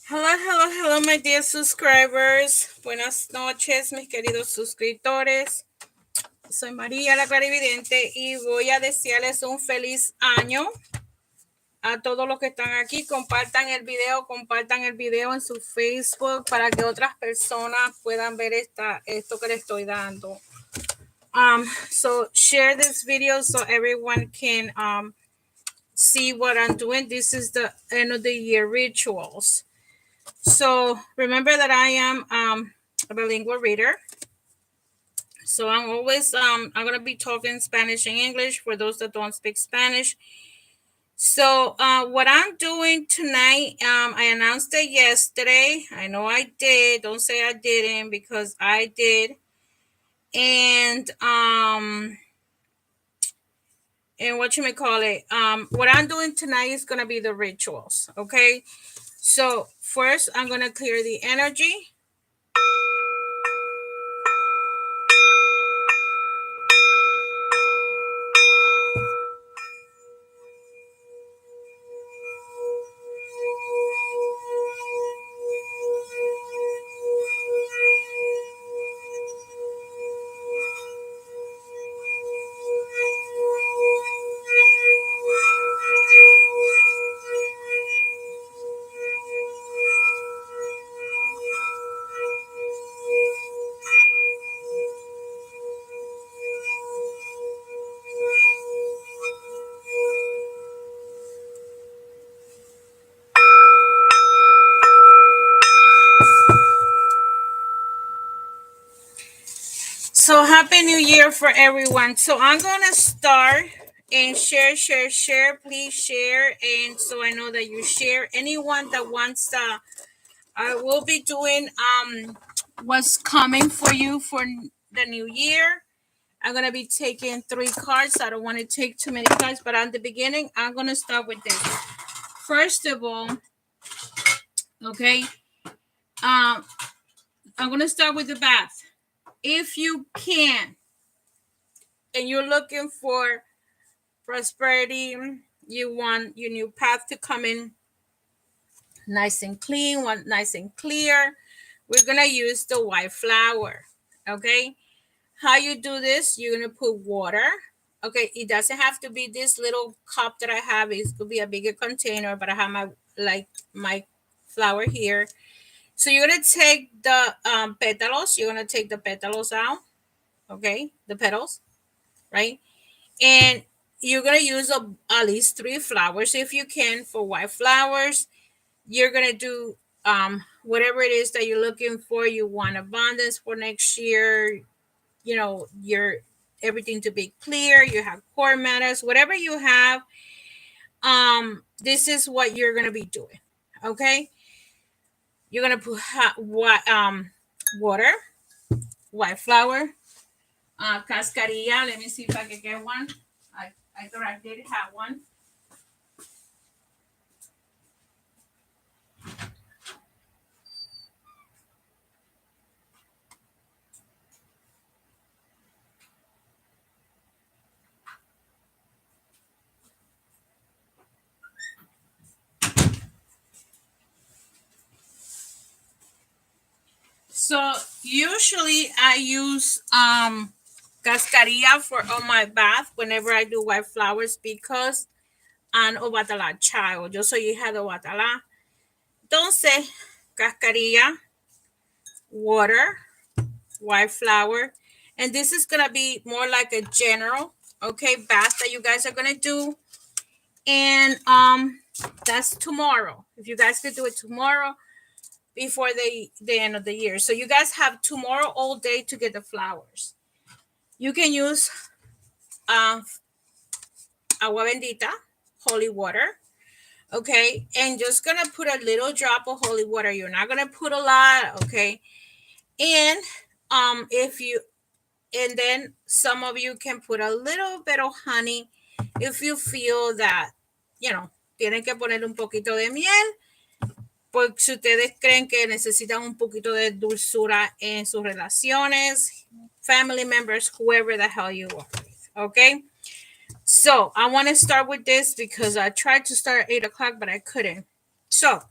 Hello, my dear subscribers. Buenas noches, mis queridos suscriptores. Soy María la Clarividente y voy a desearles un feliz año a todos los que están aquí. Compartan el video en su Facebook para que otras personas puedan ver esto que les estoy dando. So share this video so everyone can see what I'm doing. This is the end of the year rituals. So remember that I am a bilingual reader. So I'm always I'm gonna be talking Spanish and English for those that don't speak Spanish. So what I'm doing tonight, I announced it yesterday. I know I did. Don't say I didn't because I did. And what you may call it. What I'm doing tonight is gonna be the rituals. Okay. So first I'm gonna clear the energy. So happy new year for everyone. So I'm gonna start and share. Please share, and so I know that you share. Anyone that wants to, I will be doing what's coming for you for the new year. I'm gonna be taking 3 cards. I don't want to take too many cards, but at the beginning, I'm gonna start with this. First of all, okay, I'm gonna start with the bath. If you can, and you're looking for prosperity, you want your new path to come in nice and clean, nice and clear, we're gonna use the white flower. Okay, how you do this, you're gonna put water. Okay, it doesn't have to be this little cup that I have. It could be a bigger container, but I have my flower here. So you're gonna take the petals. You're gonna take the petals out. Okay, the petals, right? And you're going to use at least 3 flowers if you can for white flowers. You're going to do whatever it is that you're looking for. You want abundance for next year, your everything to be clear. You have core matters, whatever you have. This is what you're going to be doing. Okay, you're going to put water, white flower, cascarilla. Let me see if I can get one. I thought I did have one. So usually I use cascarilla for on my bath whenever I do white flowers because I'm a Obatala child. Yo soy hija de Obatala. Entonces, cascarilla, water, white flower, and this is gonna be more like a general, okay, bath that you guys are gonna do. And that's tomorrow. If you guys could do it tomorrow before the end of the year. So you guys have tomorrow all day to get the flowers. You can use agua bendita, holy water, okay? And just gonna put a little drop of holy water. You're not gonna put a lot, okay? And then some of you can put a little bit of honey if you feel that, tienen que poner un poquito de miel. Porque si ustedes creen que necesitan un poquito de dulzura en sus relaciones, family members, whoever the hell you are with, okay? So I want to start with this because I tried to start at 8 o'clock, but I couldn't. So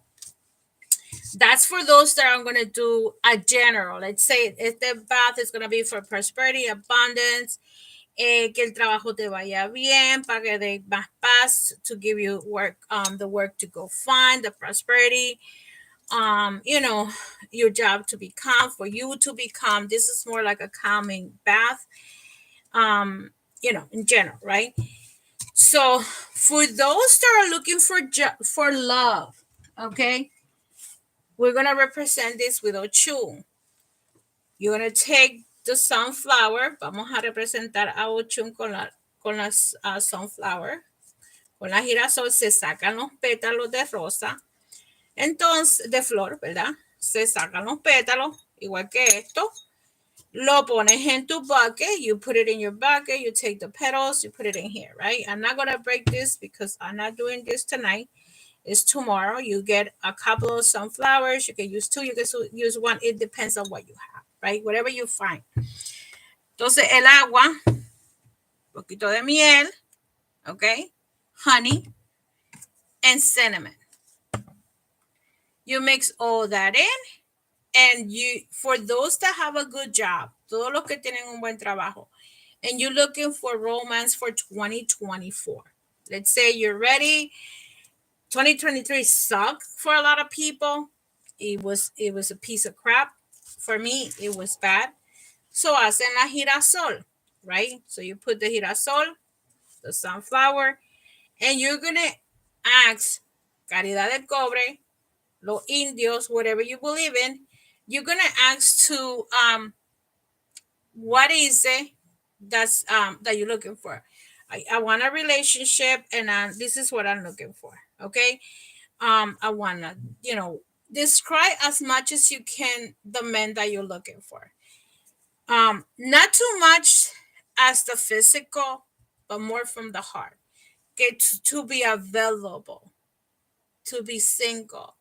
That's for those that are going to do a general. Let's say if the bath is going to be for prosperity, abundance, que el trabajo te vaya bien, para que dé más paz, to give you work, the work to go find, the prosperity, you know, your job to be calm, for you to be calm. This is more like a calming bath, you know, in general, right? So for those that are looking for love, okay, we're gonna represent this with Ochun. You're gonna take the sunflower. Vamos a representar a Ochun con las sunflower. Con la girasol se sacan los pétalos de rosa. Entonces, de flor, ¿verdad? Se sacan los pétalos, igual que esto. Lo pones en tu bucket. You put it in your bucket. You take the petals. You put it in here, right? I'm not gonna break this because I'm not doing this tonight. It's tomorrow. You get a couple of sunflowers. You can use two. You can use one. It depends on what you have, right? Whatever you find. Entonces, el agua, un poquito de miel, okay? Honey, and cinnamon. You mix all that in, and you, for those that have a good job, todos los que tienen un buen trabajo, and you're looking for romance for 2024. Let's say you're ready. 2023 sucked for a lot of people. It was a piece of crap. For me, it was bad. So hacen la girasol, right? So you put the girasol, the sunflower, and you're gonna ask Caridad del Cobre, los indios, whatever you believe in, you're gonna ask to what is it that's that you're looking for. I want a relationship, and this is what I'm looking for. Okay, I wanna, you know, describe as much as you can the men that you're looking for. Not too much as the physical, but more from the heart. Get to be available, to be single.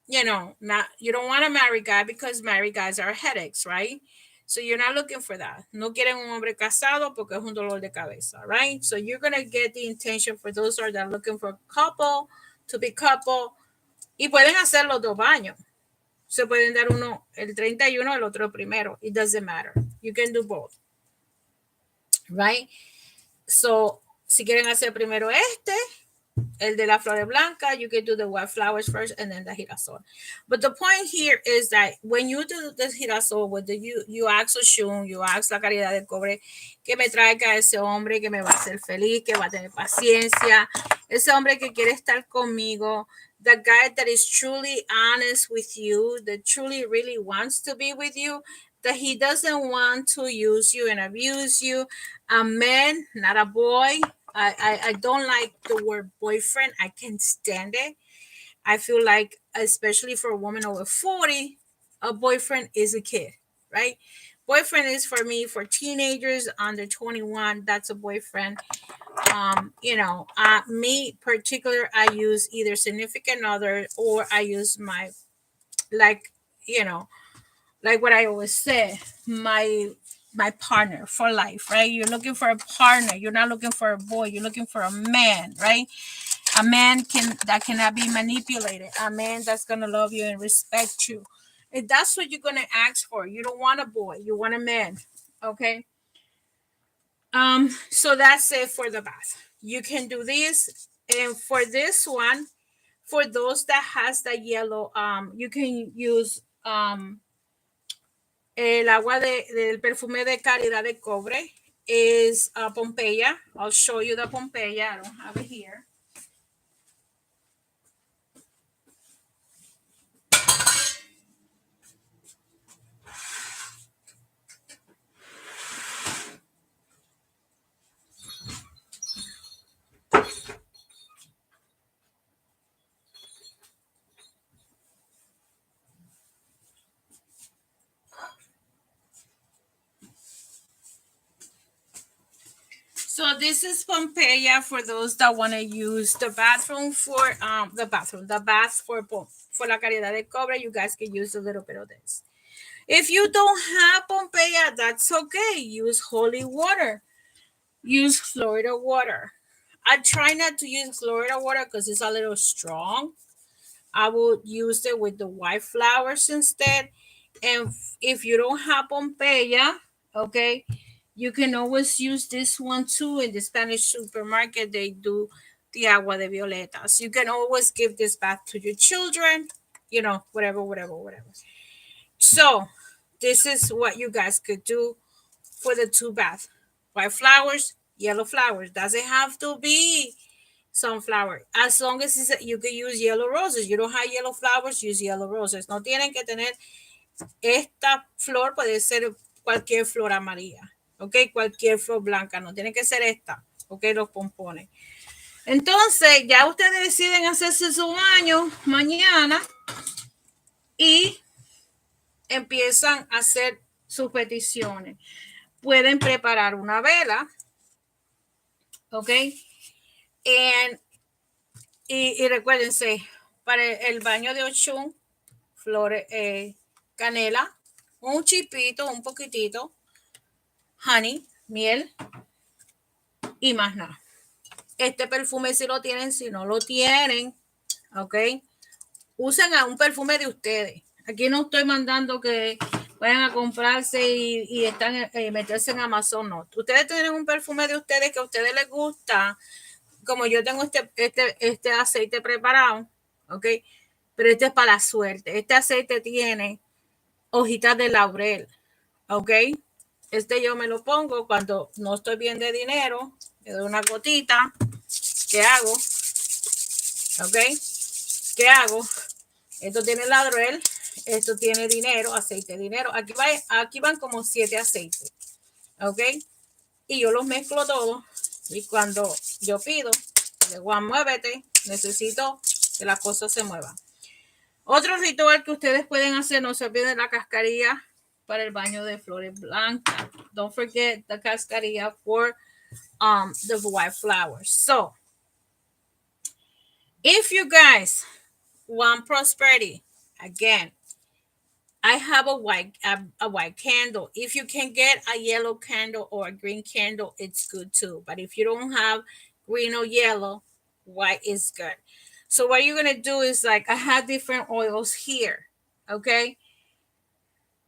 You know, not, you don't want to marry guy because married guys are headaches, right? So you're not looking for that. No quieren un hombre casado porque es un dolor de cabeza, right? So you're gonna get the intention for those that are looking for a couple, to be couple, y pueden hacer los dos baños. Se pueden dar uno el 31, el otro primero. It doesn't matter. You can do both, right? So si quieren hacer primero este, el de la flor blanca, you can do the white flowers first and then the girasol. But the point here is that when you do the girasol, with the, you ask Oshun, you ask la Caridad del Cobre, que me traiga ese hombre que me va a hacer feliz, que va a tener paciencia, ese hombre que quiere estar conmigo, the guy that is truly honest with you, that truly really wants to be with you, that he doesn't want to use you and abuse you. A man, not a boy. I don't like the word boyfriend. I can't stand it. I feel like, especially for a woman over 40, a boyfriend is a kid, right? Boyfriend is for me, for teenagers under 21, that's a boyfriend. You know, me particular, I use either significant other, or I use my, like, you know, like what I always say, my partner for life, right? You're looking for a partner. You're not looking for a boy. You're looking for a man, right? A man that cannot be manipulated. A man that's gonna love you and respect you. And that's what you're gonna ask for. You don't want a boy. You want a man. Okay. So that's it for the bath. You can do this, and for this one, for those that has the yellow, you can use el agua del perfume de Caridad de Cobre is Pompeya. I'll show you the Pompeya. I don't have it here. So this is Pompeya for those that want to use the bathroom for the bath for La Caridad de Cobre. You guys can use a little bit of this. If you don't have Pompeya, that's okay. Use holy water. Use Florida water. I try not to use Florida water because it's a little strong. I would use it with the white flowers instead. And if you don't have Pompeya, okay, you can always use this one too. In the Spanish supermarket, they do the agua de violetas. You can always give this back to your children, whatever, whatever, whatever. So this is what you guys could do for the two bath. White flowers, yellow flowers. Doesn't have to be sunflower. As long as you can use yellow roses. You don't have yellow flowers, use yellow roses. No tienen que tener esta flor, puede ser cualquier flor amarilla. Ok, cualquier flor blanca. No tiene que ser esta. Ok, los pompones. Entonces, ya ustedes deciden hacerse su baño mañana y empiezan a hacer sus peticiones. Pueden preparar una vela, ¿ok? Y recuérdense, para el baño de Ochun, flores, canela, un chipito, un poquitito, honey, miel y más nada. Este perfume si lo tienen, si no lo tienen, ¿ok? Usen un perfume de ustedes. Aquí no estoy mandando que vayan a comprarse y están meterse en Amazon, no. Ustedes tienen un perfume de ustedes que a ustedes les gusta, como yo tengo este aceite preparado, ¿ok? Pero este es para la suerte. Este aceite tiene hojitas de laurel, ¿ok? Este yo me lo pongo cuando no estoy bien de dinero, le doy una gotita. ¿Qué hago? ¿Ok? ¿Qué hago? Esto tiene laurel, esto tiene dinero, aceite de dinero. Aquí van como 7 aceites, ¿ok? Y yo los mezclo todos. Y cuando yo pido, digo, muévete, necesito que las cosas se muevan. Otro ritual que ustedes pueden hacer, no se olviden la cascarilla para el baño de flores blancas. Don't forget the cascarilla for the white flowers. So, if you guys want prosperity, again, I have a white candle. If you can get a yellow candle or a green candle, it's good too. But if you don't have green or yellow, white is good. So what you're gonna do is I have different oils here. Okay.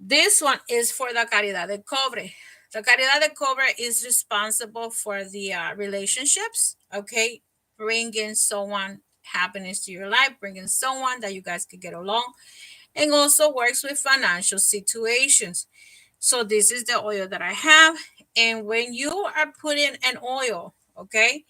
This one is for the caridad de cobre. The caridad de cobre is responsible for the relationships. Okay, bringing someone happiness to your life, bringing someone that you guys could get along, and also works with financial situations. So this is the oil that I have. And when you are putting an oil, okay,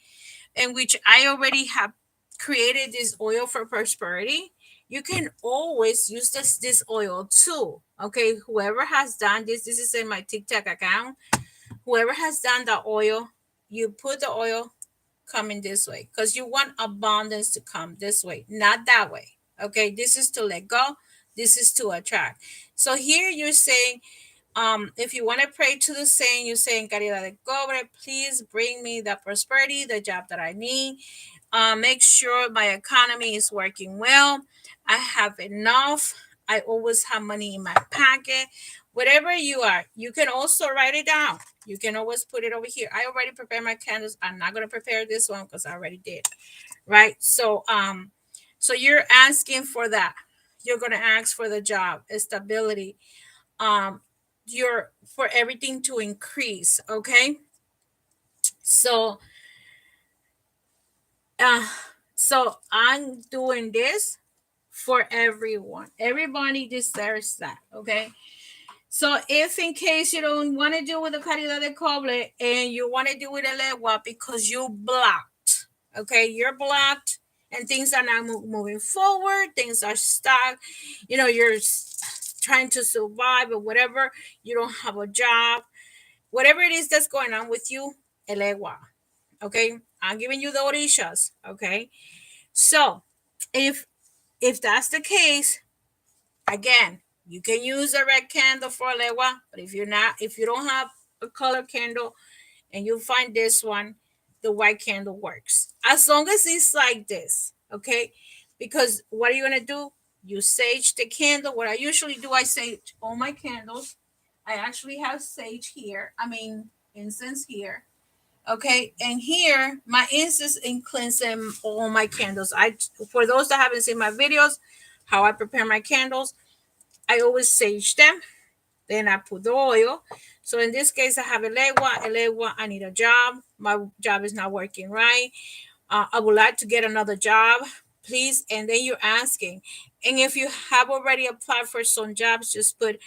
in which I already have created this oil for prosperity, you can always use this oil too. Okay, whoever has done this is in my TikTok account. Whoever has done the oil, you put the oil coming this way because you want abundance to come this way, not that way. Okay, this is to let go, this is to attract. So here you're saying, if you want to pray to the saint, you're saying, Caridad de Cobre, please bring me the prosperity, the job that I need. Make sure my economy is working well. I have enough. I always have money in my pocket. Whatever you are, you can also write it down. You can always put it over here. I already prepared my candles. I'm not going to prepare this one because I already did. Right? So you're asking for that. You're going to ask for the job, stability, for everything to increase. Okay. So I'm doing this for everyone. Everybody deserves that. Okay. So if in case you don't want to do with the caridad de cobre and you want to do with el legua because you blocked, okay, you're blocked and things are not moving forward, things are stuck, you're trying to survive or whatever, you don't have a job, whatever it is that's going on with you, el legua, okay, I'm giving you the orishas, okay. So if that's the case, again, you can use a red candle for legua, but if you don't have a color candle and you find this one, the white candle works. As long as it's like this, okay? Because what are you going to do? You sage the candle. What I usually do, I sage all my candles. I actually have sage here. Incense here. Okay, and here my incense and cleansing all my candles. For those that haven't seen my videos, how I prepare my candles, I always sage them. Then I put the oil. So in this case, I have a legua. I need a job. My job is not working right. I would like to get another job, please. And then you're asking. And if you have already applied for some jobs, just put,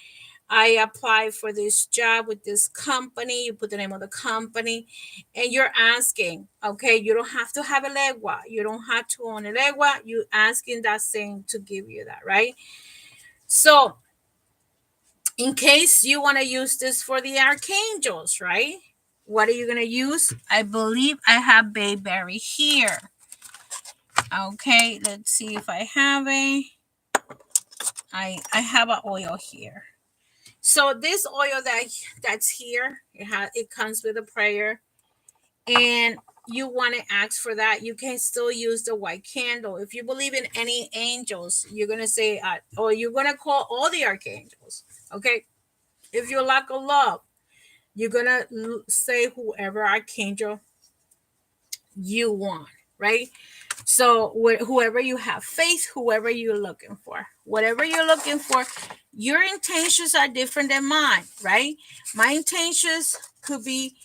I applied for this job with this company. You put the name of the company and you're asking, okay, you don't have to have a legua. You don't have to own a legua. You asking that saying to give you that, right? So in case you want to use this for the archangels, right? What are you going to use? I believe I have bayberry here. Okay, let's see if I have I have an oil here. So this oil that's here, it comes with a prayer, and you want to ask for that. You can still use the white candle. If you believe in any angels, you're gonna say, or you're gonna call all the archangels. Okay, if you lack of love, you're gonna say whoever archangel you want, right? So whoever you have faith, whoever you're looking for, whatever you're looking for, your intentions are different than mine, right? My intentions could be,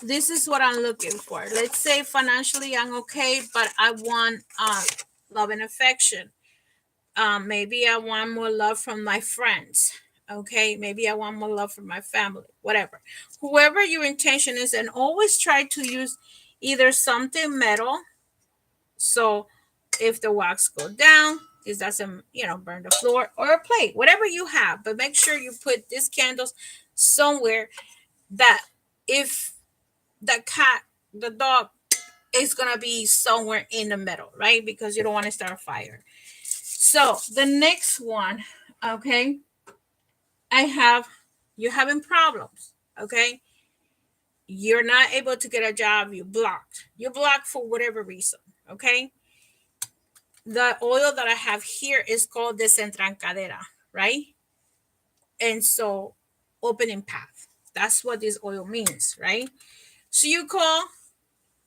this is what I'm looking for. Let's say financially I'm okay, but I want love and affection. Maybe I want more love from my friends. Okay, maybe I want more love from my family, whatever. Whoever your intention is, and always try to use either something metal. So if the wax go down, it doesn't, burn the floor, or a plate, whatever you have. But make sure you put these candles somewhere that if the cat, the dog, is gonna be somewhere in the middle, right? Because you don't want to start a fire. So the next one, okay, you're having problems, okay? You're not able to get a job, you're blocked for whatever reason, okay? The oil that I have here is called desentrancadera, right? And so opening path, that's what this oil means, right? So you call,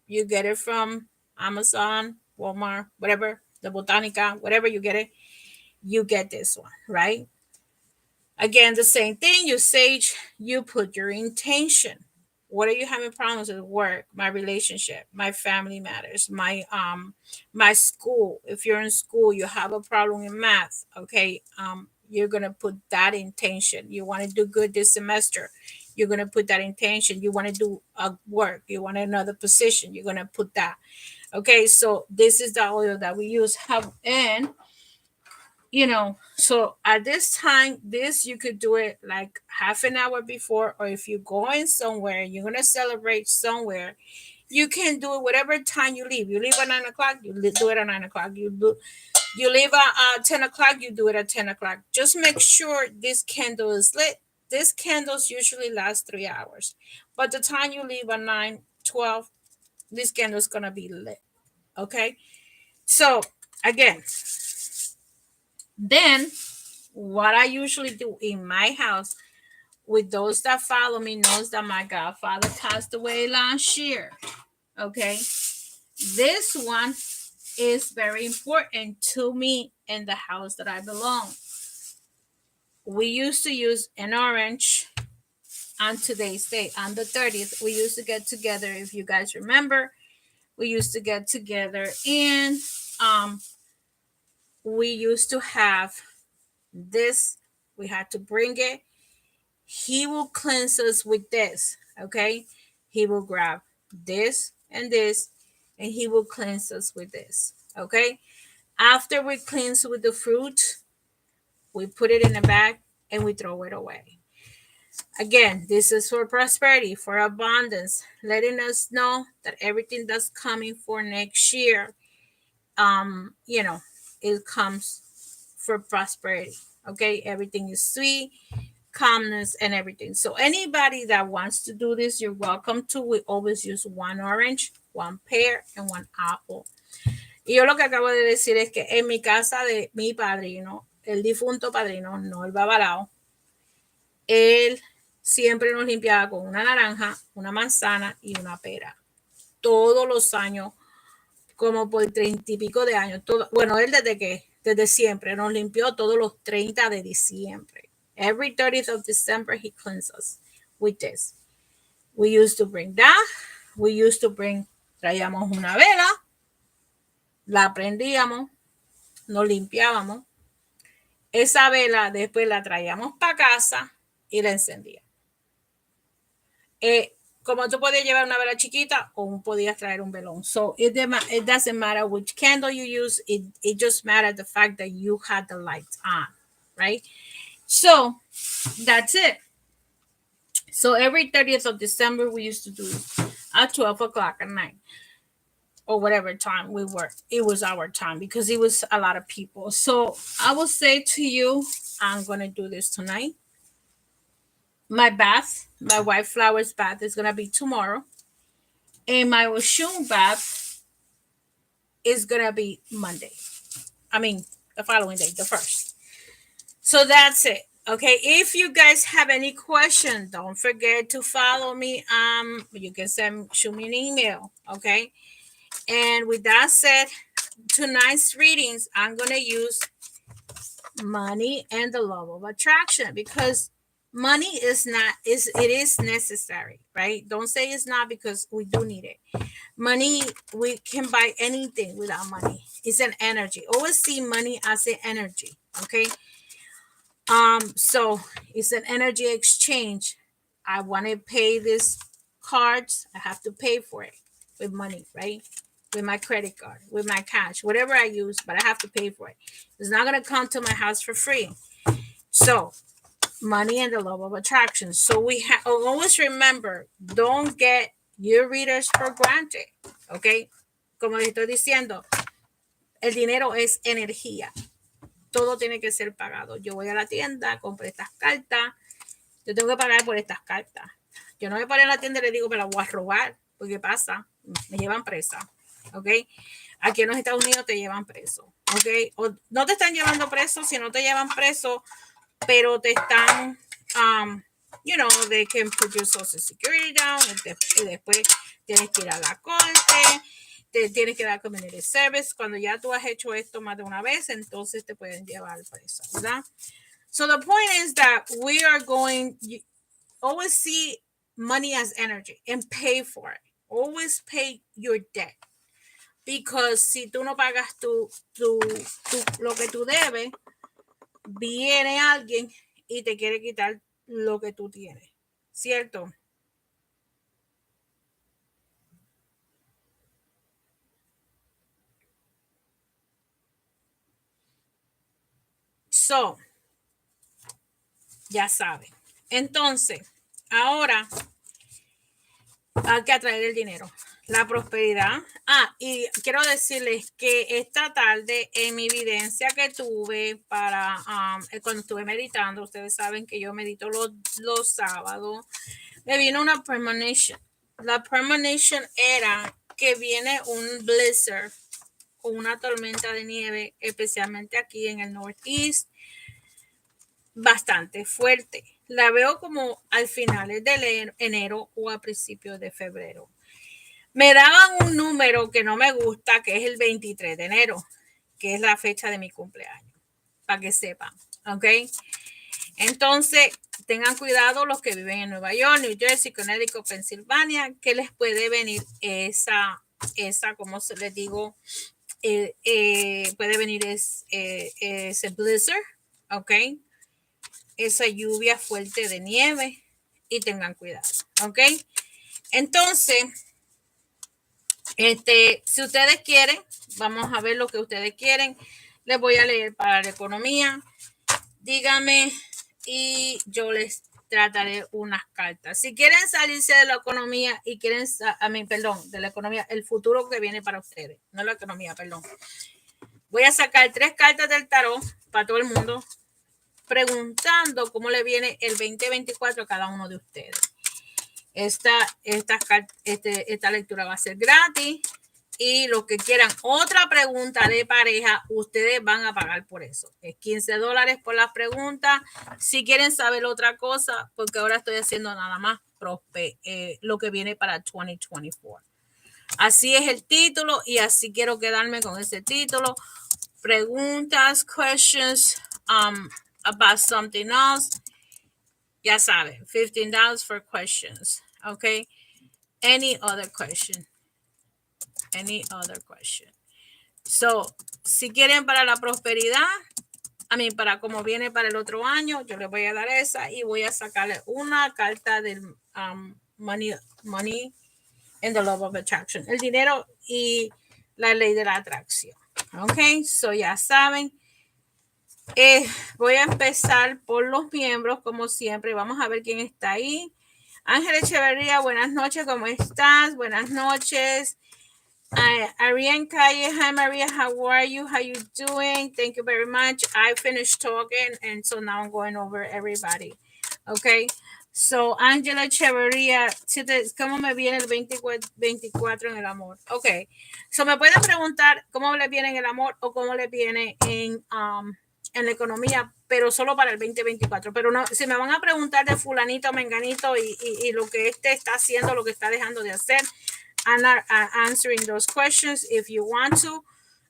you get it from Amazon, Walmart, whatever, the Botanica, whatever you get it, you get this one, right? Again, the same thing, you sage, you put your intention. What are you having problems with? Work, my relationship, my family matters, my school. If you're in school, you have a problem in math, okay? You're gonna put that intention. You want to do good this semester, you're gonna put that intention. You want to do a work, you want another position, you're gonna put that. Okay, so this is the oil that we use. So at this time, this you could do it like half an hour before, or if you're going somewhere, you're going to celebrate somewhere, you can do it whatever time you leave. You leave at 9 o'clock, do it at 9 o'clock. You leave at 10 o'clock, you do it at 10 o'clock. Just make sure this candle is lit. These candles usually last 3 hours, but the time you leave at 9, 12, this candle is going to be lit. Okay, so again, then what I usually do in my house, with those that follow me knows that my godfather passed away last year. Okay, this one is very important to me in the house that I belong. We used to use an orange on today's date, on the 30th. We used to get together, if you guys remember, we used to get together, and we used to have this. We had to bring it. He will cleanse us with this, okay? He will grab this, and he will cleanse us with this, okay? After we cleanse with the fruit, we put it in a bag and we throw it away. Again, this is for prosperity, for abundance, letting us know that everything that's coming for next year, it comes for prosperity, okay? Everything is sweet, calmness, and everything. So anybody that wants to do this, you're welcome to. We always use one orange, one pear, and one apple. Y yo lo que acabo de decir es que en mi casa de mi padrino, el difunto padrino, no el babalao, él siempre nos limpiaba con una naranja, una manzana y una pera. Todos los años, como por 30 y pico de años. Bueno, él desde siempre nos limpió todos los 30 de diciembre. Every 30th of December, he cleans us with this. We used to bring that. We used to bring, traíamos una vela, la prendíamos, nos limpiábamos. Esa vela después la traíamos para casa y la encendíamos. Como tú podías llevar una vela chiquita o podías traer un velón. So it doesn't matter which candle you use. It just matters the fact that you had the lights on, right? So that's it. So every 30th of December, we used to do it at 12 o'clock at night or whatever time we were. It was our time because it was a lot of people. So I will say to you, I'm going to do this tonight. My bath, my white flowers bath is going to be tomorrow. And my Oshun bath is going to be Monday. I mean, the following day, the 1st. So that's it. Okay, if you guys have any questions, don't forget to follow me. You can shoot me an email. Okay. And with that said, tonight's readings, I'm going to use money and the law of attraction because money is necessary, right? Don't say it's not because we do need it. Money, we can buy anything without money. It's an energy. Always see money as an energy, okay? So it's an energy exchange. I want to pay these cards. I have to pay for it with money, right? With my credit card, with my cash, whatever I use, but I have to pay for it. It's not going to come to my house for free. So money and the law of attraction. So we always remember, don't get your readers for granted, okay? Como les estoy diciendo, el dinero es energía. Todo tiene que ser pagado. Yo voy a la tienda, compré estas cartas, yo tengo que pagar por estas cartas. Yo no me paro en la tienda y le digo, me la voy a robar, porque pasa, me llevan presa, ¿ok? Aquí en los Estados Unidos te llevan preso, ¿ok? O no te están llevando preso, si no te llevan preso, pero te están, they can put your social security down, y después tienes que ir a la corte, te tienes que dar community service. Cuando ya tú has hecho esto más de una vez, entonces te pueden llevar preso, ¿verdad? So the point is that we are always see money as energy and pay for it. Always pay your debt. Because si tú no pagas lo que tú debes, viene alguien y te quiere quitar lo que tú tienes, ¿cierto? So, ya saben. Entonces, ahora hay que atraer el dinero, la prosperidad. Y quiero decirles que esta tarde en mi evidencia que tuve para cuando estuve meditando, ustedes saben que yo medito los sábados, me vino una premonition. La premonition era que viene un blizzard o una tormenta de nieve, especialmente aquí en el Northeast, bastante fuerte. La veo como al finales de enero o a principios de febrero. Me daban un número que no me gusta, que es el 23 de enero, que es la fecha de mi cumpleaños, para que sepan, ¿ok? Entonces, tengan cuidado los que viven en Nueva York, New Jersey, Connecticut, Pensilvania, que les puede venir esa como se les digo, puede venir ese blizzard, ¿ok? Esa lluvia fuerte de nieve y tengan cuidado, ¿ok? Entonces, si ustedes quieren, vamos a ver lo que ustedes quieren. Les voy a leer para la economía. Díganme y yo les trataré unas cartas. Si quieren salirse de la economía y quieren, de la economía, el futuro que viene para ustedes, no la economía, perdón. Voy a sacar 3 cartas del tarot para todo el mundo, preguntando cómo le viene el 2024 a cada uno de ustedes. Esta lectura va a ser gratis Y los que quieran otra pregunta de pareja, ustedes van a pagar por eso. Es $15 por las preguntas. Si quieren saber otra cosa, porque ahora estoy haciendo nada más lo que viene para 2024. Así es el título y así quiero quedarme con ese título. Preguntas, questions about something else. Ya saben, $15 for questions. Okay. Any other question? Any other question? So, si quieren para la prosperidad, para como viene para el otro año, yo les voy a dar esa y voy a sacarle una carta del money and the law of attraction, el dinero y la ley de la atracción. Ok, so ya saben. Voy a empezar por los miembros, como siempre. Vamos a ver quién está ahí. Ángel Echeverría, buenas noches, ¿cómo estás? Buenas noches. Ariane Calle, hi Maria, how are you? How you doing? Thank you very much. I finished talking, and so now I'm going over everybody. Okay. So, Angela Echeverría, ¿cómo me viene el 24 en el amor? Ok. So, me pueden preguntar cómo le viene en el amor o cómo le viene en la economía, pero solo para el 2024. Pero no, si me van a preguntar de fulanito, menganito y lo que está haciendo, lo que está dejando de hacer, I'm not answering those questions. If you want to,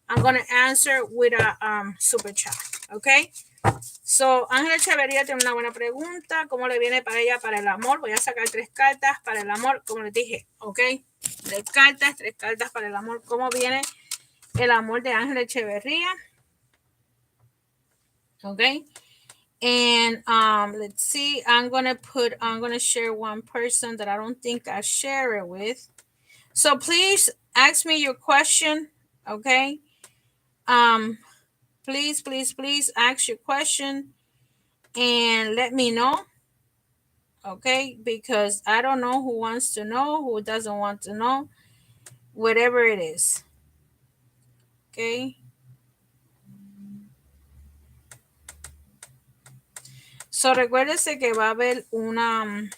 I'm going to answer with a super chat. Okay. So, Ángel Echeverría tiene una buena pregunta. ¿Cómo le viene para ella para el amor? Voy a sacar 3 cartas para el amor, como les dije. Ok. 3 cartas para el amor. ¿Cómo viene el amor de Ángel Echeverría? Okay. And let's see. I'm gonna share one person that I don't think I share it with. So please ask me your question. Okay. Please ask your question and let me know. Okay, because I don't know who wants to know, who doesn't want to know, whatever it is. Okay. So recuérdese que va a haber una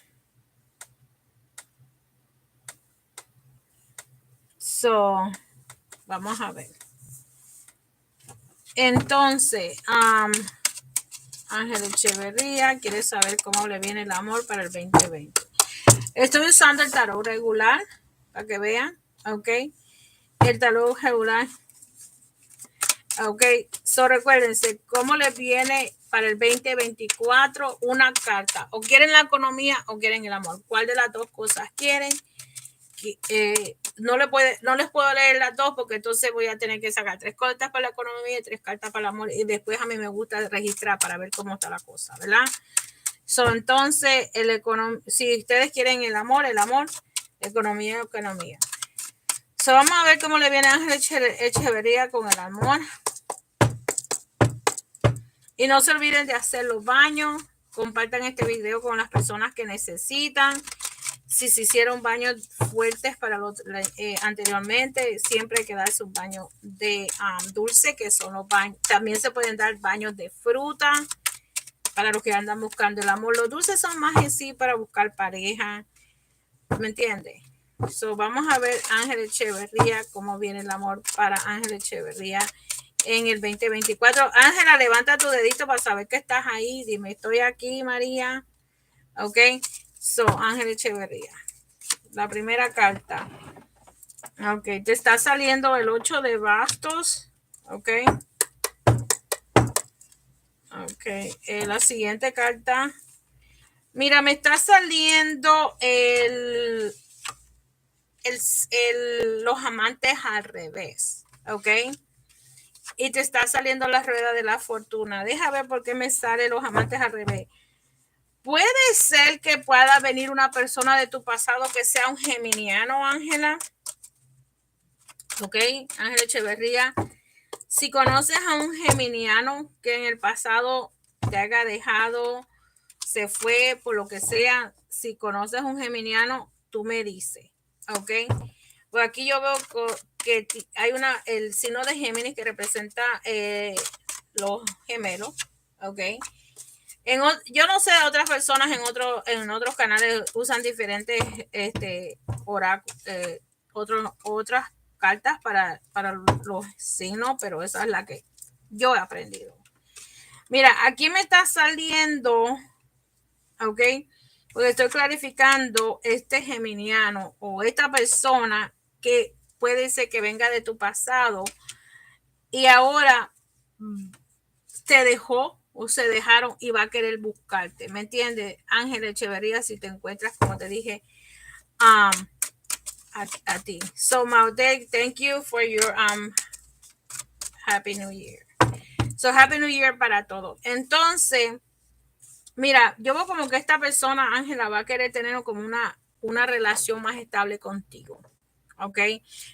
vamos a ver. Entonces, Ángel Echeverría quiere saber cómo le viene el amor para el 2020. Estoy usando el tarot regular para que vean. Ok. El tarot regular. Ok. So recuérdense cómo le viene para el 2024 una carta. O quieren la economía o quieren el amor. ¿Cuál de las dos cosas quieren? No les puedo leer las dos porque entonces voy a tener que sacar 3 cartas para la economía y 3 cartas para el amor, y después a mí me gusta registrar para ver cómo está la cosa, ¿verdad? Entonces si ustedes quieren el amor, economía. Vamos a ver cómo le viene a Ángel Echeverría con el amor. Y no se olviden de hacer los baños. Compartan este video con las personas que necesitan. Si se hicieron baños fuertes para anteriormente, siempre hay que dar sus baños de dulce, que son los baños. También se pueden dar baños de fruta para los que andan buscando el amor. Los dulces son más en sí para buscar pareja. ¿Me entiendes? Vamos a ver Ángel Echeverría, cómo viene el amor para Ángel Echeverría en el 2024. Ángela, levanta tu dedito para saber que estás ahí. Dime, estoy aquí, María. Ok. Ángel Echeverría. La primera carta. Ok. Te está saliendo el 8 de bastos. Ok. Ok. La siguiente carta. Mira, me está saliendo los amantes al revés. Ok. Y te está saliendo la rueda de la fortuna. Deja ver por qué me sale los amantes al revés. Puede ser que pueda venir una persona de tu pasado que sea un geminiano, Ángela. Ok, Ángela Echeverría. Si conoces a un geminiano que en el pasado te haya dejado, se fue, por lo que sea, si conoces a un geminiano, tú me dices. Ok. Pues aquí yo veo que hay el signo de Géminis que representa los gemelos. Ok. Yo no sé, otras personas en otros canales usan diferentes oráculos, otras cartas para los signos, pero esa es la que yo he aprendido. Mira, aquí me está saliendo, ok, porque estoy clarificando este geminiano o esta persona que puede ser que venga de tu pasado y ahora te dejó o se dejaron y va a querer buscarte. ¿Me entiendes? Ángel Echeverría, si te encuentras, como te dije, a ti. So, Maudek, thank you for your Happy New Year. So, Happy New Year para todos. Entonces, mira, yo veo como que esta persona, Ángela, va a querer tener como una relación más estable contigo. ¿Ok?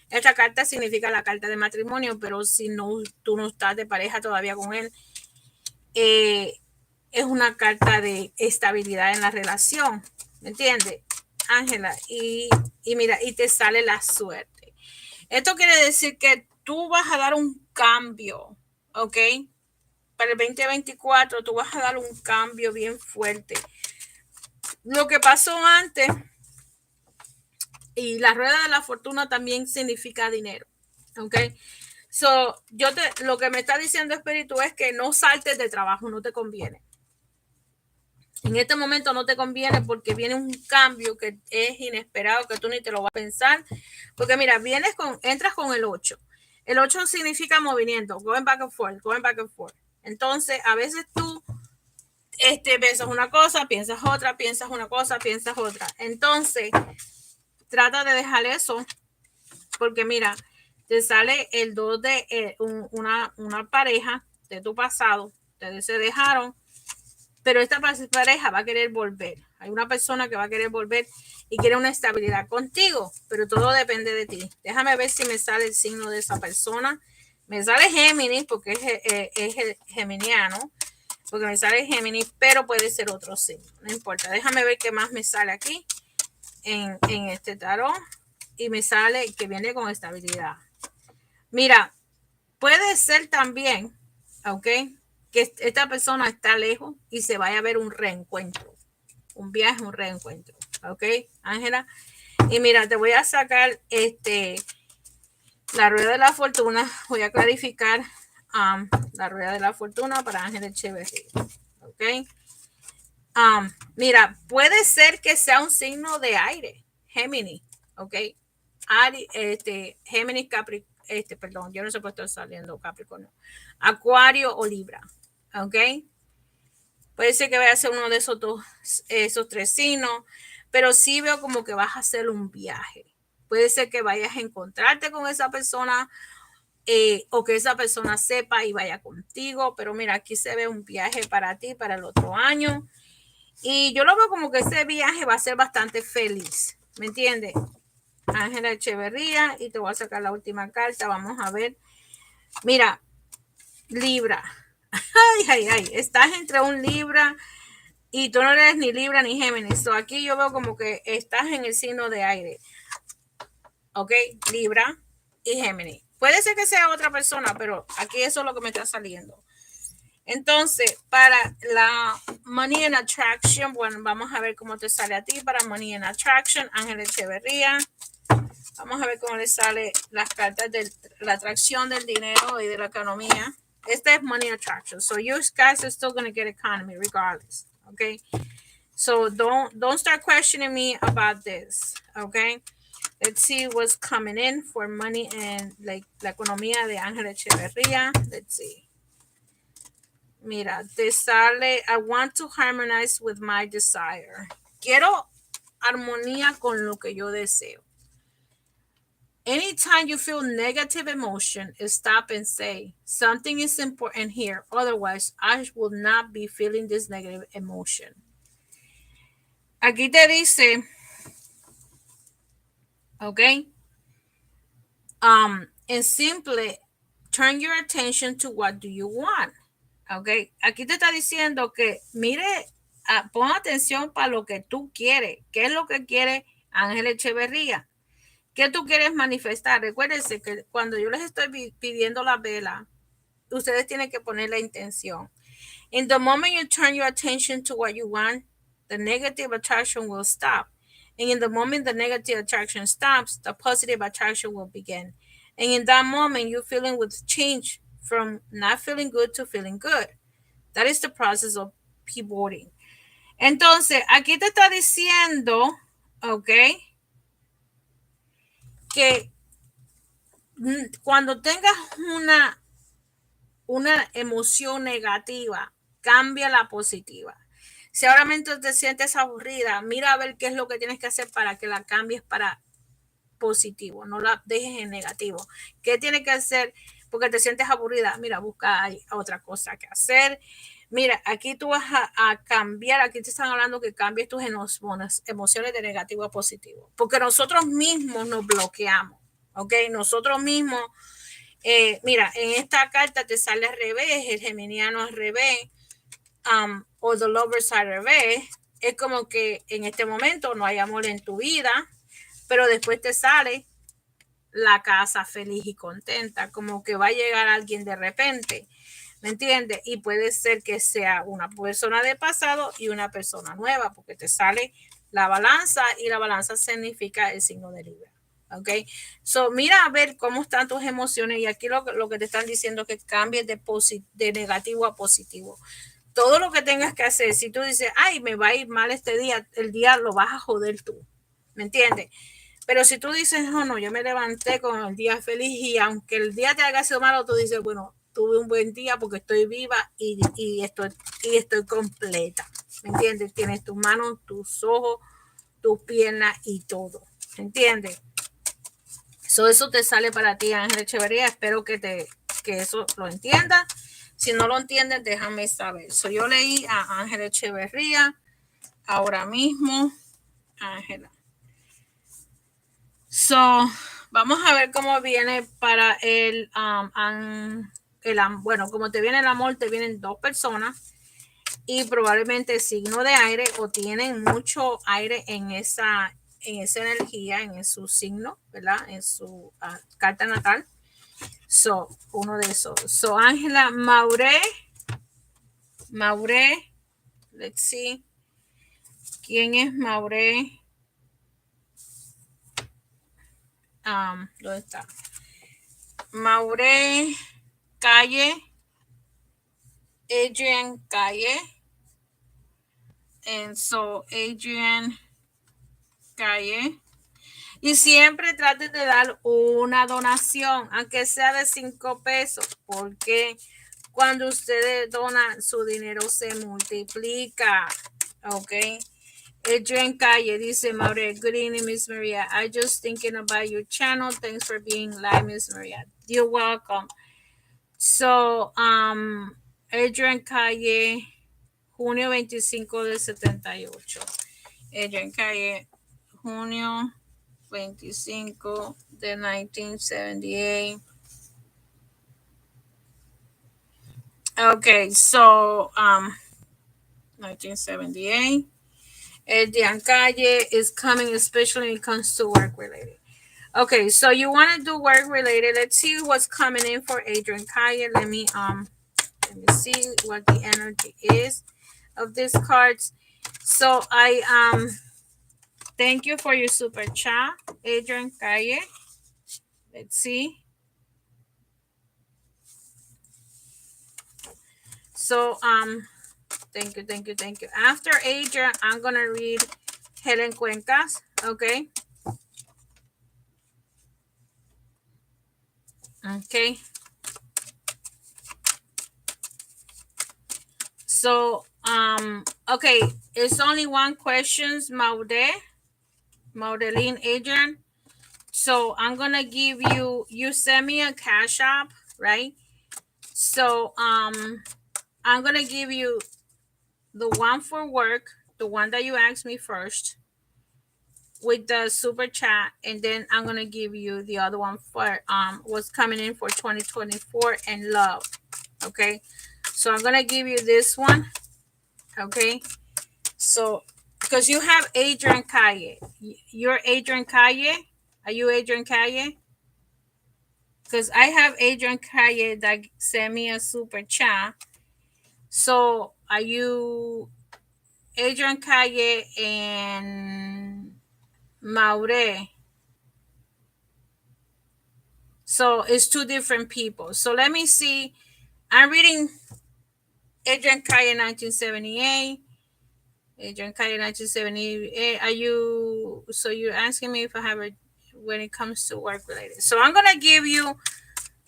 Esta carta significa la carta de matrimonio, pero si no, tú no estás de pareja todavía con él, es una carta de estabilidad en la relación. ¿Me entiendes, Ángela? Y mira, y te sale la suerte. Esto quiere decir que tú vas a dar un cambio, ¿ok? Para el 2024 tú vas a dar un cambio bien fuerte. Lo que pasó antes y la rueda de la fortuna también significa dinero, ¿ok? So, lo que me está diciendo Espíritu es que no saltes de trabajo, no te conviene. En este momento no te conviene porque viene un cambio que es inesperado, que tú ni te lo vas a pensar. Porque mira, entras con el 8. El 8 significa movimiento, going back and forth, going back and forth. Entonces, a veces tú piensas una cosa, piensas otra, piensas una cosa, piensas otra. Entonces, trata de dejar eso, porque mira, te sale el 2 de una pareja de tu pasado, ustedes se dejaron, pero esta pareja va a querer volver. Hay una persona que va a querer volver y quiere una estabilidad contigo, pero todo depende de ti. Déjame ver si me sale el signo de esa persona. Me sale Géminis porque es el geminiano, porque me sale Géminis, pero puede ser otro signo, no importa. Déjame ver qué más me sale aquí en este tarot y me sale que viene con estabilidad. Mira, puede ser también, ¿ok?, que esta persona está lejos y se vaya a ver un reencuentro, un viaje, un reencuentro, ¿ok, Ángela? Y mira, te voy a sacar la rueda de la fortuna, voy a clarificar la rueda de la fortuna para Ángel Echeverría, ¿ok? Mira, puede ser que sea un signo de aire, Géminis, ¿ok? Géminis, perdón, yo no sé por qué estoy saliendo Capricornio, Acuario o Libra, ¿ok? Puede ser que vaya a ser uno de esos tres signos, pero sí veo como que vas a hacer un viaje. Puede ser que vayas a encontrarte con esa persona o que esa persona sepa y vaya contigo, pero mira, aquí se ve un viaje para ti para el otro año. Y yo lo veo como que ese viaje va a ser bastante feliz, ¿me entiendes? Ángela Echeverría, y te voy a sacar la última carta, vamos a ver. Mira, Libra. Ay, estás entre un Libra y tú no eres ni Libra ni Géminis. So aquí yo veo como que estás en el signo de aire. Ok, Libra y Géminis. Puede ser que sea otra persona, pero aquí eso es lo que me está saliendo. Entonces, para la Money and Attraction, bueno, vamos a ver cómo te sale a ti para Money and Attraction, Ángel Echeverría. Vamos a ver cómo le sale las cartas de la atracción del dinero y de la economía. Este es Money Attraction. So you guys are still going to get economy regardless. Okay. So don't start questioning me about this. Okay. Let's see what's coming in for money and like la economía de Ángel Echeverría. Let's see. Mira, te sale, I want to harmonize with my desire. Quiero armonía con lo que yo deseo. Anytime you feel negative emotion, stop and say, something is important here. Otherwise, I will not be feeling this negative emotion. Aquí te dice, okay, and simply turn your attention to what do you want. Okay, aquí te está diciendo que mire, pon atención para lo que tú quieres. ¿Qué es lo que quiere Ángel Echeverría? ¿Qué tú quieres manifestar? Recuérdense que cuando yo les estoy pidiendo la vela, ustedes tienen que poner la intención. In the moment you turn your attention to what you want, the negative attraction will stop. And in the moment the negative attraction stops, the positive attraction will begin. And in that moment, you're feeling with change from not feeling good to feeling good. That is the process of pivoting. Entonces, aquí te está diciendo, ok, que cuando tengas una emoción negativa, cambia la positiva. Si ahora mismo te sientes aburrida, mira a ver qué es lo que tienes que hacer para que la cambies para positivo, no la dejes en negativo. ¿Qué tienes que hacer? Porque te sientes aburrida, mira, busca otra cosa que hacer. Mira, aquí tú vas a cambiar, aquí te están hablando que cambies tus emociones de negativo a positivo, porque nosotros mismos nos bloqueamos, ¿ok? Nosotros mismos, mira, en esta carta te sale al revés, el geminiano al revés, o the lovers al revés. Es como que en este momento no hay amor en tu vida, pero después te sale la casa feliz y contenta, como que va a llegar alguien de repente, ¿me entiendes? Y puede ser que sea una persona de pasado y una persona nueva, porque te sale la balanza y la balanza significa el signo de Libra. ¿Ok? So, mira a ver cómo están tus emociones y aquí lo que te están diciendo es que cambies de negativo a positivo. Todo lo que tengas que hacer, si tú dices, ay, me va a ir mal este día, el día lo vas a joder tú, ¿me entiendes? Pero si tú dices, no, no, yo me levanté con el día feliz y aunque el día te haya sido malo, tú dices, bueno, tuve un buen día porque estoy viva y estoy completa. ¿Me entiendes? Tienes tus manos, tus ojos, tus piernas y todo. ¿Me entiendes? Eso te sale para ti, Ángel Echeverría. Espero que eso lo entiendas. Si no lo entiendes, déjame saber. Yo leí a Ángel Echeverría ahora mismo. Ángela. Vamos a ver cómo viene para bueno, como te viene el amor, te vienen dos personas y probablemente signo de aire o tienen mucho aire en esa energía, en su signo, ¿verdad? En su carta natal. Uno de esos. Ángela, Mauré, let's see. ¿Quién es Mauré? ¿Dónde está? Mauré Calle, Adrian Calle. And Adrian Calle. Y siempre traten de dar una donación, aunque sea de 5 pesos, porque cuando ustedes donan, su dinero se multiplica. Ok. Adrian Calle dice, Maure, good evening, Miss Maria. I just thinking about your channel. Thanks for being live, Miss Maria. You're welcome. Adrian Calle, junio 25 del 78. Adrian Calle, junio 25 de 1978. Okay, 1978. Adrian Calle is coming, especially when it comes to work related. Okay, so you want to do work related. Let's see what's coming in for Adrian Calle. Let me see what the energy is of these cards. So I thank you for your super chat, Adrian Calle. Let's see. Thank you. After Adrian, I'm gonna read Helen Cuencas. Okay. Okay. Okay, it's only one questions, Maudeline Adrian. So I'm gonna give you send me a cash app, right? So I'm gonna give you the one for work, the one that you asked me first with the super chat, and then I'm gonna give you the other one for what's coming in for 2024 and love. Okay, so I'm gonna give you this one. Okay, so because you have Adrian Calle, you're Adrian Calle. Are you Adrian Calle? Because I have Adrian Calle that sent me a super chat. So are you Adrian Calle? And Maure. So it's two different people. So let me see. I'm reading Adrian Kaya 1978. Adrian Kaya 1978. Are you, so you're asking me if I have a, when it comes to work related. So I'm going to give you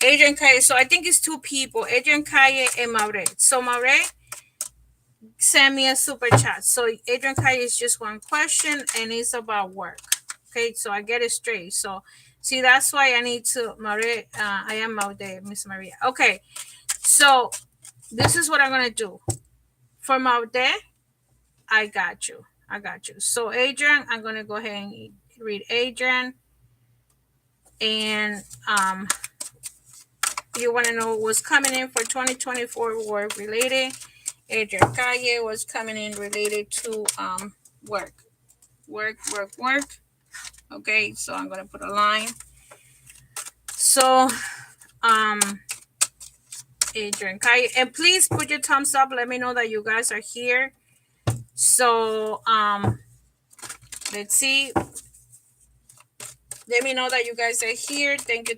Adrian Kaya. So I think it's two people, Adrian Kaya and Maure. So Maure, send me a super chat. So Adrian Kaya is just one question and it's about work. Okay, so I get it straight. So see, that's why I need to, Maria, I am out there, Miss Maria. Okay, so this is what I'm gonna do. From out there, I got you. I got you. So Adrian, I'm gonna go ahead and read Adrian. And you wanna know what's coming in for 2024 work related. Adrian Calle was coming in related to work. Work. Okay, so I'm gonna put a line. So Adrian Kai, and please put your thumbs up, let me know that you guys are here. So let's see, let me know that you guys are here. Thank you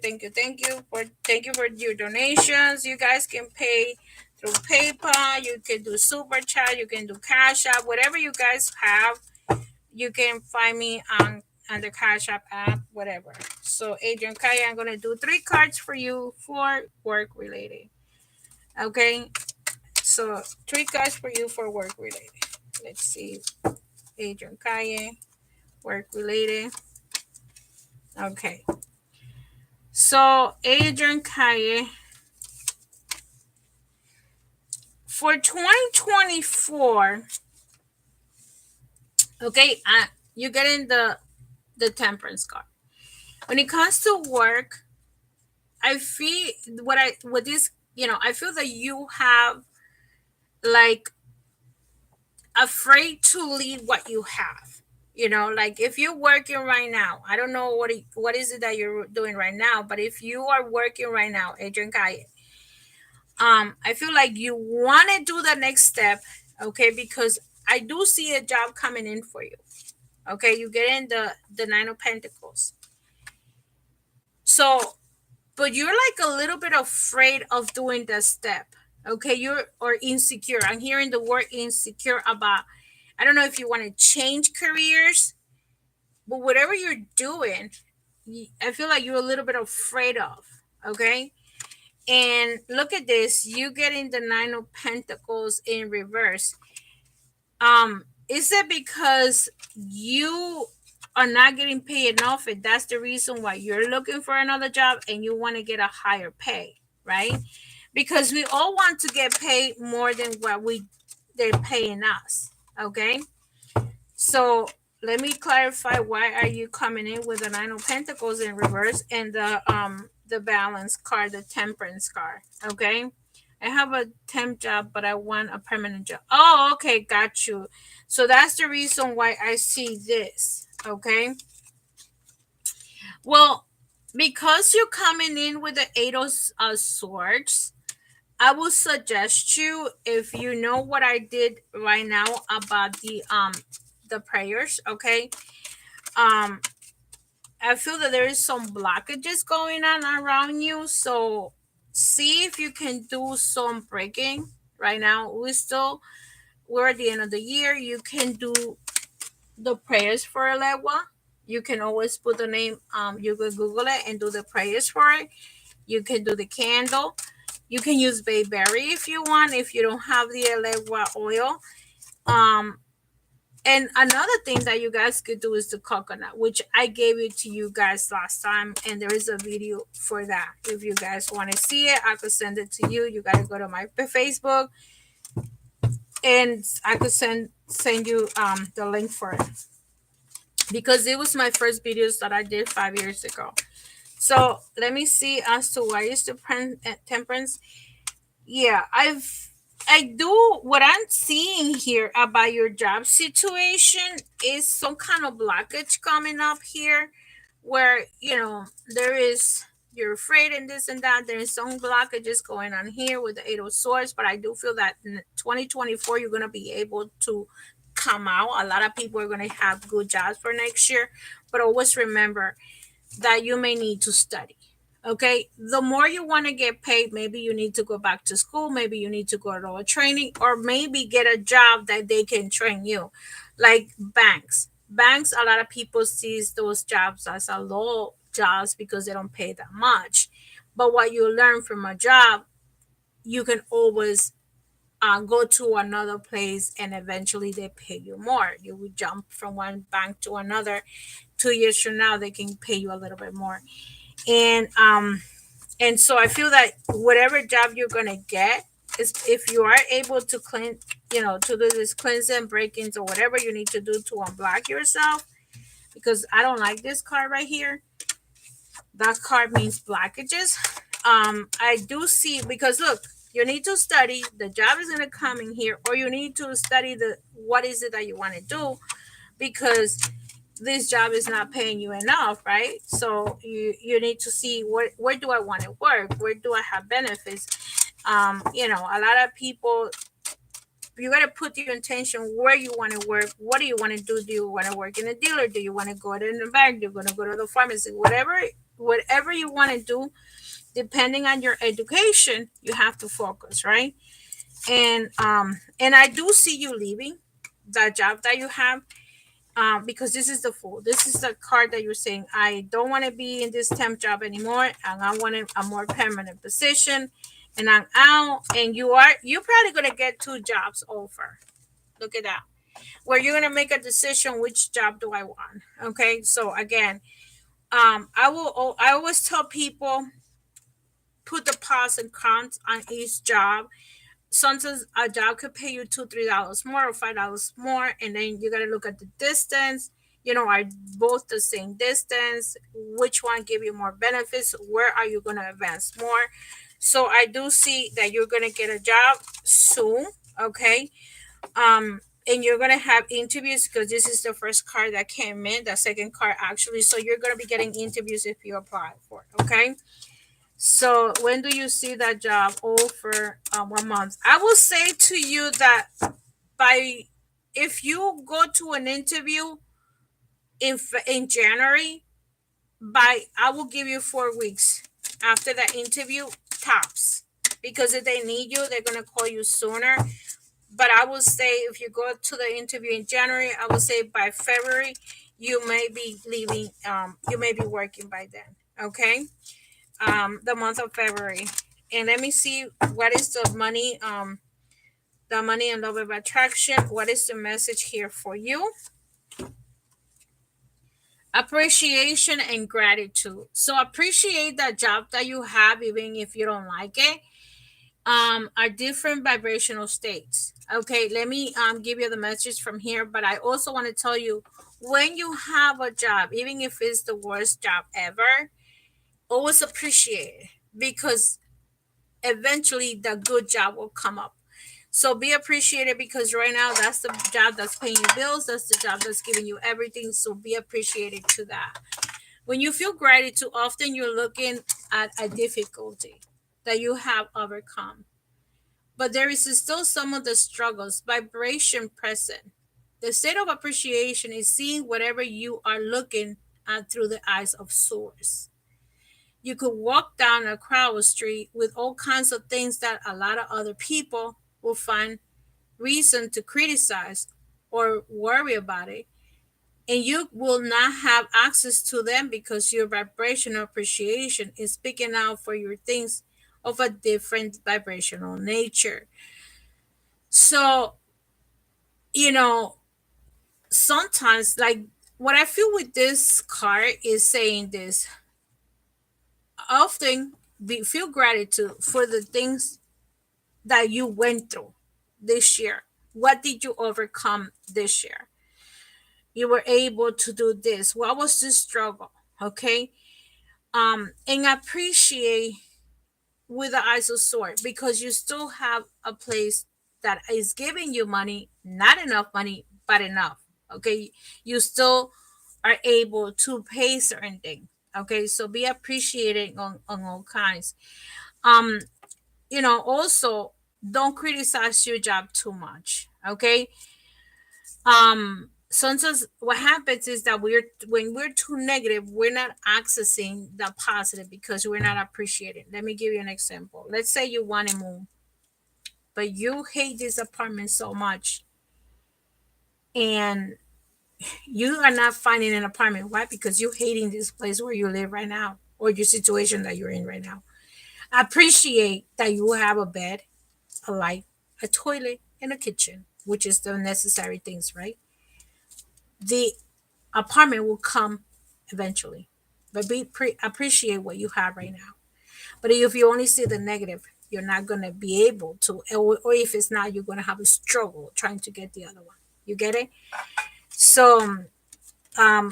for your donations. You guys can pay through PayPal, you can do super chat, you can do Cash App, whatever you guys have. You can find me on the Cash App app, whatever. So Adrian Kaya, I'm gonna do 3 cards for you for work related. Okay, so 3 cards for you for work related. Let's see, Adrian Kaya, work related. Okay, so Adrian Kaya, for 2024. Okay, you're getting the temperance card. When it comes to work, I feel what this, I feel that you have like afraid to leave what you have. Like if you're working right now, I don't know what is it that you're doing right now, but if you are working right now, Adrian Kaya, I feel like you want to do the next step, okay? Because I do see a job coming in for you. Okay, you get in the 9 of Pentacles. So, but you're like a little bit afraid of doing the step. Okay, or insecure. I'm hearing the word insecure about, I don't know if you want to change careers, but whatever you're doing, I feel like you're a little bit afraid of. Okay, and look at this, you getting the 9 of Pentacles in reverse. Is it because you are not getting paid enough, and that's the reason why you're looking for another job and you want to get a higher pay, right? Because we all want to get paid more than what they're paying us. Okay, so let me clarify, why are you coming in with the 9 of Pentacles in reverse and the balance card, the temperance card? Okay, I have a temp job, but I want a permanent job. Oh, okay, got you. So that's the reason why I see this. Okay, well, because you're coming in with the 8 of Swords, I will suggest you, if you know what I did right now about the prayers, okay? I feel that there is some blockages going on around you, so see if you can do some breaking right now. We're at the end of the year. You can do the prayers for Alewa. You can always put the name, you can Google it and do the prayers for it. You can do the candle. You can use bayberry if you want, if you don't have the Alewa oil. And another thing that you guys could do is the coconut, which I gave it to you guys last time, and there is a video for that. If you guys want to see it, I could send it to you. You got to go to my Facebook, and I could send you the link for it, because it was my first videos that I did 5 years ago. So let me see as to why is the temperance. Yeah, I do, what I'm seeing here about your job situation is some kind of blockage coming up here, where there is, you're afraid and this and that. There's some blockages going on here with the 8 of Swords, but I do feel that in 2024 you're going to be able to come out. A lot of people are going to have good jobs for next year, but always remember that you may need to study. Okay, the more you want to get paid, maybe you need to go back to school, maybe you need to go to a training, or maybe get a job that they can train you, like banks. A lot of people sees those jobs as a low jobs because they don't pay that much, but what you learn from a job, you can always go to another place and eventually they pay you more. You would jump from one bank to another. 2 years from now they can pay you a little bit more. And so I feel that whatever job you're gonna get is, if you are able to clean, to do this cleansing, break-ins, or whatever you need to do to unblock yourself, because I don't like this card right here. That card means blockages. I do see, because look, you need to study. The job is gonna come in here, or you need to study the what is it that you want to do, because this job is not paying you enough, right? So you need to see where do I want to work, where do I have benefits. A lot of people, you got to put your intention where you want to work. What do you want to do you want to work in a dealer? Do you want to go in the bank? Do you want to go to the pharmacy? Whatever you want to do, depending on your education, you have to focus, right? And I do see you leaving that job that you have, because this is the Fool. This is the card that you're saying, I don't want to be in this temp job anymore, and I want a more permanent position, and I'm out. And you're probably gonna get 2 jobs offer. Look at that, where you're gonna make a decision, which job do I want. Okay, so again, I always tell people, put the pros and cons on each job. Sometimes a job could pay you $2-3 more or $5 more, and then you got to look at the distance. Are both the same distance? Which one give you more benefits? Where are you going to advance more? So I do see that you're going to get a job soon. Okay. And you're going to have interviews, because this is the first card that came in, the second card actually. So you're going to be getting interviews if you apply for it. Okay. So when do you see that job offer? 1 month. I will say to you that if you go to an interview in January, I will give you 4 weeks after that interview, tops, because if they need you, they're gonna call you sooner. But I will say, if you go to the interview in January, I will say by February you may be leaving. You may be working by then. Okay. The month of February. And let me see, what is the money and love of attraction. What is the message here for you? Appreciation and gratitude. So appreciate that job that you have, even if you don't like it. Are different vibrational states. Okay, let me give you the message from here, but I also want to tell you, when you have a job, even if it's the worst job ever, always appreciate it, because eventually the good job will come up. So be appreciated, because right now that's the job that's paying you bills. That's the job that's giving you everything. So be appreciated to that. When you feel gratitude, often you're looking at a difficulty that you have overcome. But there is still some of the struggles, vibration present. The state of appreciation is seeing whatever you are looking at through the eyes of source. You could walk down a crowded street with all kinds of things that a lot of other people will find reason to criticize or worry about it. And you will not have access to them, because your vibrational appreciation is speaking out for your things of a different vibrational nature. So, you know, sometimes, like, what I feel with this card is saying this: often feel gratitude for the things that you went through this year. What did you overcome this year? You were able to do this. What was the struggle? Okay. And appreciate with the eyes of sword, because you still have a place that is giving you money, not enough money, but enough. Okay. You still are able to pay certain things. Okay. So be appreciating on all kinds. Um, Also, don't criticize your job too much. Okay. sometimes what happens is that when we're too negative, we're not accessing the positive because we're not appreciating. Let me give you an example. Let's say you want to move, but you hate this apartment so much, and you are not finding an apartment. Why? Because you're hating this place where you live right now, or your situation that you're in right now. Appreciate that you have a bed, a light, a toilet, and a kitchen, which is the necessary things, right? The apartment will come eventually, but appreciate what you have right now. But if you only see the negative, you're not going to be able to, or if it's not, you're going to have a struggle trying to get the other one. You get it? So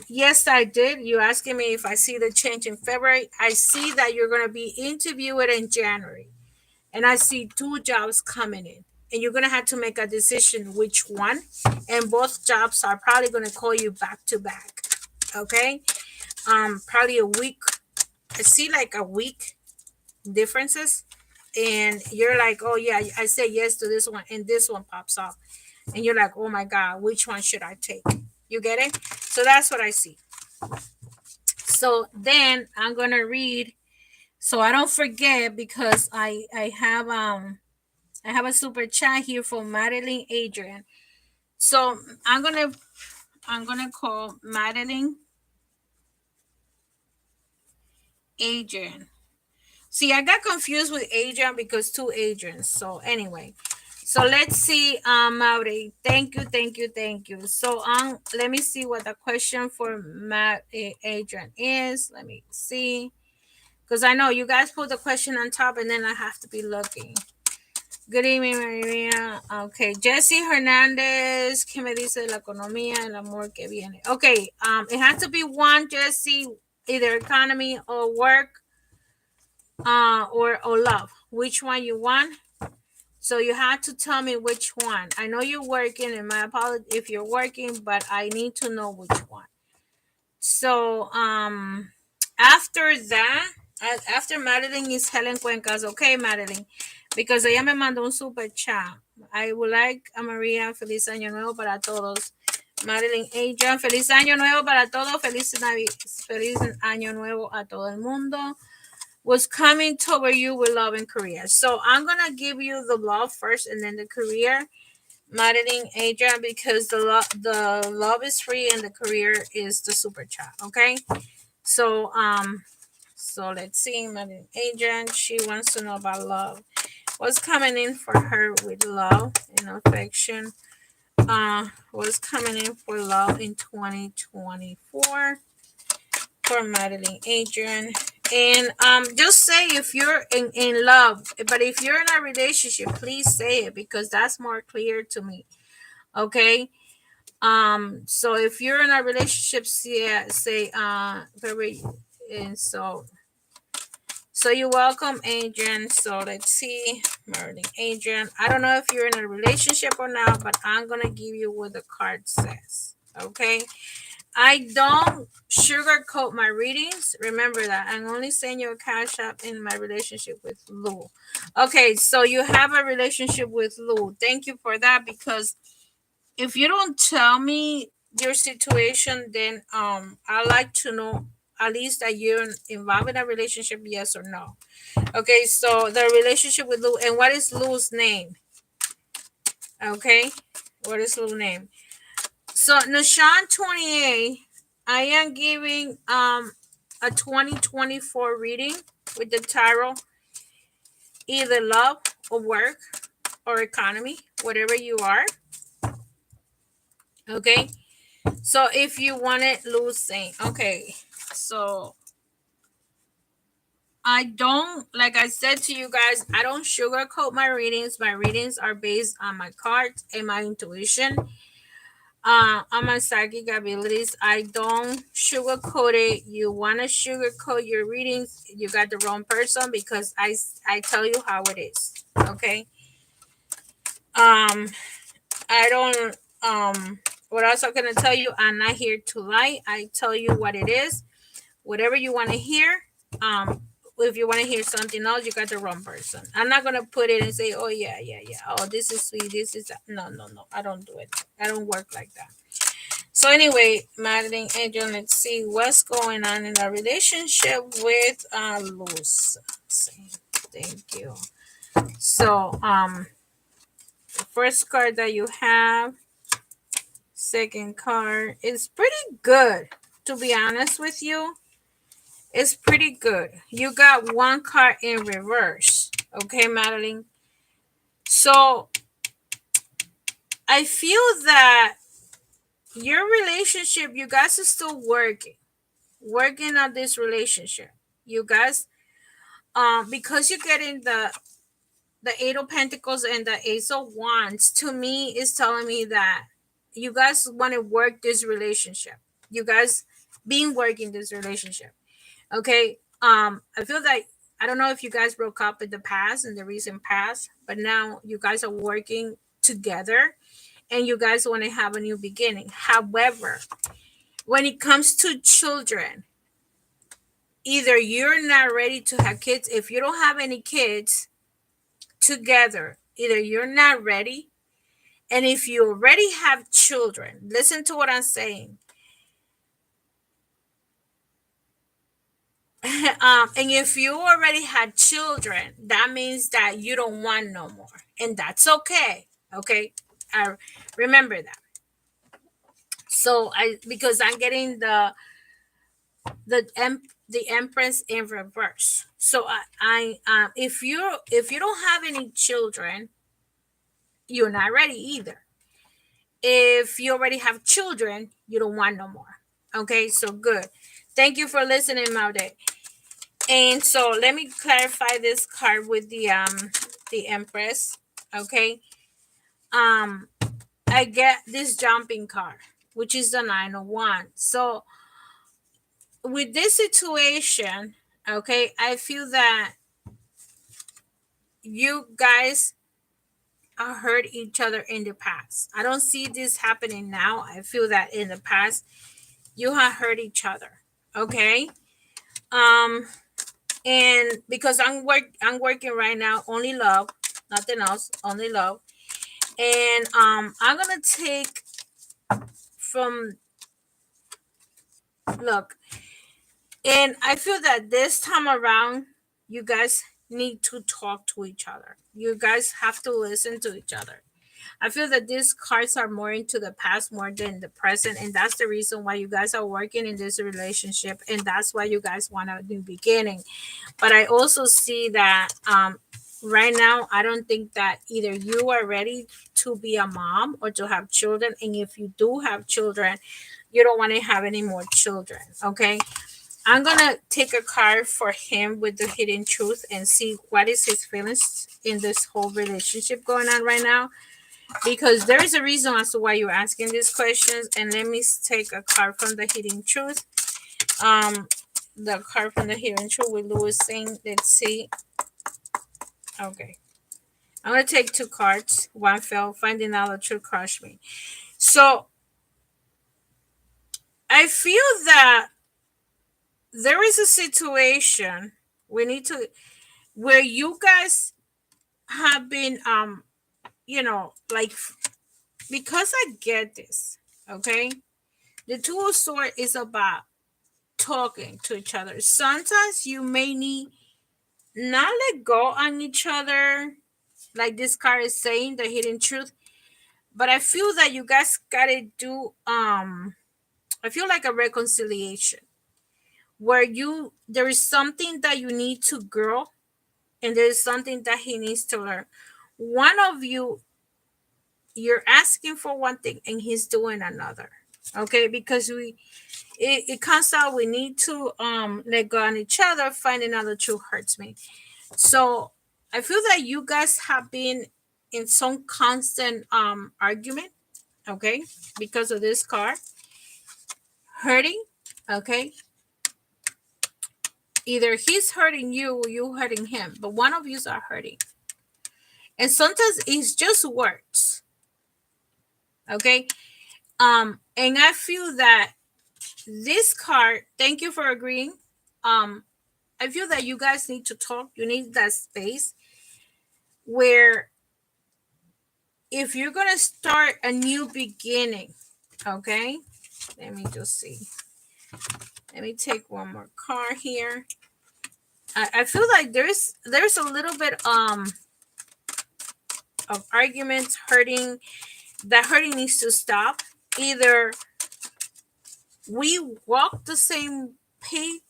yes, I did. You asking me if I see the change in February. I see that you're going to be interviewed in January, and I see two jobs coming in, and you're going to have to make a decision which one, and both jobs are probably going to call you back to back. Okay. Probably a week. I see like a week differences, and you're like, oh yeah, I said yes to this one, and this one pops up, and you're like, oh my god, which one should I take? You get it? So that's what I see. So then I'm gonna read, so I don't forget, because I have a super chat here from Madeline Adrian. So I'm gonna call Madeline Adrian. See, I got confused with Adrian because two Adrians. So anyway, so let's see, Mauri. Thank you, thank you, thank you. So let me see what the question for Adrian is. Let me see, because I know you guys put the question on top, and then I have to be looking. Good evening, Maria. Okay, Jesse Hernandez. ¿Qué me dice de la economía, el amor que viene? Okay, it has to be one, Jesse, either economy or work, or love. Which one you want? So you have to tell me which one. I know you're working, and my apology if you're working, but I need to know which one. So after that, after Madeline is Helen Cuencas. Okay, Madeline, because ella me mandó un super chat. I would like a Maria, feliz año nuevo para todos. Madeline Adrian, feliz año nuevo para todos, feliz año nuevo a todo el mundo. Was coming toward you with love and career. So I'm gonna give you the love first, and then the career, Madeline Adrian, because the love is free and the career is the super chat. Okay. So so let's see, Madeline Adrian. She wants to know about love. What's coming in for her with love and affection? What's coming in for love in 2024 for Madeline Adrian? And just say if you're in love, but if you're in a relationship, please say it, because that's more clear to me. Okay. So if you're in a relationship, say very, and so you're welcome, Adrian. So let's see, Madeline Adrian. I don't know if you're in a relationship or not, but I'm gonna give you what the card says. Okay. I don't sugarcoat my readings. Remember that. I'm only saying you a cash app in my relationship with Lou. Okay, so you have a relationship with Lou. Thank you for that, because if you don't tell me your situation, then I like to know at least that you're involved in a relationship, yes or no. Okay, so the relationship with Lou, and what is Lou's name? Okay, what is Lou's name? So Nishan 28, I am giving a 2024 reading with the tarot, either love or work or economy, whatever you are. Okay. So if you want it, losing. Okay. So I don't, like I said to you guys, I don't sugarcoat my readings. My readings are based on my cards and my intuition. On my psychic abilities. I don't sugarcoat it. You want to sugarcoat your readings, you got the wrong person, because I tell you how it is. Okay. I don't what else I'm gonna tell you? I'm not here to lie. I tell you what it is. Whatever you want to hear. If you want to hear something else, you got the wrong person. I'm not gonna put it and say, oh yeah. Oh, this is sweet. This is no. I don't do it. I don't work like that. So anyway, Madeline, Adrian, let's see what's going on in our relationship with Luz. Thank you. So the first card that you have, second card, is pretty good. To be honest with you, it's pretty good. You got one card in reverse. Okay, Madeline. So I feel that your relationship, you guys are still working on this relationship. You guys, because you're getting the Eight of Pentacles and the Ace of Wands, to me is telling me that you guys want to work this relationship. You guys been working this relationship. Okay. I feel like I don't know if you guys broke up in the past, in the recent past, but now you guys are working together and you guys want to have a new beginning. However, when it comes to children, either you're not ready to have kids. If you don't have any kids together, either you're not ready. And if you already have children, listen to what I'm saying. And if you already had children, that means that you don't want no more. And that's okay. Okay. I remember that. So because I'm getting the the Empress in reverse. So if you don't have any children, you're not ready either. If you already have children, you don't want no more. Okay, so good. Thank you for listening, Maude. And so let me clarify this card with the Empress. Okay. I get this jumping card, which is the Nine of Wands. So with this situation, okay, I feel that you guys hurt each other in the past. I don't see this happening now. I feel that in the past you have hurt each other. Okay. And because I'm working right now, only love, nothing else, only love. And I'm gonna take from look, and I feel that this time around, you guys need to talk to each other. You guys have to listen to each other. I feel that these cards are more into the past more than the present, and that's the reason why you guys are working in this relationship, and that's why you guys want a new beginning. But I also see that right now, I don't think that either you are ready to be a mom or to have children, and if you do have children, you don't want to have any more children. Okay, I'm gonna take a card for him with the hidden truth and see what is his feelings in this whole relationship going on right now, because there is a reason as to why you're asking these questions. And let me take a card from the hidden truth. The card from the hidden truth with Lewis saying, let's see. Okay, I'm gonna take two cards. One fell, finding out the truth crushed me. So I feel that there is a situation we need to where you guys have been like, because I get this. Okay, the Two of Swords is about talking to each other. Sometimes you may need not let go on each other, like this card is saying, the hidden truth. But I feel that you guys gotta do I feel like a reconciliation where there is something that you need to grow and there is something that he needs to learn. One of you're asking for one thing and he's doing another. Okay, because it comes out we need to let go on each other. Finding out the truth hurts me. So I feel that you guys have been in some constant argument, okay, because of this card. Hurting, okay. Either he's hurting you or you hurting him, but one of you are hurting. And sometimes it's just words. Okay. And I feel that this card, thank you for agreeing. I feel that you guys need to talk. You need that space where if you're gonna start a new beginning, okay, Let me just see. Let me take one more card here. I feel like there's a little bit of arguments hurting. That hurting needs to stop. Either we walk the same page.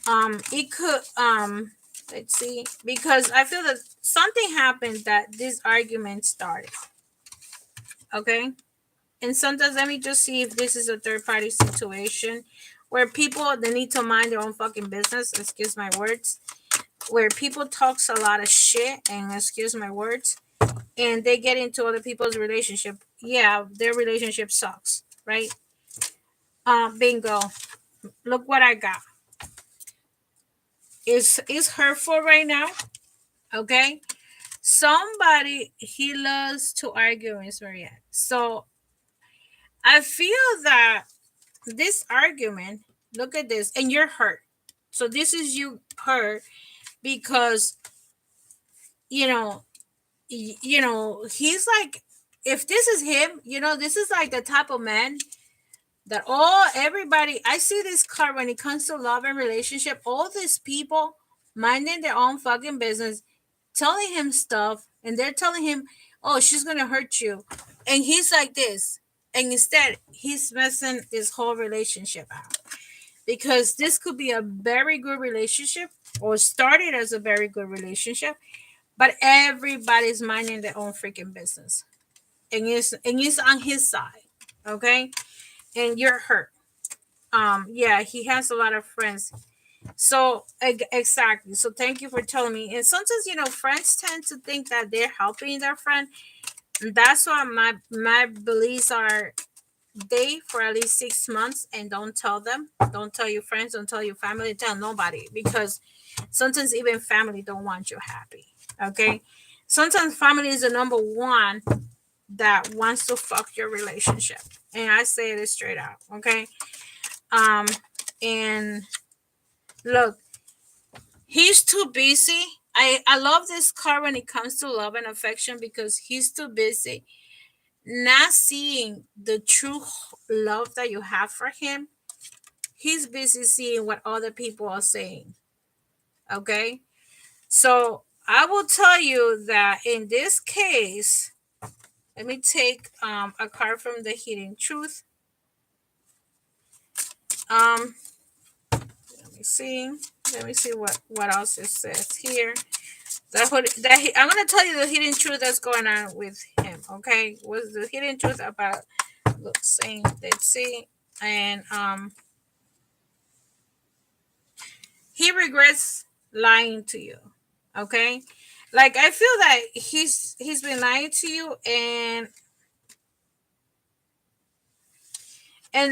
It could let's see, because I feel that something happened that this argument started. Okay. And sometimes let me just see if this is a third party situation where people they need to mind their own fucking business, excuse my words, where people talks a lot of shit and excuse my words, and they get into other people's relationship. Yeah, their relationship sucks, right? Bingo. Look what I got. Is hurtful right now. Okay. Somebody he loves to argue in Maria. So I feel that this argument, look at this, and you're hurt. So this is you hurt because you know, he's like, if this is him, this is like the type of man that everybody. I see this card when it comes to love and relationship. All these people minding their own fucking business, telling him stuff, and they're telling him, "Oh, she's gonna hurt you," and he's like this, and instead he's messing this whole relationship out because this could be a very good relationship or started as a very good relationship, but everybody's minding their own freaking business, and it's on his side, okay, and you're hurt. Yeah, he has a lot of friends. So exactly. So thank you for telling me. And sometimes friends tend to think that they're helping their friend. And that's why my beliefs are date for at least 6 months and don't tell them. Don't tell your friends. Don't tell your family. Tell nobody because sometimes even family don't want you happy. Okay. Sometimes family is the number one that wants to fuck your relationship, and I say it straight out. Okay. Um, and look, he's too busy. I love this card when it comes to love and affection because he's too busy not seeing the true love that you have for him. He's busy seeing what other people are saying. Okay. So I will tell you that in this case, let me take a card from the Hidden Truth. Um, let me see. Let me see what else it says here. I'm gonna tell you the hidden truth that's going on with him. Okay, what's the hidden truth about? Look, saying let's see, and he regrets lying to you. Okay, like I feel that he's been lying to you, and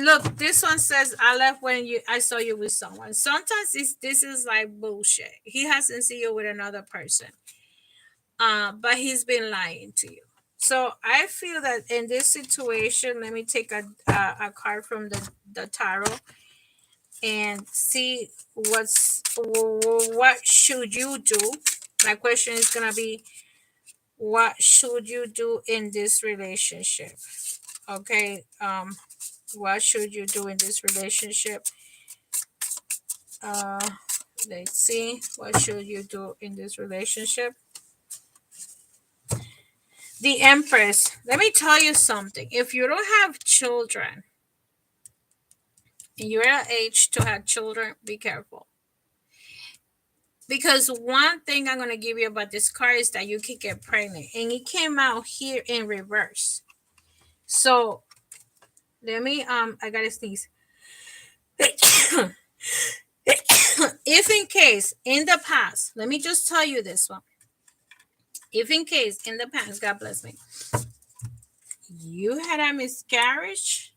look, this one says I left when I saw you with someone. Sometimes this is like bullshit. He hasn't seen you with another person, but he's been lying to you. So I feel that in this situation, let me take a card from the tarot and see what should you do. My question is gonna be, what should you do in this relationship? Okay, what should you do in this relationship? Uh, let's see, what should you do in this relationship? The Empress. Let me tell you something. If you don't have children and you're at age to have children, be careful. Because one thing I'm gonna give you about this card is that you can get pregnant. And it came out here in reverse. So let me I gotta sneeze. If in case in the past, let me just tell you this one. If in case in the past, God bless me, you had a miscarriage,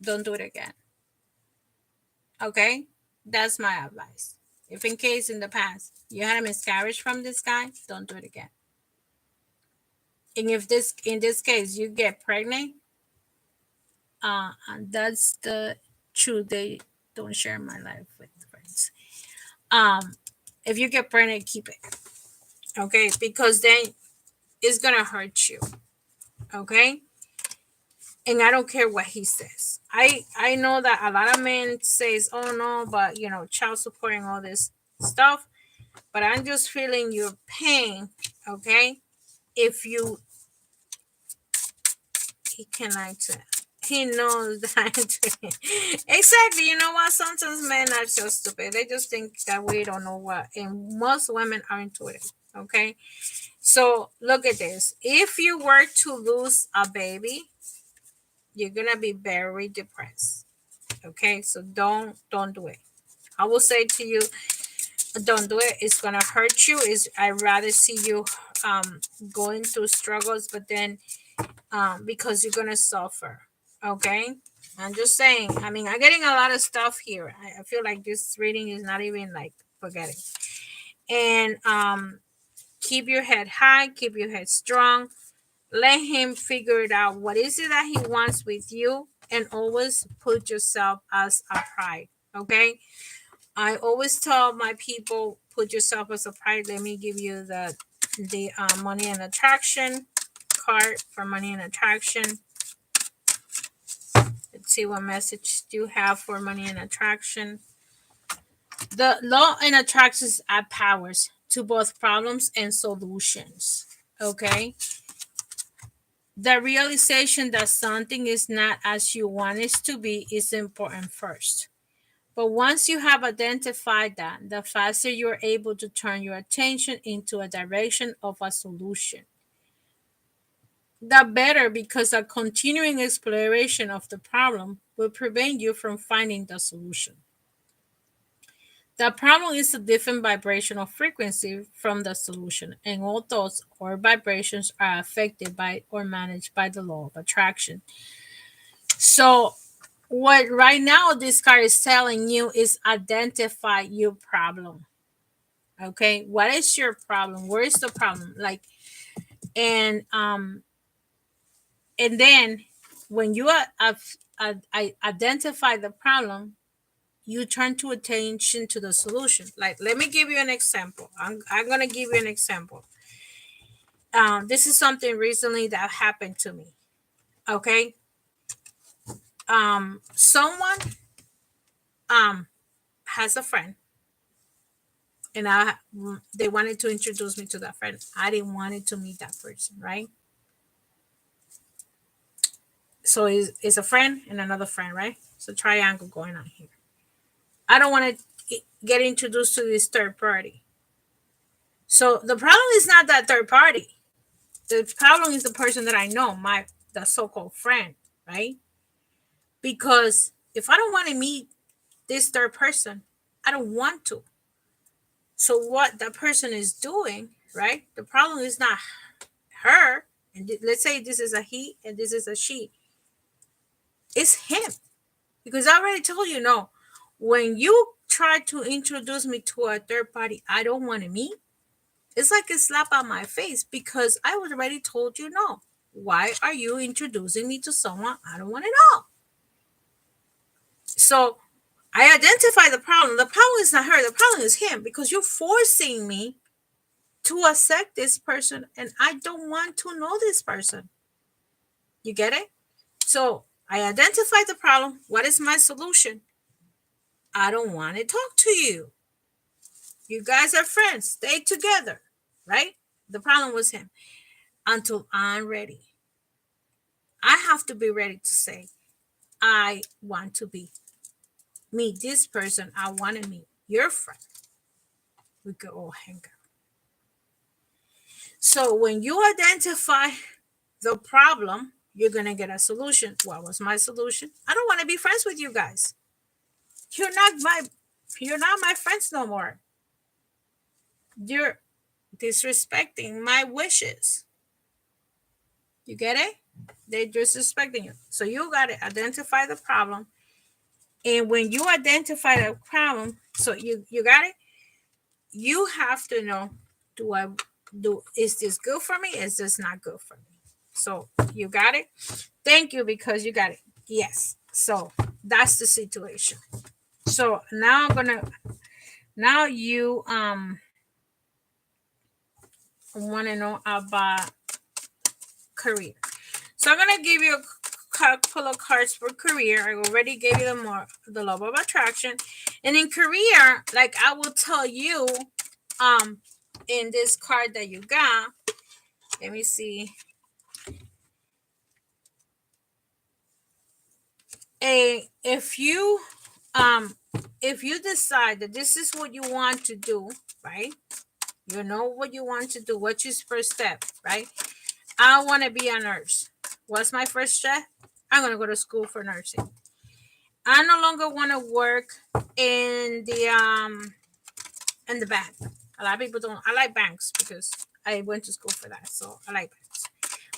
don't do it again. Okay? That's my advice. If in case in the past you had a miscarriage from this guy, don't do it again. And if in this case you get pregnant, and that's the truth. They don't share my life with friends. If you get pregnant, keep it. Okay, because then it's gonna hurt you. Okay. and I don't care what he says. I know that a lot of men says, oh no, but you know, child support and all this stuff, but I'm just feeling your pain. Okay, if you, he can like to, he knows that. Exactly. You know what, sometimes men are so stupid, they just think that we don't know what, and most women are intuitive. Okay, so look at this. If you were to lose a baby, you're gonna be very depressed. Okay, so don't do it. I will say to you, don't do it. It's gonna hurt you. Is I'd rather see you going through struggles, but then because you're gonna suffer. Okay, I'm just saying. I mean, I'm getting a lot of stuff here. I feel like this reading is not even like forgetting. And keep your head high, keep your head strong. Let him figure it out. What is it that he wants with you? And always put yourself as a pride. Okay. I always tell my people, put yourself as a pride. Let me give you the money and attraction card for money and attraction. Let's see what message do you have for money and attraction. The law and attractions add powers to both problems and solutions. Okay. The realization that something is not as you want it to be is important first. But once you have identified that, the faster you're able to turn your attention into a direction of a solution. The better, because a continuing exploration of the problem will prevent you from finding the solution. The problem is a different vibrational frequency from the solution, and all thoughts or vibrations are affected by or managed by the law of attraction. So, what right now this card is telling you is identify your problem. Okay, what is your problem? Where is the problem? Like, and then when you identify the problem, you turn to attention to the solution. Like, let me give you an example. I'm gonna give you an example. This is something recently that happened to me. Okay. Someone has a friend, and they wanted to introduce me to that friend. I didn't want to meet that person, right? So it's a friend and another friend, right? It's a triangle going on here. I don't want to get introduced to this third party. So the problem is not that third party. The problem is the person that I know, the so-called friend, right? Because if I don't want to meet this third person, I don't want to. So what that person is doing, right? The problem is not her, and let's say this is a he and this is a she. It's him, because I already told you no. When you try to introduce me to a third party I don't want to meet, it's like a slap on my face, because I already told you no. Why are you introducing me to someone I don't want to know? So I identify the problem. The problem is not her, the problem is him, because you're forcing me to accept this person and I don't want to know this person. You get it? So I identify the problem. What is my solution? I don't want to talk to you. You guys are friends. Stay together, right? The problem was him. Until I'm ready. I have to be ready to say, I want to meet this person. I want to meet your friend. We could all hang out. So when you identify the problem, you're going to get a solution. What was my solution? I don't want to be friends with you guys. You're not my friends no more. You're disrespecting my wishes. You get it? They're disrespecting you. So you got to identify the problem. And when you identify the problem, so you got it, you have to know, is this good for me? Is this not good for me? So you got it. Thank you, because you got it. Yes. So that's the situation. So now you want to know about career. So I'm gonna give you couple of cards for career. I already gave you the law of attraction. And in career, like I will tell you, in this card that you got, let me see. If you decide that this is what you want to do, right? You know what you want to do. What's your first step, right? I want to be a nurse. What's my first step? I'm going to go to school for nursing. I no longer want to work in the bank. A lot of people don't. I like banks because I went to school for that, so I like banks.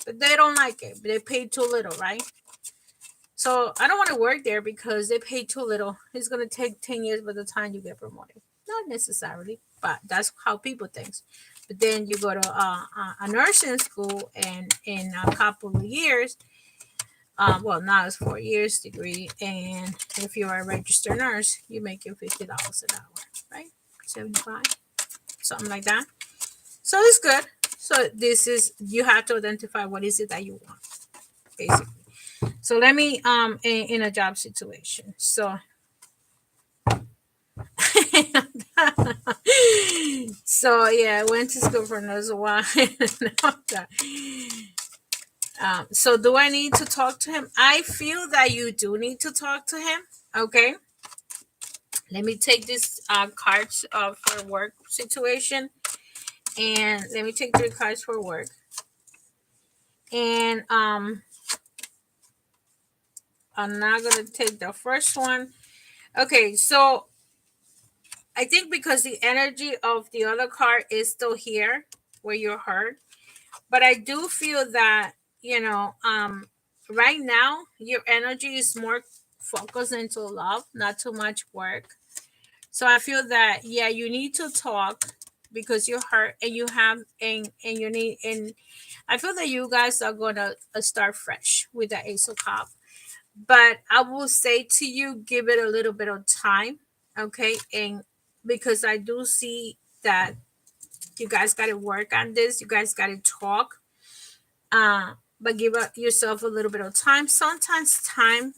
But they don't like it. They pay too little, right? So I don't want to work there because they pay too little. It's going to take 10 years by the time you get promoted. Not necessarily, but that's how people think. But then you go to a nursing school, and in a couple of years, well, now it's 4 years degree, and if you're a registered nurse, you make your $50 an hour, right? 75, something like that. So it's good. So this is, you have to identify what is it that you want, basically. So let me in a job situation. So so yeah, I went to school for nurse a while. So do I need to talk to him? I feel that you do need to talk to him. Okay. Let me take this cards for work situation, and let me take 3 cards for work. And I'm not gonna take the first one. Okay, so I think because the energy of the other card is still here where you're hurt, but I do feel that, right now your energy is more focused into love, not too much work. So I feel that, yeah, you need to talk because you're hurt, and you have, and you need, and I feel that you guys are gonna start fresh with the Ace of Cups. But I will say to you, give it a little bit of time, okay? And because I do see that you guys got to work on this, you guys got to talk, but give yourself a little bit of time. Sometimes time,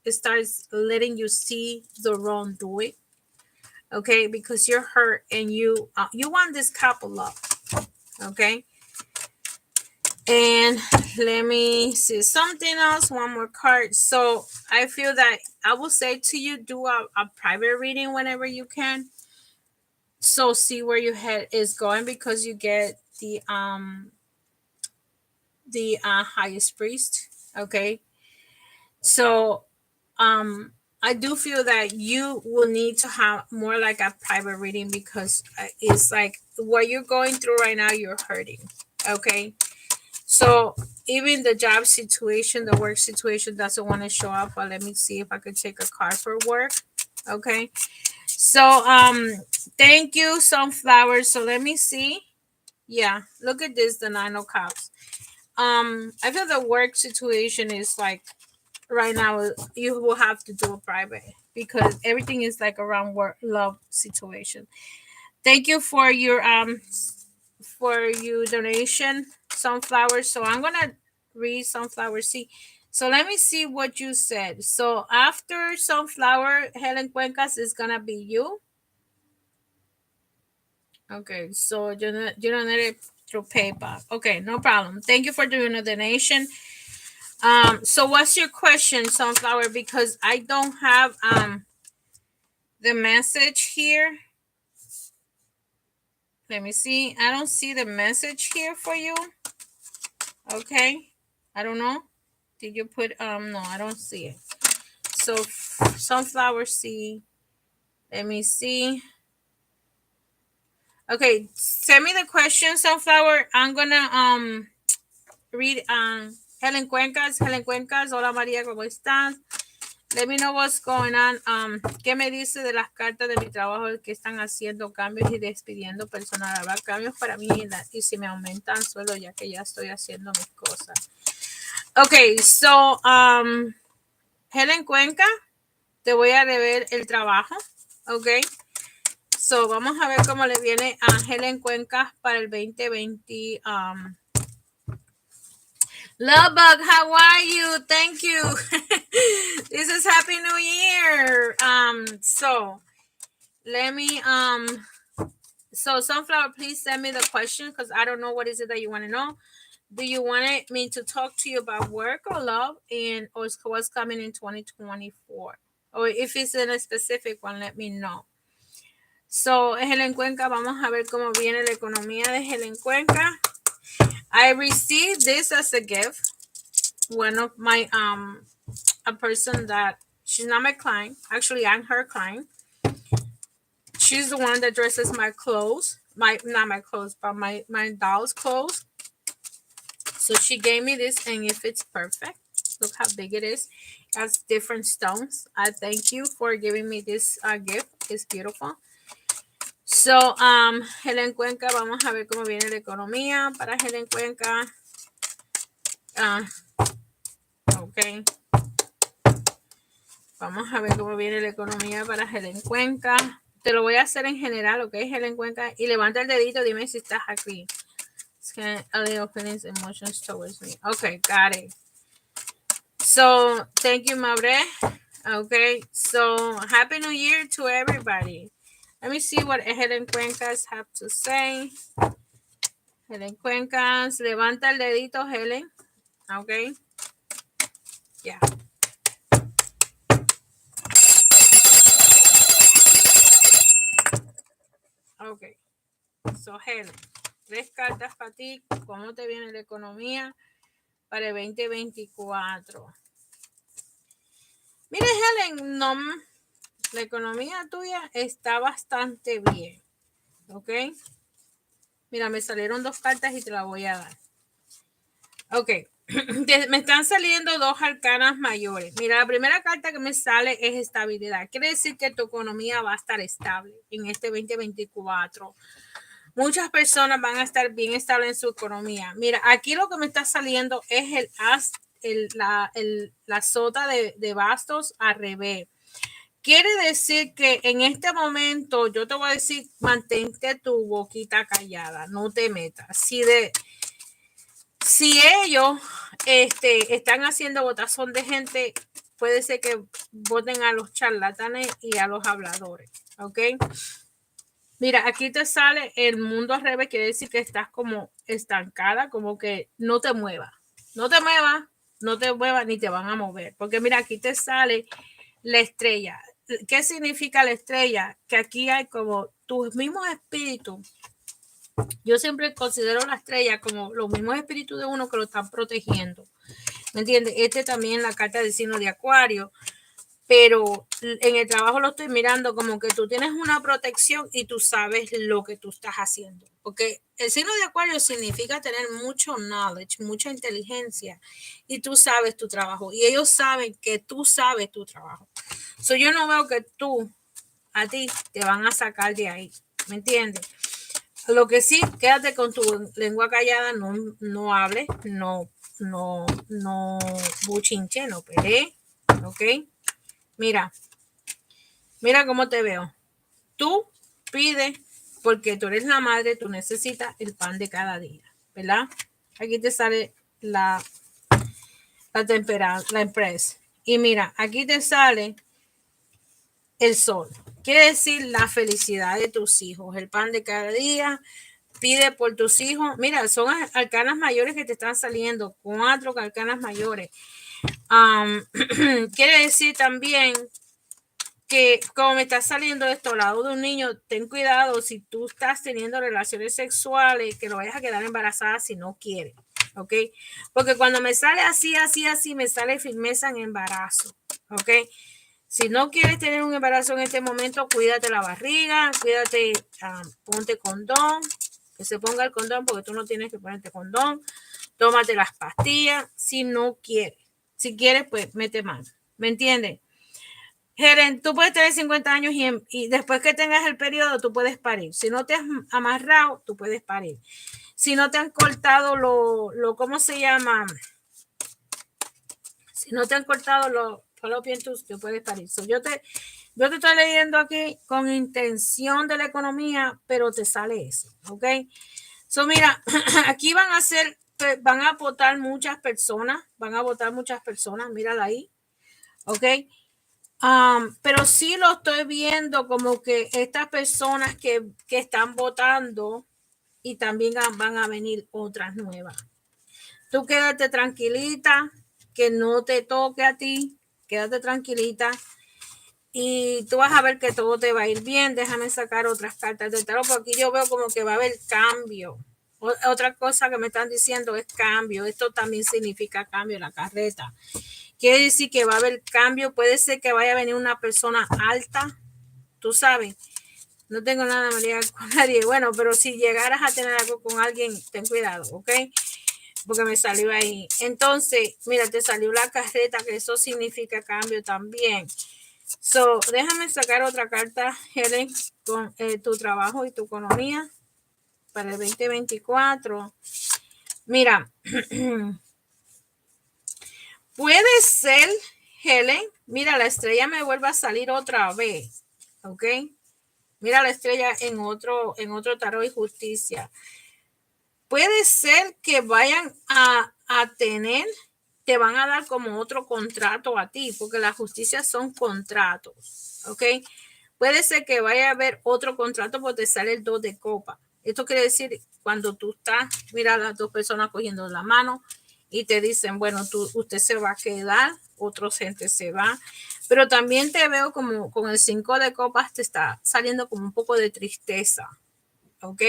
it starts letting you see the wrongdoing, okay? Because you're hurt, and you want this couple love, okay? And let me see something else, one more card. So I feel that I will say to you, do a private reading whenever you can. So see where your head is going, because you get the highest priest. Okay. So I do feel that you will need to have more like a private reading, because it's like what you're going through right now, you're hurting. Okay. So even the job situation, the work situation doesn't want to show up. But let me see if I could take a card for work. Okay. So thank you, sunflowers. So let me see. Yeah, look at this, the 9 of Cups. I feel the work situation is like right now you will have to do a private, because everything is like around work love situation. Thank you for your donation, sunflowers. So I'm gonna read sunflower seed. So let me see what you said. So after sunflower, Helen Cuencas is gonna be you. Okay, so you don't need it through PayPal. Okay, no problem. Thank you for doing a donation. So what's your question, sunflower? Because I don't have the message here. Let me see. I don't see the message here for you. Okay. I don't know. Did you put no, I don't see it. So sunflower seed. Let me see. Okay, send me the question, sunflower. I'm gonna read Helen Cuencas. Helen Cuencas, hola María, ¿cómo estás? Let me know what's going on. ¿Qué me dice de las cartas de mi trabajo que están haciendo cambios y despidiendo personal? Habrá cambios para mí y si me aumentan sueldo, ya que ya estoy haciendo mis cosas. Okay, so Helen Cuenca, te voy a deber el trabajo. Okay. So vamos a ver cómo le viene a Helen Cuenca para el 2020. Lovebug, how are you? Thank you. This is Happy New Year. So let me so Sunflower, please send me the question because I don't know what is it that you want to know. Do you want me to talk to you about work or love and or what's coming in 2024? Or if it's in a specific one, let me know. So, Helen Cuenca, vamos a ver cómo viene la economía de Helen Cuenca. I received this as a gift. One of my a person that she's not my client. Actually, I'm her client. She's the one that dresses my clothes. Not my clothes, but my doll's clothes. So she gave me this, and if it's perfect, look how big it is. It has different stones. I thank you for giving me this gift. It's beautiful. So, Helen Cuenca, vamos a ver cómo viene la economía para Helen Cuenca. Ok. Vamos a ver cómo viene la economía para Helen Cuenca. Te lo voy a hacer en general, ok, Helen Cuenca. Y levanta el dedito, dime si estás aquí. Scan a little feelings, emotions towards me. Okay, got it. So, thank you, Mabre. Okay, so Happy New Year to everybody. Let me see what Helen Cuencas have to say. Helen Cuencas, levanta el dedito, Helen. Okay. Yeah. Okay. So, Helen, 3 cartas para ti. ¿Cómo te viene la economía para el 2024? Mire, Helen, no, la economía tuya está bastante bien. ¿Ok? Mira, me salieron 2 cartas y te las voy a dar. Ok. Me están saliendo 2 arcanas mayores. Mira, la primera carta que me sale es estabilidad. Quiere decir que tu economía va a estar estable en este 2024. Muchas personas van a estar bien estables en su economía. Mira, aquí lo que me está saliendo es la sota de bastos al revés. Quiere decir que en este momento yo te voy a decir, mantente tu boquita callada, no te metas. Si ellos están haciendo votación de gente, puede ser que voten a los charlatanes y a los habladores, ¿ok? Mira, aquí te sale el mundo al revés, quiere decir que estás como estancada, como que no te muevas. No te muevas, no te muevas ni te van a mover. Porque mira, aquí te sale la estrella. ¿Qué significa la estrella? Que aquí hay como tus mismos espíritus. Yo siempre considero la estrella como los mismos espíritus de uno que lo están protegiendo. ¿Me entiendes? También la carta del signo de Acuario. Pero en el trabajo lo estoy mirando como que tú tienes una protección y tú sabes lo que tú estás haciendo. Porque el signo de Acuario significa tener mucho knowledge, mucha inteligencia y tú sabes tu trabajo. Y ellos saben que tú sabes tu trabajo. So, yo no veo que a ti te van a sacar de ahí. ¿Me entiendes? Lo que sí, quédate con tu lengua callada, no hables, no buchinche, no pelees, ¿ok? Mira cómo te veo. Tú pides porque tú eres la madre, tú necesitas el pan de cada día, ¿verdad? Aquí te sale la temperatura, la empresa. Y mira, aquí te sale el sol. Quiere decir la felicidad de tus hijos, el pan de cada día. Pide por tus hijos. Mira, son arcanas mayores que te están saliendo, 4 arcanas mayores. Quiere decir también que como me está saliendo esto al lado de un niño, ten cuidado si tú estás teniendo relaciones sexuales, que no vayas a quedar embarazada si no quieres, ¿ok? Porque cuando me sale así, me sale firmeza en embarazo, ¿ok? Si no quieres tener un embarazo en este momento, cuídate la barriga, cuídate, ponte condón, que se ponga el condón porque tú no tienes que ponerte condón, tómate las pastillas si no quieres. Si quieres, pues mete mano, ¿me entiendes? Helen, tú puedes tener 50 años y después que tengas el periodo, tú puedes parir. Si no te has amarrado, tú puedes parir. Si no te han cortado ¿cómo se llama? Si no te han cortado los fallopian-tubes, tú puedes parir. So, yo te estoy leyendo aquí con intención de la economía, pero te sale eso, ¿ok? So, mira, aquí van a ser van a votar muchas personas, mírala ahí, ¿ok? Pero sí lo estoy viendo como que estas personas que están votando y también van a venir otras nuevas. Tú quédate tranquilita, que no te toque a ti, quédate tranquilita y tú vas a ver que todo te va a ir bien. Déjame sacar otras cartas de tarot, porque aquí yo veo como que va a haber cambio. Otra cosa que me están diciendo es cambio. Esto también significa cambio en la carreta. Quiere decir que va a haber cambio. Puede ser que vaya a venir una persona alta, tú sabes. No tengo nada María con nadie. Bueno, pero si llegaras a tener algo con alguien, ten cuidado, ¿ok? Porque me salió ahí. Entonces, mira, te salió la carreta, que eso significa cambio también. So, déjame sacar otra carta, Helen, con tu trabajo y tu economía para el 2024. Mira, puede ser, Helen, mira, la estrella me vuelve a salir otra vez, ¿ok? Mira la estrella en otro tarot y justicia. Puede ser que vayan a tener, te van a dar como otro contrato a ti, porque las justicias son contratos, ¿ok? Puede ser que vaya a haber otro contrato porque te sale el 2 de copa. Esto quiere decir cuando tú estás, mira las dos personas cogiendo la mano y te dicen, bueno, usted se va a quedar, otra gente se va. Pero también te veo como con el 5 de copas te está saliendo como un poco de tristeza, ¿ok?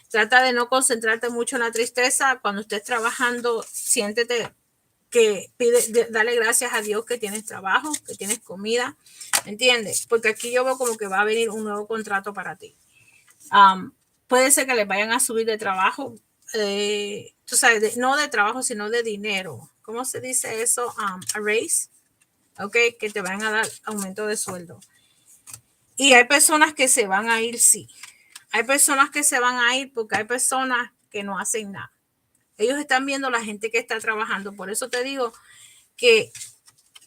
Trata de no concentrarte mucho en la tristeza. Cuando estés trabajando, siéntete que dale gracias a Dios que tienes trabajo, que tienes comida, ¿entiendes? Porque aquí yo veo como que va a venir un nuevo contrato para ti. Puede ser que les vayan a subir de trabajo, tú sabes, no de trabajo, sino de dinero. ¿Cómo se dice eso? A raise, ¿ok? Que te van a dar aumento de sueldo. Y hay personas que se van a ir, sí. Hay personas que se van a ir porque hay personas que no hacen nada. Ellos están viendo la gente que está trabajando. Por eso te digo que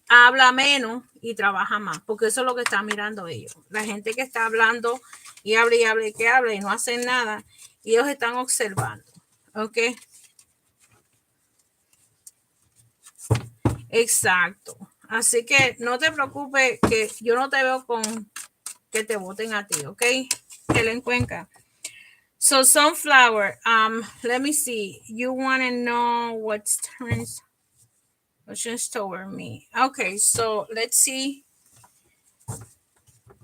habla menos y trabaja más, porque eso es lo que están mirando ellos. La gente que está hablando y habla y que habla y no hacen nada, y ellos están observando. ¿Ok? Exacto. Así que no te preocupes, que yo no te veo con que te voten a ti, ¿ok? Helen Cuenca. So sunflower, let me see. You want to know what's just toward me. Okay, so let's see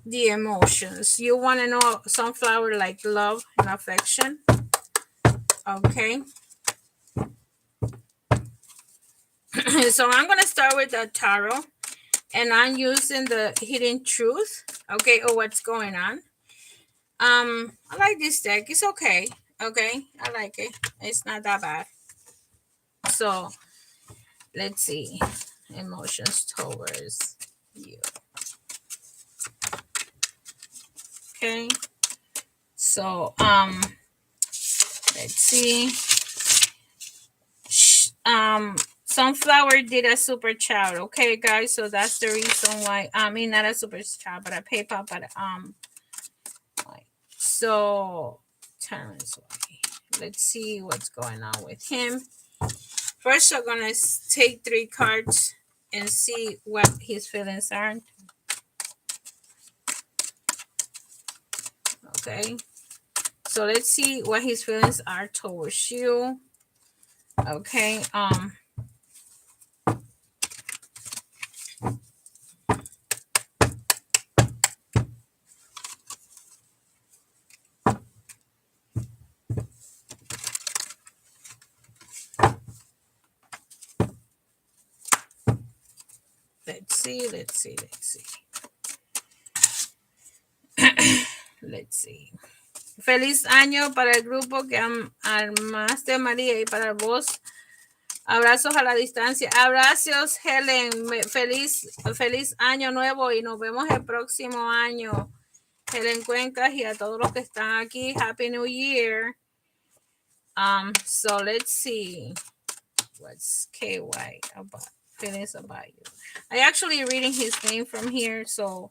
the emotions. You want to know sunflower, like love and affection. Okay. So I'm going to start with the tarot, and I'm using the hidden truth. Okay, or what's going on. I like this deck. It's okay. Okay, I like it. It's not that bad. So let's see. Emotions towards you. Okay. So let's see. Sunflower did a super chat. Okay, guys. So that's the reason why. I mean, not a super chat, but a PayPal. But so Terrence, let's see what's going on with him. First, I'm gonna take 3 cards and see what his feelings are. Okay. So let's see what his feelings are towards you. Okay. Let's see. Let's see. Feliz año para el grupo que armaste, María, y para vos. Abrazos a la distancia. Abrazos, Helen. Feliz año nuevo y nos vemos el próximo año. Helen Cuencas y a todos los que están aquí. Happy New Year. So let's see. What's KY about? Feelings about you. I actually reading his name from here, so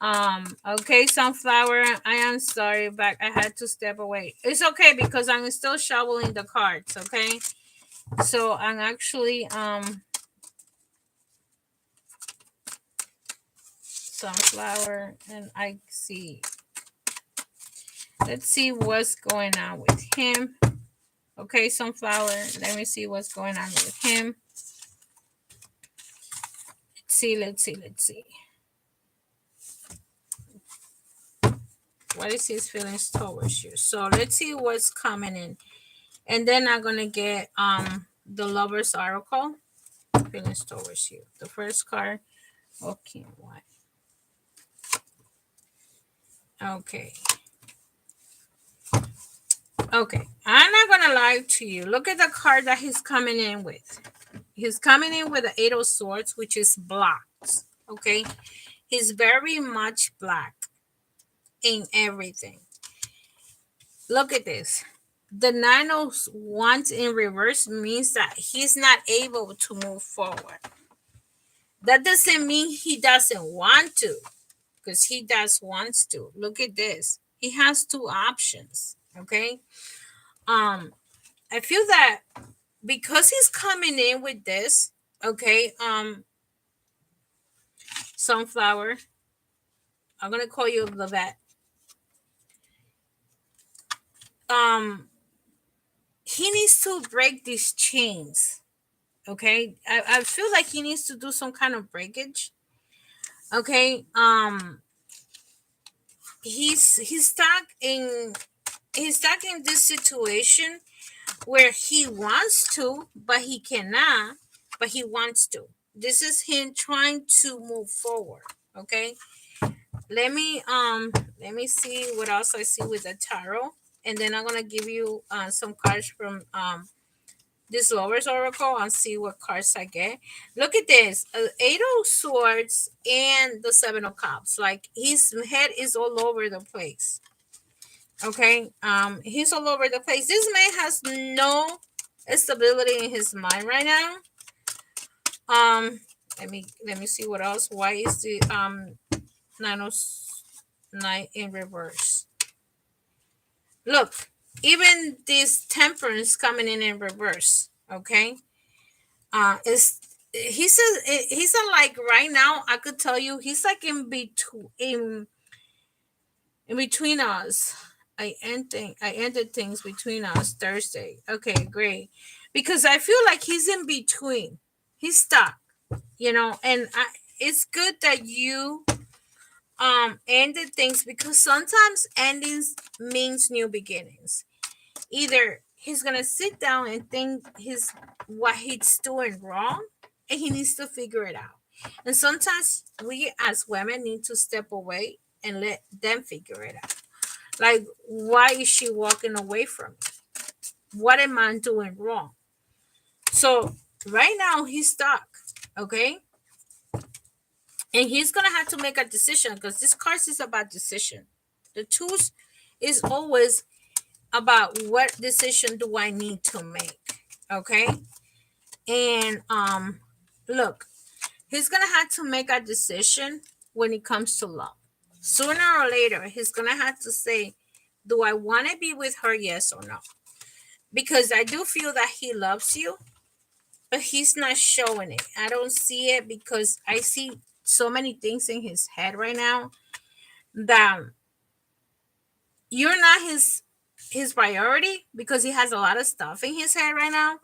Okay, Sunflower, I am sorry, but I had to step away. It's okay because I'm still shoveling the cards, okay? So I'm actually Sunflower, and I see. Let's see what's going on with him. Okay, Sunflower, let me see what's going on with him. Let's see. What is his feelings towards you? So let's see what's coming in. And then I'm gonna get the Lover's Oracle. Feelings towards you. The first card. Okay, what? Okay. Okay. I'm not gonna lie to you. Look at the card that he's coming in with. He's coming in with the Eight of Swords, which is black. Okay. He's very much black in everything. Look at this. The Nine of Wands in reverse means that he's not able to move forward. That doesn't mean he doesn't want to, because he does wants to. Look at this. He has two options. Okay. I feel that because he's coming in with this, okay, Sunflower, I'm gonna call you the vet. He needs to break these chains. Okay. I feel like he needs to do some kind of breakage. Okay. He's stuck in this situation where he wants to, but he cannot, but he wants to. This is him trying to move forward. Okay. Let me see what else I see with the tarot, and then I'm gonna give you some cards from this Lover's Oracle and see what cards I get. Look at this. Eight of Swords and the Seven of Cups. Like his head is all over the place. Okay. He's all over the place. This man has no stability in his mind right now. Let me see what else. Why is the nine in reverse? Look, even this Temperance coming in reverse. Okay. Is he's a like right now, I could tell you he's like in between us. I ended things between us Thursday. Okay, great. Because I feel like he's in between. He's stuck, and it's good that you ended things, because sometimes endings means new beginnings. Either he's gonna sit down and think what he's doing wrong, and he needs to figure it out. And sometimes we as women need to step away and let them figure it out. Like, why is she walking away from me? What am I doing wrong? So right now he's stuck. Okay. And he's gonna have to make a decision, because this card is about decision. The twos is always about what decision do I need to make. Okay. And look, he's gonna have to make a decision when it comes to love. Sooner or later, he's gonna have to say, do I want to be with her, yes or no? Because I do feel that he loves you, but he's not showing it. I don't see it, because I see so many things in his head right now that you're not his priority, because he has a lot of stuff in his head right now.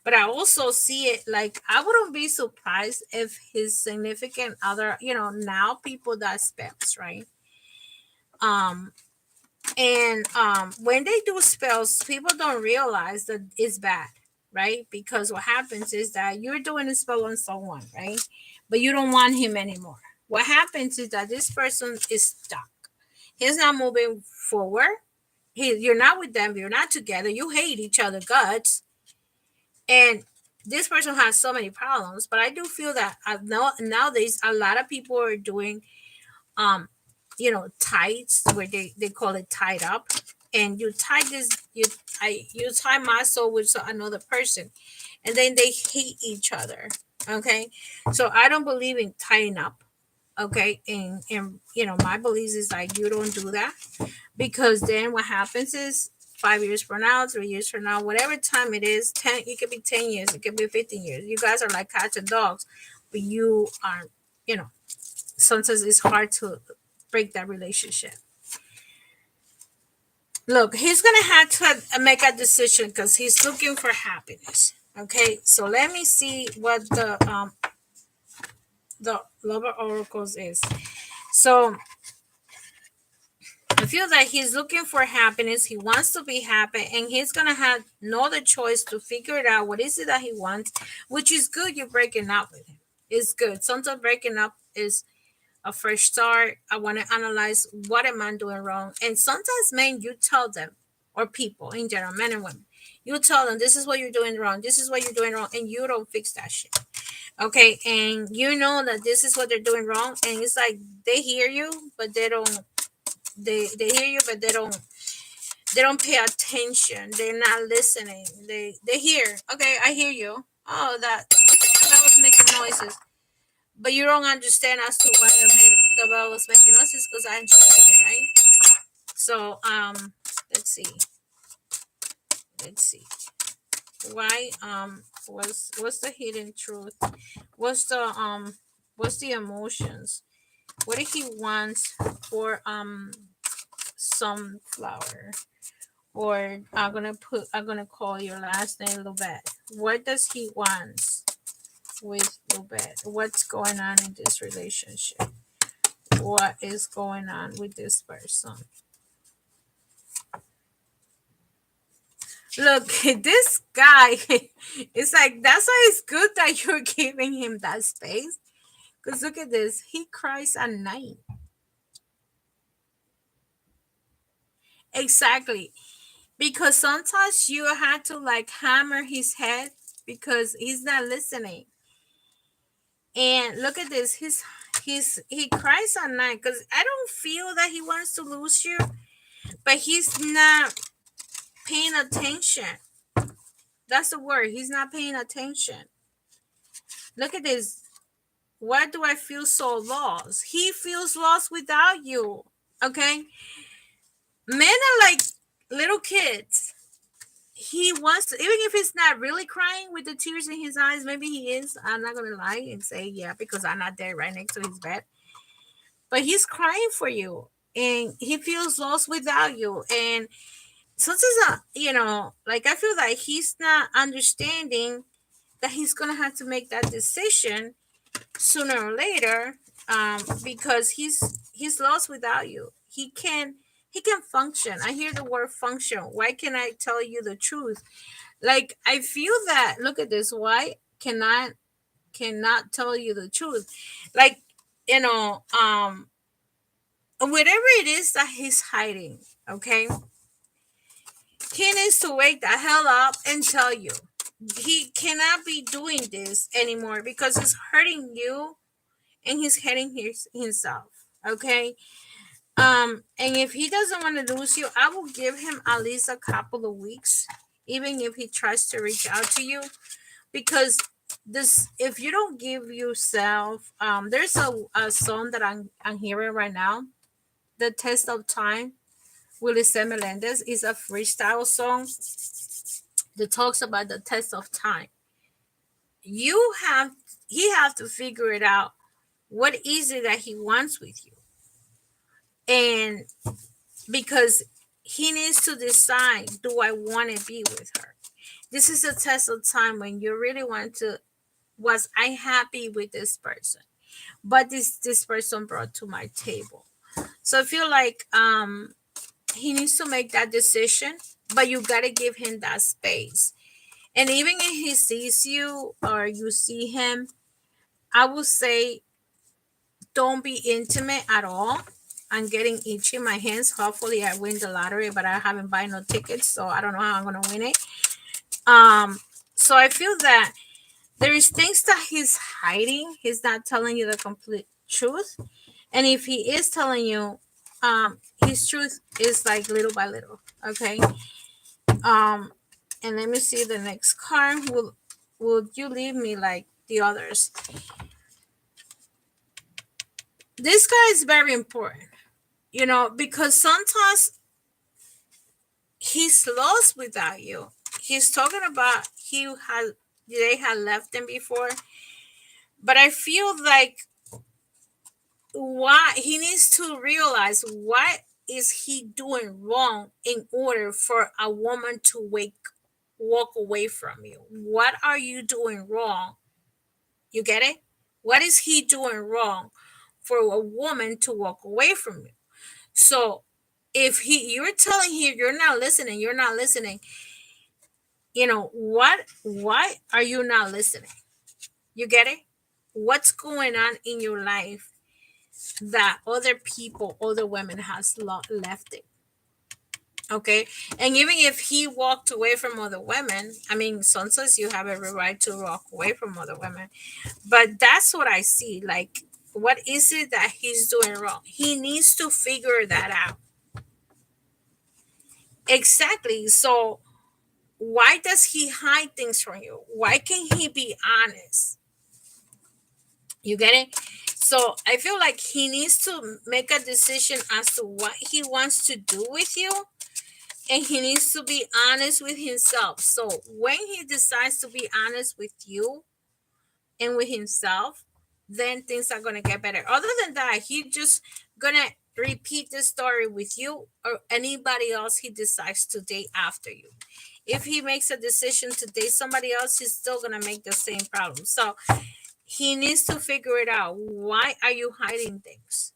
But I also see it like, I wouldn't be surprised if his significant other, now people that spells, right? And when they do spells, people don't realize that it's bad, right? Because what happens is that you're doing a spell on someone, right? But you don't want him anymore. What happens is that this person is stuck. He's not moving forward. You're not with them. You're not together. You hate each other guts. And this person has so many problems. But I do feel that nowadays a lot of people are doing tights, where they call it tied up, and you tie muscle with another person, and then they hate each other. Okay, so I don't believe in tying up. Okay, and my beliefs is like you don't do that, because then what happens is 5 years from now, 3 years from now, whatever time it is, 10, it could be 10 years, it could be 15 years. You guys are like cats and dogs, but you are, sometimes it's hard to break that relationship. Look, he's gonna have to make a decision because he's looking for happiness. Okay, so let me see what the lover oracles is. So I feel that he's looking for happiness. He wants to be happy, and he's gonna have no other choice to figure it out. What is it that he wants? Which is good. You're breaking up with him. It's good. Sometimes breaking up is a fresh start. I want to analyze what am I doing wrong. And sometimes, men, you tell them, or people in general, men and women, you tell them this is what you're doing wrong. This is what you're doing wrong, and you don't fix that shit. Okay, and you know that this is what they're doing wrong, and it's like they hear you, but they don't they hear you, but they don't pay attention. They're not listening. They hear, okay, I hear you. Oh, that was making noises, but you don't understand as to why the bell was making noises, because I'm checking it, right? So let's see why what's the hidden truth, what's the emotions, what did he want for sunflower, or I'm gonna call your last name Lubet. What does he want with Lubet? What's going on in this relationship? What is going on with this person? Look, this guy, it's like that's why it's good that you're giving him that space. Because look at this, he cries at night. Exactly. Because sometimes you have to like hammer his head because he's not listening. And look at this, he cries at night because I don't feel that he wants to lose you, but he's not paying attention. That's the word. He's not paying attention. Look at this. Why do I feel so lost? He feels lost without you. Okay? Men are like little kids. He wants to, even if he's not really crying with the tears in his eyes, maybe he is. I'm not gonna lie and say yeah, because I'm not there right next to his bed. But he's crying for you. And he feels lost without you. And sometimes like I feel like he's not understanding that he's gonna have to make that decision sooner or later, because he's lost without you. He can function. I hear the word function. Why can I tell you the truth? Like I feel that, look at this, why cannot tell you the truth? Like, whatever it is that he's hiding, okay, he needs to wake the hell up and tell you. He cannot be doing this anymore because it's hurting you and he's hurting himself. Okay. And if he doesn't want to lose you, I will give him at least a couple of weeks, even if he tries to reach out to you. Because this, if you don't give yourself, there's a song that I'm hearing right now, The Test of Time. Willie Melendez is a freestyle song that talks about the test of time. He have to figure it out. What is it that he wants with you? And because he needs to decide, do I want to be with her? This is a test of time when you really want to, was I happy with this person? But this person brought to my table. So I feel like he needs to make that decision, but you got to give him that space. And even if he sees you or you see him, I would say don't be intimate at all. I'm getting itchy in my hands. Hopefully I win the lottery, but I haven't bought no tickets, so I don't know how I'm gonna win it. So I feel that there is things that he's hiding. He's not telling you the complete truth. And if he is telling you, his truth is like little by little. Okay. And let me see the next card. Will you leave me like the others? this guy is very important, because sometimes he's lost without you. He's talking about they had left him before, but I feel like why he needs to realize what is he doing wrong in order for a woman to walk away from you. What are you doing wrong? You get it? What is he doing wrong for a woman to walk away from you? So if you're telling him you're not listening, why are you not listening? You get it? What's going on in your life that other people, other women has left it? Okay. And even if he walked away from other women, I mean, sometimes you have every right to walk away from other women. But that's what I see. Like, what is it that he's doing wrong? He needs to figure that out. Exactly. So why does he hide things from you? Why can't he be honest? You get it? So I feel like he needs to make a decision as to what he wants to do with you, and he needs to be honest with himself. So when he decides to be honest with you and with himself, then things are gonna get better. Other than that, he just gonna repeat the story with you or anybody else he decides to date after you. If he makes a decision to date somebody else, he's still gonna make the same problem. So he needs to figure it out. Why are you hiding things?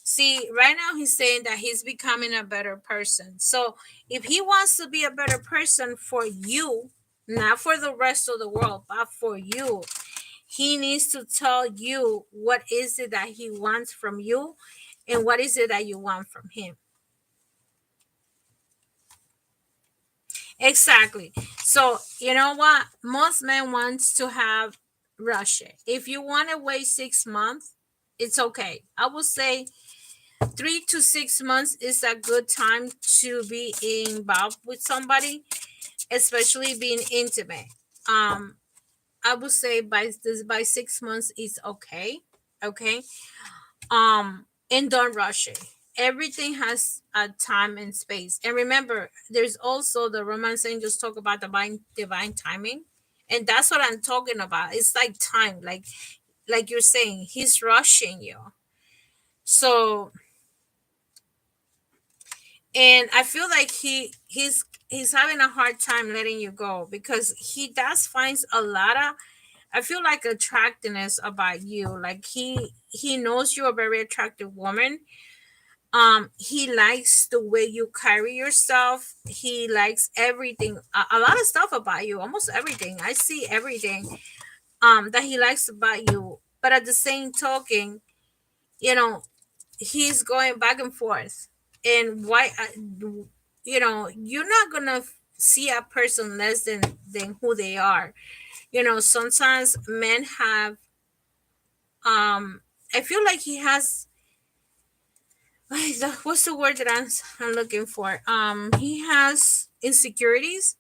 See, right now he's saying that he's becoming a better person. So if he wants to be a better person for you, not for the rest of the world, but for you, he needs to tell you what is it that he wants from you and what is it that you want from him. Exactly. So you know what? Most men wants to have rush it. If you want to wait 6 months, it's okay. I would say 3 to 6 months is a good time to be involved with somebody, especially being intimate. Um, I would say by 6 months is okay. Okay. And don't rush it. Everything has a time and space. And remember, there's also the romance angels talk about divine timing. And that's what I'm talking about. It's like time, like you're saying, he's rushing you. So, and I feel like he's having a hard time letting you go because he does finds a lot of, I feel like, attractiveness about you. Like he knows you're a very attractive woman. He likes the way you carry yourself. He likes everything, a lot of stuff about you, almost everything. I see everything that he likes about you. But at the same token, you know, he's going back and forth. And why you're not gonna see a person less than who they are. Sometimes men have, I feel like he has, what's the word that I'm looking for? He has insecurities.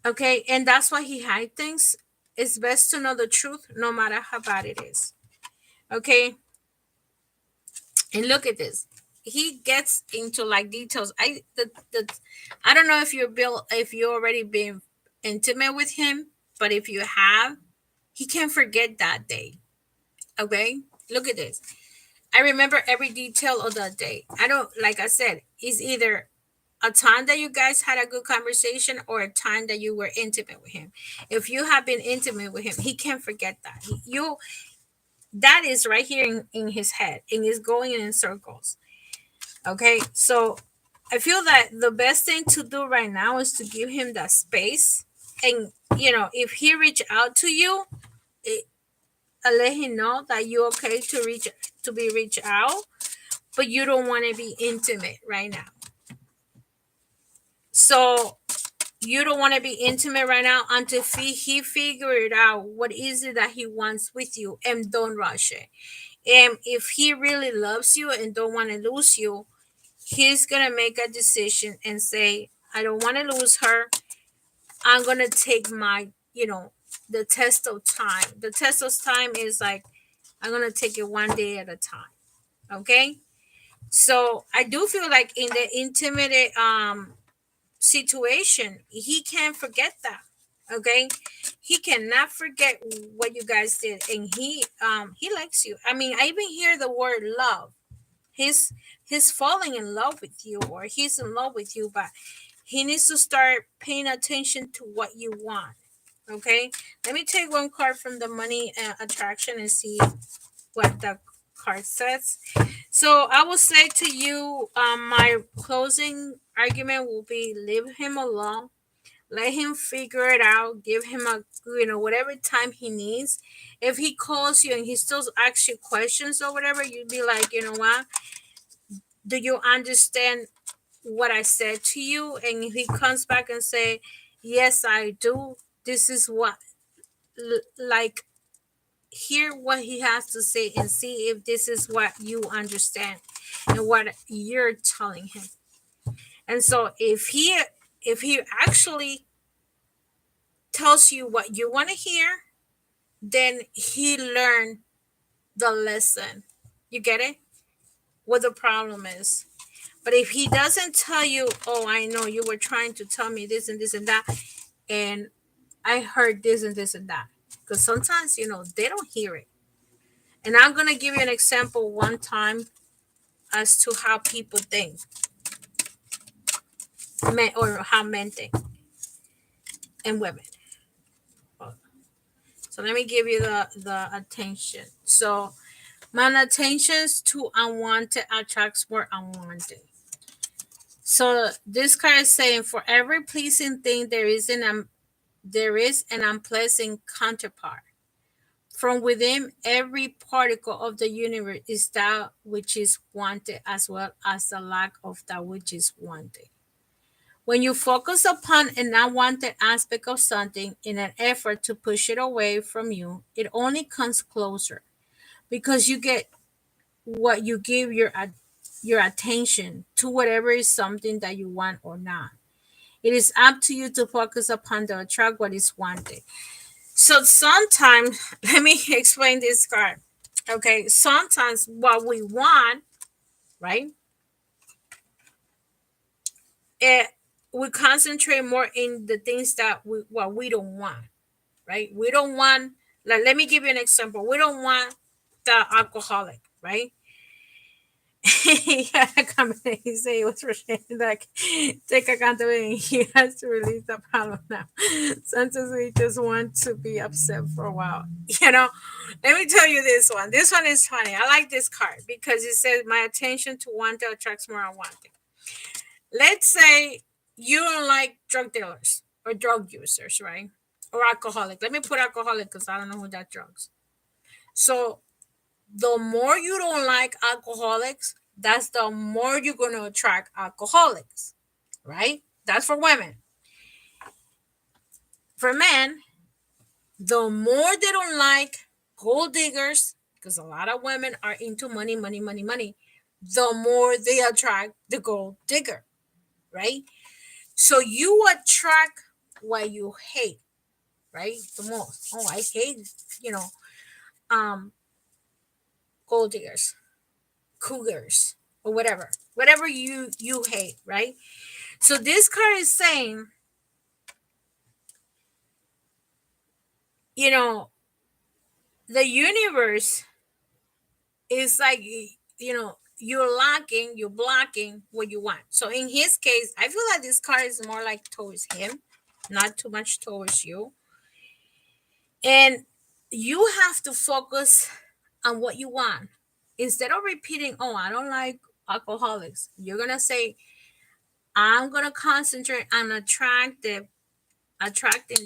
Okay, and that's why he hides things. It's best to know the truth no matter how bad it is. Okay. And look at this. He gets into like details. I don't know if if you already been intimate with him, but if you have, he can't forget that day. Okay? Look at this. I remember every detail of that day. I don't, like I said, it's either a time that you guys had a good conversation or a time that you were intimate with him. If you have been intimate with him, he can't forget that. That is right here in his head and is going in circles. Okay, so I feel that the best thing to do right now is to give him that space, and if he reach out to you, it, let him know that you're okay to be reached out, but you don't want to be intimate right now. So you don't want to be intimate right now until he figured out what is it that he wants with you, and don't rush it. And if he really loves you and don't want to lose you, he's gonna make a decision and say, I don't want to lose her. I'm gonna take the test of time. The test of time is like I'm going to take it one day at a time. Okay. So I do feel like in the intimate situation, he can't forget that. Okay. He cannot forget what you guys did. And he likes you. I mean, I even hear the word love. He's falling in love with you, or he's in love with you, but he needs to start paying attention to what you want. Okay. Let me take one card from the money attraction and see what the card says. So I will say to you, my closing argument will be leave him alone. Let him figure it out. Give him whatever time he needs. If he calls you and he still asks you questions or whatever, you'd be like, you know what? Do you understand what I said to you? And if he comes back and say, yes, I do. This is what, like, hear what he has to say and see if this is what you understand and what you're telling him. And so if he actually tells you what you want to hear, then he learned the lesson. You get it? What the problem is. But if he doesn't tell you, oh, I know you were trying to tell me this and this and that, and I heard this and this and that, because sometimes they don't hear it. And I'm gonna give you an example one time as to how people think, men, or how men think, and women. So let me give you the attention. So my attentions to unwanted attracts more unwanted. So this card is saying, for every pleasing thing there is an unpleasant counterpart. From within every particle of the universe is that which is wanted, as well as the lack of that which is wanted. When you focus upon an unwanted aspect of something in an effort to push it away from you, it only comes closer, because you get what you give your attention to, whatever is something that you want or not. It is up to you to focus upon the attract what is wanted. So sometimes, let me explain this card. Okay, sometimes what we want, right? We concentrate more in the things that what we don't want, right? We don't want, like, let me give you an example. We don't want the alcoholic, right? Yeah, he say it was for shame, like, take accountability. He has to release the problem now. Sometimes we just want to be upset for a while. Let me tell you this one. This one is funny. I like this card because it says, my attention to wanted attracts more unwanted. Let's say you don't like drug dealers or drug users, right? Or alcoholic. Let me put alcoholic because I don't know who that drugs. So the more you don't like alcoholics, that's the more you're going to attract alcoholics, right? That's for women. For men, the more they don't like gold diggers, because a lot of women are into money, money, money, money, the more they attract the gold digger, right? So you attract what you hate, right? The most. Oh, I hate, um, gold diggers, cougars, or whatever you hate, right? So this card is saying, the universe is like, you're blocking what you want. So in his case, I feel like this card is more like towards him, not too much towards you. And you have to focus on what you want. Instead of repeating, oh, I don't like alcoholics, you're going to say, I'm going to concentrate on attracting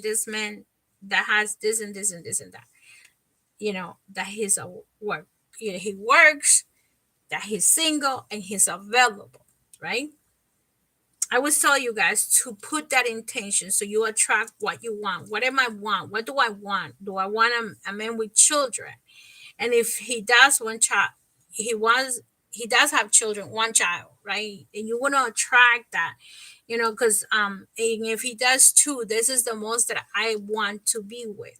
this man that has this and this and this and that. That he's a work, he works, that he's single, and he's available, right? I would tell you guys to put that intention so you attract what you want. What am I want? What do I want? Do I want a man with children? And if he does one child, he does have children, one child, right? And you want to attract that, because and if he does two, this is the most that I want to be with.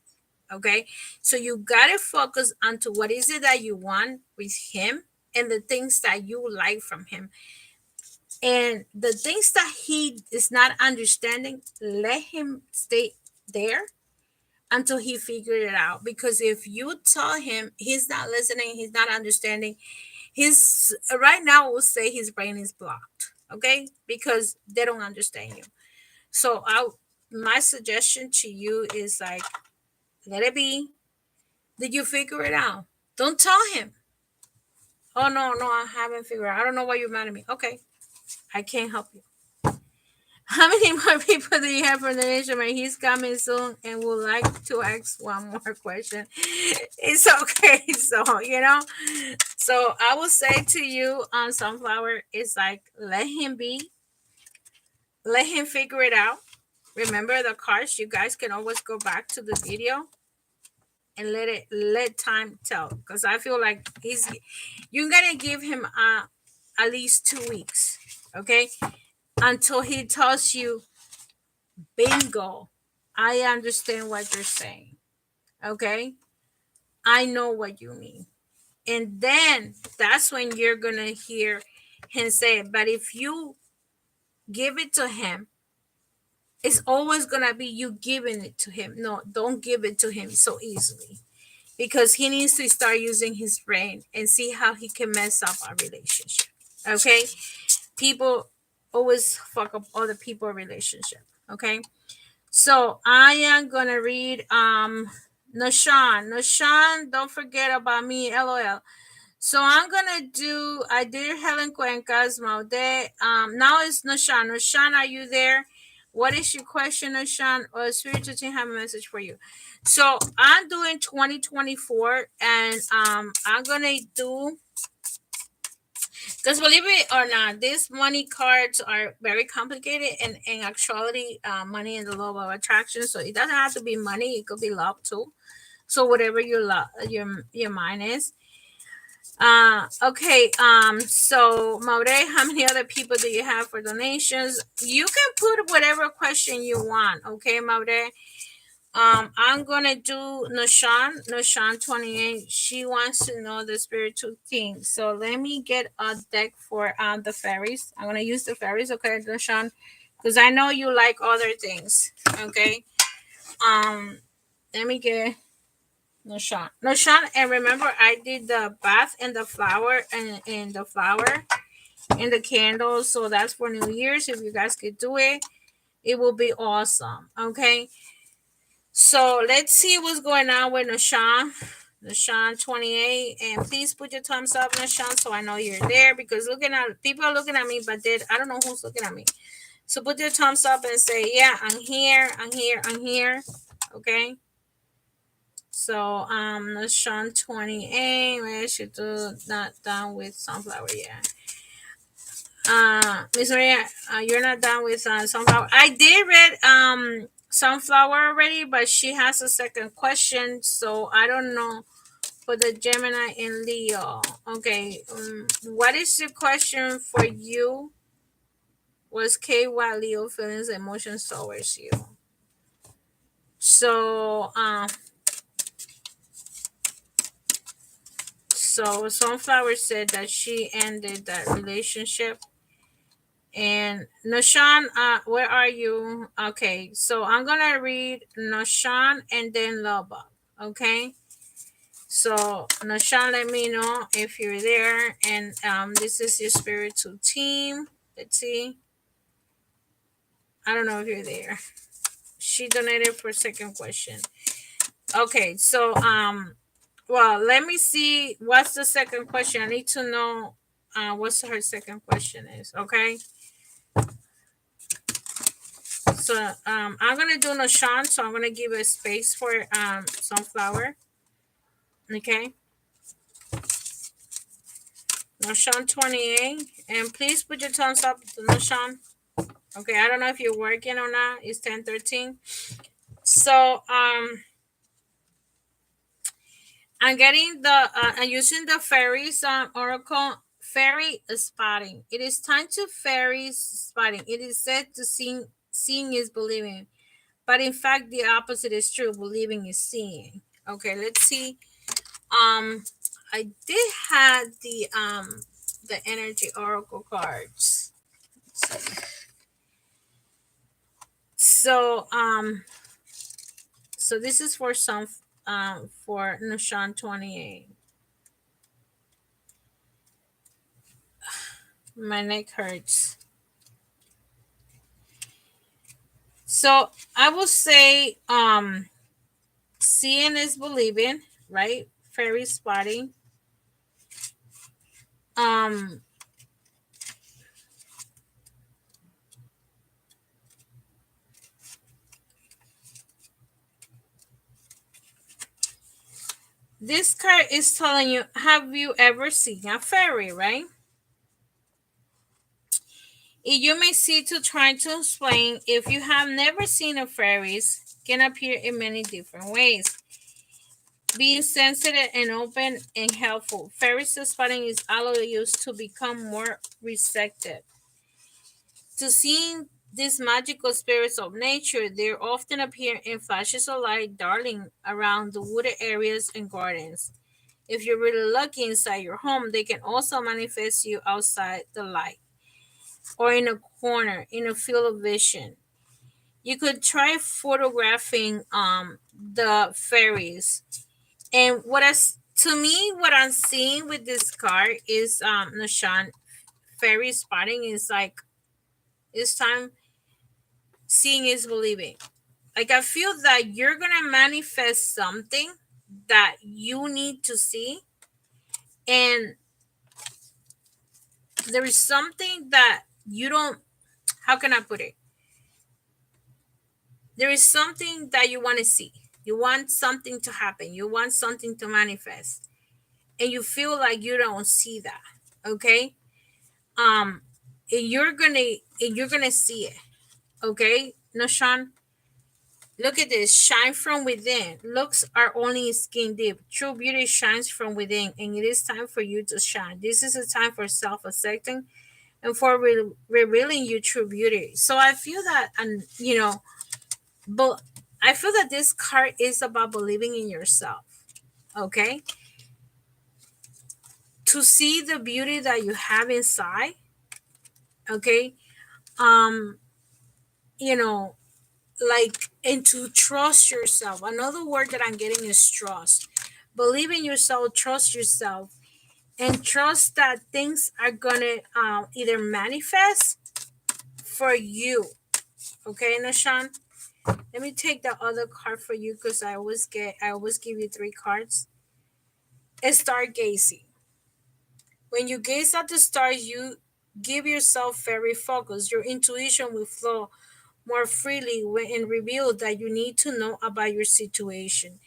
Okay, so you gotta focus onto what is it that you want with him and the things that you like from him, and the things that he is not understanding, let him stay there until he figured it out. Because if you tell him, he's not listening, he's not understanding, his right now we'll say his brain is blocked. Okay, because they don't understand you. So my suggestion to you is like, let it be. Did you figure it out? Don't tell him, oh no, I haven't figured it out, I don't know why you're mad at me. Okay, I can't help you. How many more people do you have for the nation? He's coming soon and would like to ask one more question. It's okay. So, so I will say to you on Sunflower, it's like, let him be, let him figure it out. Remember the cards, you guys can always go back to the video and let time tell. Because I feel like you're going to give him at least 2 weeks, okay? Until he tells you, bingo, I understand what you're saying. Okay, I know what you mean. And then that's when you're gonna hear him say it. But if you give it to him, it's always gonna be you giving it to him. No, don't give it to him so easily, because he needs to start using his brain and see how he can mess up our relationship. Okay, people always fuck up other people's relationship. Okay, so I am gonna read Nashan. Nashan, don't forget about me, LOL. So I'm gonna do, I did Helen Cuenca's Maude. Now it's Nashan. Nashan, are you there? What is your question, Nashan? Or spiritual team have a message for you. So I'm doing 2024, and I'm gonna do, because believe it or not, these money cards are very complicated, and actually, money in the law of attraction. So it doesn't have to be money; it could be love too. So whatever your love, your mind is. Okay. So Maure, how many other people do you have for donations? You can put whatever question you want. Okay, Maure. I'm gonna do Nashan 28. She wants to know the spiritual thing. So let me get a deck for the fairies. I'm gonna use the fairies, okay, Nashan, because I know you like other things. Okay. Let me get Nashan, and remember I did the bath and the flower and the flower and the candles. So that's for New Year's. If you guys could do it, it will be awesome. Okay. So let's see what's going on with Nashan. Nashan 28. And please put your thumbs up, Nashan, so I know you're there, because people are looking at me, but I don't know who's looking at me. So put your thumbs up and say, yeah, I'm here. Okay. So Nashan 28. Where should do not done with sunflower yet. Miss Maria, you're not done with sunflower. I did read sunflower already, but she has a second question, so I don't know for the Gemini and Leo. Okay, what is the question for you? Was KY Leo feelings and emotions towards you? So so sunflower said that she ended that relationship. And Nashan, where are you? Okay, so I'm gonna read Nashan and then Loba. Okay, so Nashan, let me know if you're there. And this is your spiritual team. Let's see. I don't know if you're there. She donated for second question. Okay, so well, let me see what's the second question. I need to know what's her second question is. Okay. So I'm gonna do Nashan, so I'm gonna give a space for sunflower. Okay. Nashan 28. And please put your thumbs up to Nashan. Okay, I don't know if you're working or not. It's 10:13. So I'm using the fairies oracle fairy spotting. It is time to fairies spotting. It is said to seeing is believing. But in fact, the opposite is true. Believing is seeing. Okay, let's see. I did have the energy oracle cards. So so this is for some for Nushan 28. My neck hurts. So I will say seeing is believing, right? Fairy spotting. Um this card is telling you, have you ever seen a fairy, right? You may see to try to explain if you have never seen a fairies can appear in many different ways. Being sensitive and open and helpful. Fairies spotting is allow you to become more receptive to seeing these magical spirits of nature. They often appear in flashes of light, darting around the wooded areas and gardens. If you're really lucky inside your home, they can also manifest you outside the light or in a corner in a field of vision. You could try photographing the fairies. And to me, what I'm seeing with this card is Nashan, fairy spotting is like it's time. Seeing is believing. Like I feel that you're gonna manifest something that you need to see, and there is something that you don't. How can I put it? There is something that you want to see. You want something to happen. You want something to manifest, and you feel like you don't see that. Okay, um, and you're gonna see it. Okay, Nashan. Look at this. Shine from within. Looks are only skin deep. True beauty shines from within, and it is time for you to shine. This is a time for self-accepting and for revealing your true beauty. So I feel that, and but I feel that this card is about believing in yourself. Okay, to see the beauty that you have inside. Okay, um, you know, like, and to trust yourself. Another word that I'm getting is trust. Believe in yourself, trust yourself, and trust that things are gonna either manifest for you. Okay, Nashan. Let me take the other card for you because I always give you three cards. Stargazing. When you gaze at the stars, you give yourself very focus. Your intuition will flow more freely when and reveal that you need to know about your situation.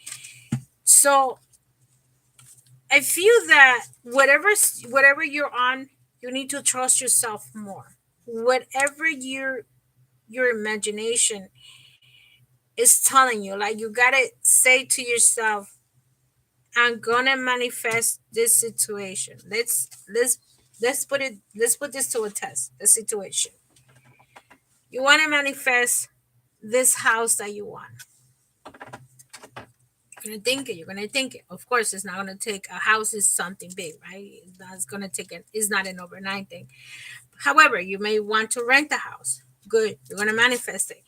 So I feel that whatever you're on, you need to trust yourself more. Whatever your imagination is telling you, like you gotta say to yourself, I'm gonna manifest this situation. Let's put this to a test, the situation. You wanna manifest this house that you want. You're gonna think it. Of course, it's not gonna take a house is something big, right? That's gonna take it, it's not an overnight thing. However, you may want to rent the house. Good, you're gonna manifest it.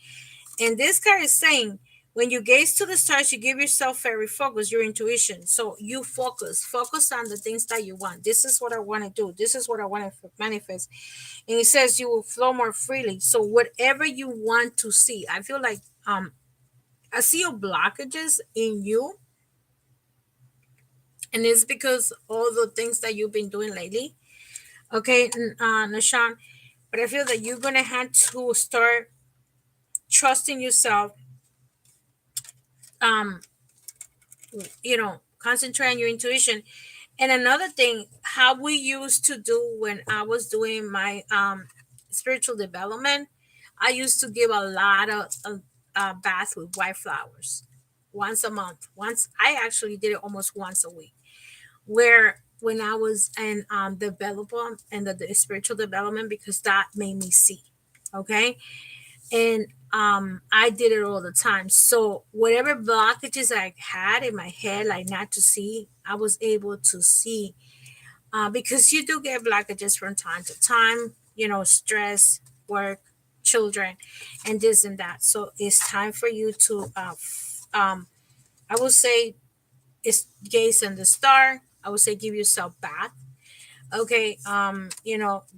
And this card is saying when you gaze to the stars, you give yourself very focus, your intuition. So you focus on the things that you want. This is what I want to do. This is what I want to manifest. And it says you will flow more freely. So whatever you want to see, I feel like I see your blockages in you, and it's because all the things that you've been doing lately. Okay, Nashan, but I feel that you're gonna have to start trusting yourself. Um, concentrate on your intuition. And another thing, how we used to do when I was doing my spiritual development, I used to give a lot of bath with white flowers once a month. Once I actually did it almost once a week. Where when I was in development and the spiritual development, because that made me see. Okay, And I did it all the time. So whatever blockages I had in my head, like not to see, I was able to see, because you do get blockages from time to time, stress, work, children, and this and that. So it's time for you to, I would say, it's gaze in the star. I would say give yourself back. Okay,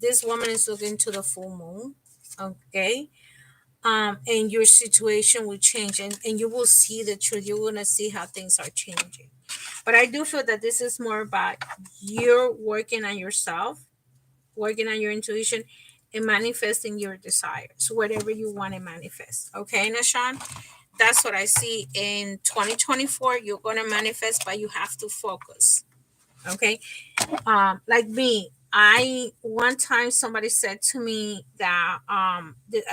this woman is looking to the full moon. Okay, and your situation will change, and you will see the truth. You're gonna see how things are changing. But I do feel that this is more about you're working on yourself, working on your intuition, and manifesting your desires, whatever you want to manifest. Okay, Nashan? That's what I see in 2024. You're gonna manifest, but you have to focus. Okay. Like me, I one time somebody said to me that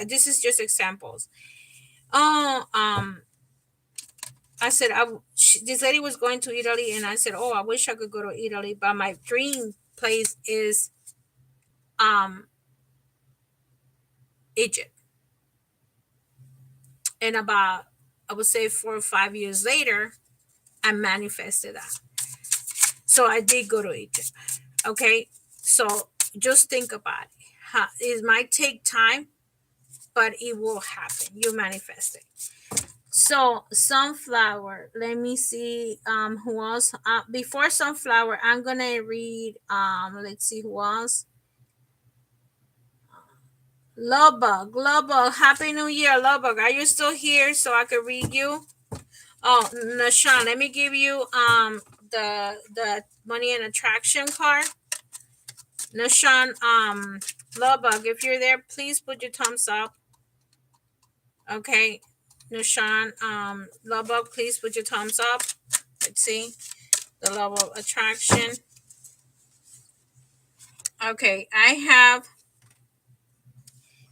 this is just examples. Oh, I said this lady was going to Italy, and I said, oh, I wish I could go to Italy, but my dream place is um Egypt. And about, I would say, 4 or 5 years later, I manifested that. So I did go to Egypt. Okay, so just think about it. It might take time, but it will happen. You manifest it. So sunflower, let me see who else. Before sunflower, I'm gonna read let's see who else. Lubbock, happy new year. Lubbock, are you still here so I could read you? Oh, Nashan, let me give you the money and attraction card. Nashan, Lubbock, if you're there, please put your thumbs up. Okay, Nashan, Lubbock, please put your thumbs up. Let's see the level of attraction. Okay, I have,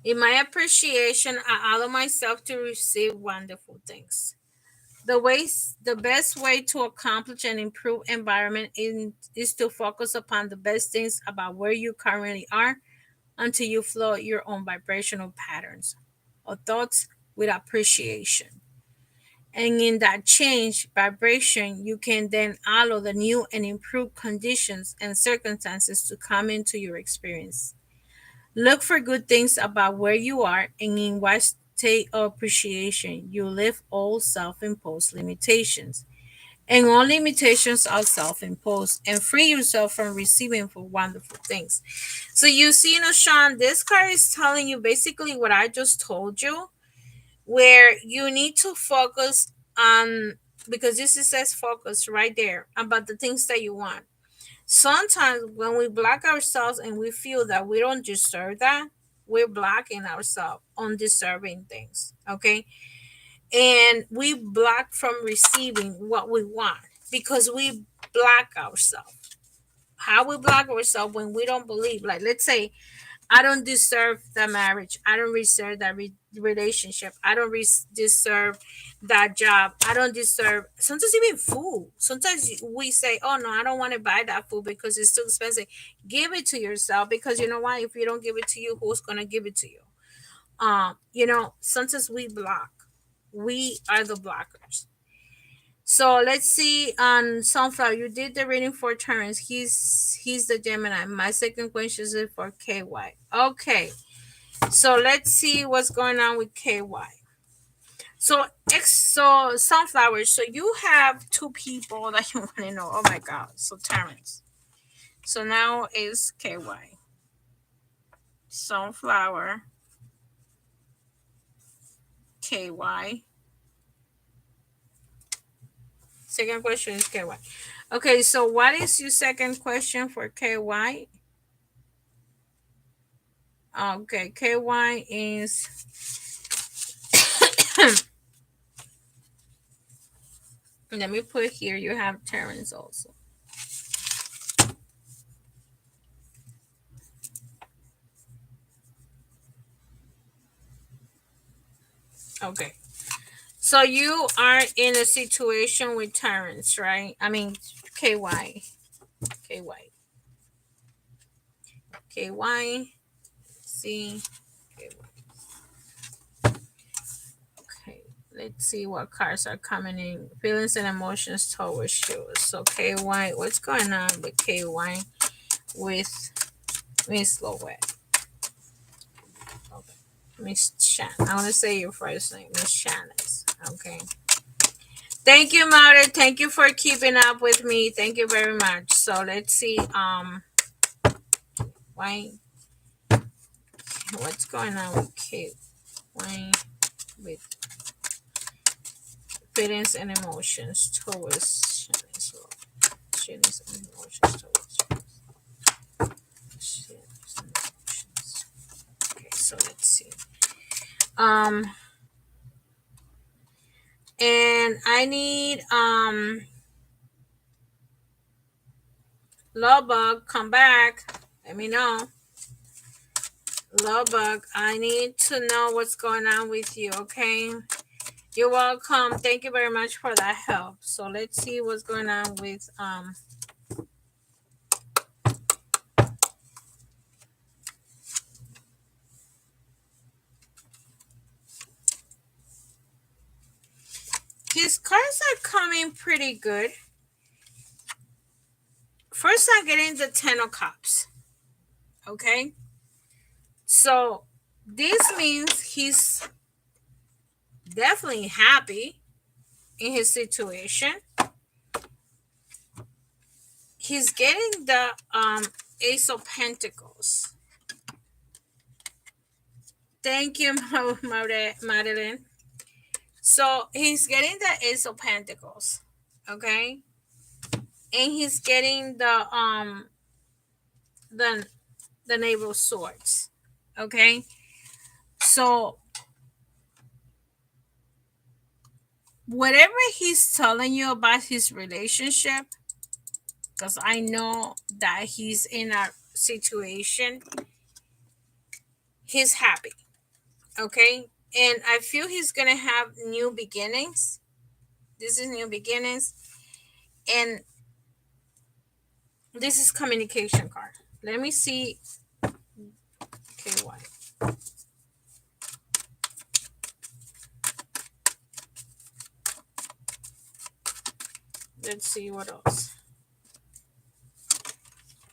in my appreciation, I allow myself to receive wonderful things. The best way to accomplish and improve environment is to focus upon the best things about where you currently are until you flow your own vibrational patterns or thoughts with appreciation. And in that change vibration, you can then allow the new and improved conditions and circumstances to come into your experience. Look for good things about where you are and in what state of appreciation you live all self imposed limitations. And all limitations are self imposed, and free yourself from receiving for wonderful things. So, you see, Sean, this card is telling you basically what I just told you, where you need to focus on, because this is says focus right there about the things that you want. Sometimes when we block ourselves and we feel that we don't deserve that, we're blocking ourselves on deserving things. Okay, and we block from receiving what we want because we block ourselves. How we block ourselves? When we don't believe, like, let's say I don't deserve that marriage. I don't deserve that relationship. I don't deserve that job. I don't deserve, sometimes even food. Sometimes we say, oh no, I don't want to buy that food because it's too expensive. Give it to yourself, because you know why? If you don't give it to you, who's going to give it to you? Sometimes we block. We are the blockers. So let's see on Sunflower. You did the reading for Terrence. He's the Gemini. My second question is for KY. Okay. So let's see what's going on with KY. So Sunflower. So you have two people that you want to know. Oh my God. So Terrence. So now is KY. Sunflower. KY. Second question is KY. Okay, so what is your second question for KY? Okay, KY is let me put here, you have Terrence also. Okay. So you are in a situation with Terrence, right? I mean KY. KY. KY. See. KY. let's see what cards are coming in. Feelings and emotions towards you. So KY, what's going on with KY with Miss Lowett? Okay. Miss Chan. I want to say your first name, Miss Shanice. Okay. Thank you, Mother. Thank you for keeping up with me. Thank you very much. So let's see. Why? What's going on with KY with feelings and emotions towards Shanice? Feelings and emotions towards feelings and emotions. Okay, so let's see. And I need Lawbug, come back. Let me know. Lawbug, I need to know what's going on with you, okay? You're welcome. Thank you very much for that help. So let's see what's going on with his cards are coming pretty good. First, I'm getting the Ten of Cups. Okay. So this means he's definitely happy in his situation. He's getting the Ace of Pentacles. Thank you, Madeline. So he's getting the Ace of Pentacles. Okay. And he's getting the Knave of Swords. Okay. So whatever he's telling you about his relationship, because I know that he's in a situation, he's happy. Okay. And I feel he's gonna have new beginnings. This is new beginnings. And this is communication card. Let me see. Okay, why? Let's see what else.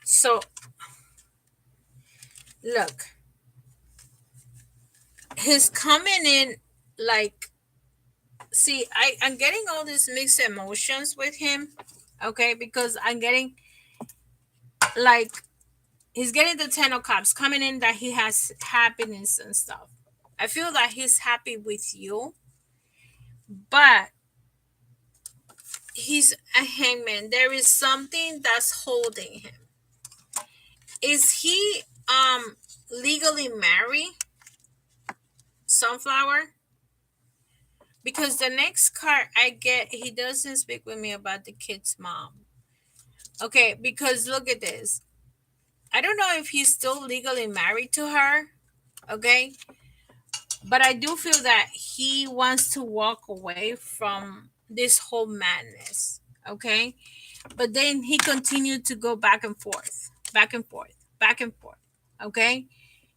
So look, he's coming in like, see, I'm getting all these mixed emotions with him. Okay, because I'm getting like, he's getting the Ten of Cups coming in that he has happiness and stuff. I feel that he's happy with you, but he's a hangman. There is something that's holding him. Is he legally married? Sunflower? Because the next card I get, he doesn't speak with me about the kid's mom. Okay, because look at this. I don't know if he's still legally married to her. Okay. But I do feel that he wants to walk away from this whole madness. Okay. But then he continued to go back and forth, back and forth, back and forth. Okay.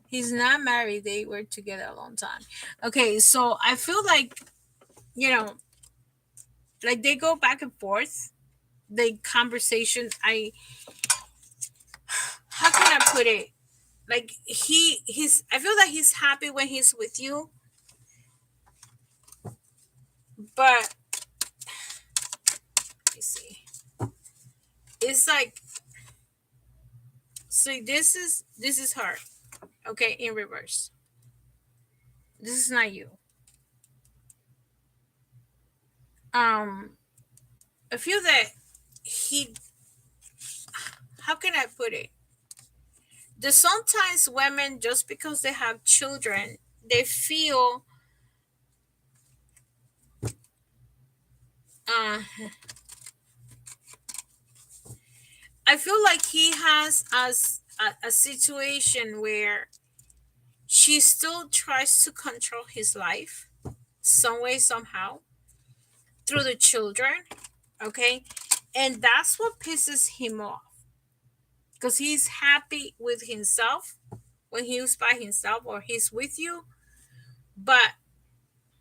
He's not married. They were together a long time. Okay. So I feel like, like they go back and forth. The conversation, how can I put it? Like I feel that he's happy when he's with you. But let me see. It's like, see, this is her. Okay, in reverse. This is not you. I feel that he, how can I put it? There's sometimes women, just because they have children, they feel I feel like he has a situation where she still tries to control his life some way, somehow, through the children. Okay. And that's what pisses him off. Because he's happy with himself when he's by himself or he's with you. But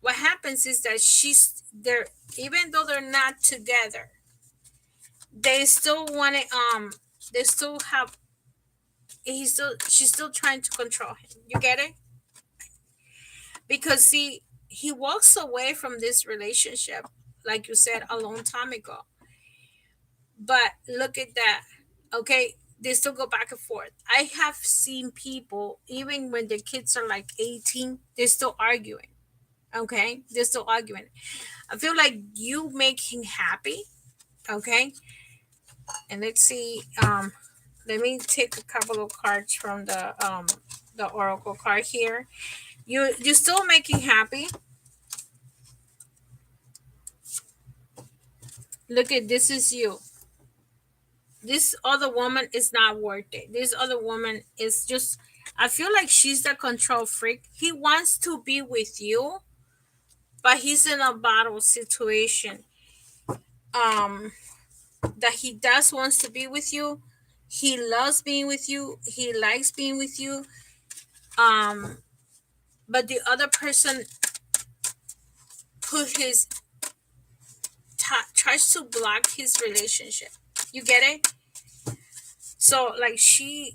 what happens is that she's there, even though they're not together, they still want to they still have, she's still trying to control him. You get it? Because see, he walks away from this relationship, like you said, a long time ago. But look at that. Okay, they still go back and forth. I have seen people, even when their kids are like 18, they're still arguing. Okay, they're still arguing. I feel like you make him happy. Okay, and let's see. Let me take a couple of cards from the oracle card here. You still making happy. Look at this is you. This other woman is not worth it. This other woman is just, I feel like she's the control freak. He wants to be with you, but he's in a battle situation. Um that he does wants to be with you. He loves being with you. He likes being with you. Um but the other person put his tries to block his relationship. You get it? So like she's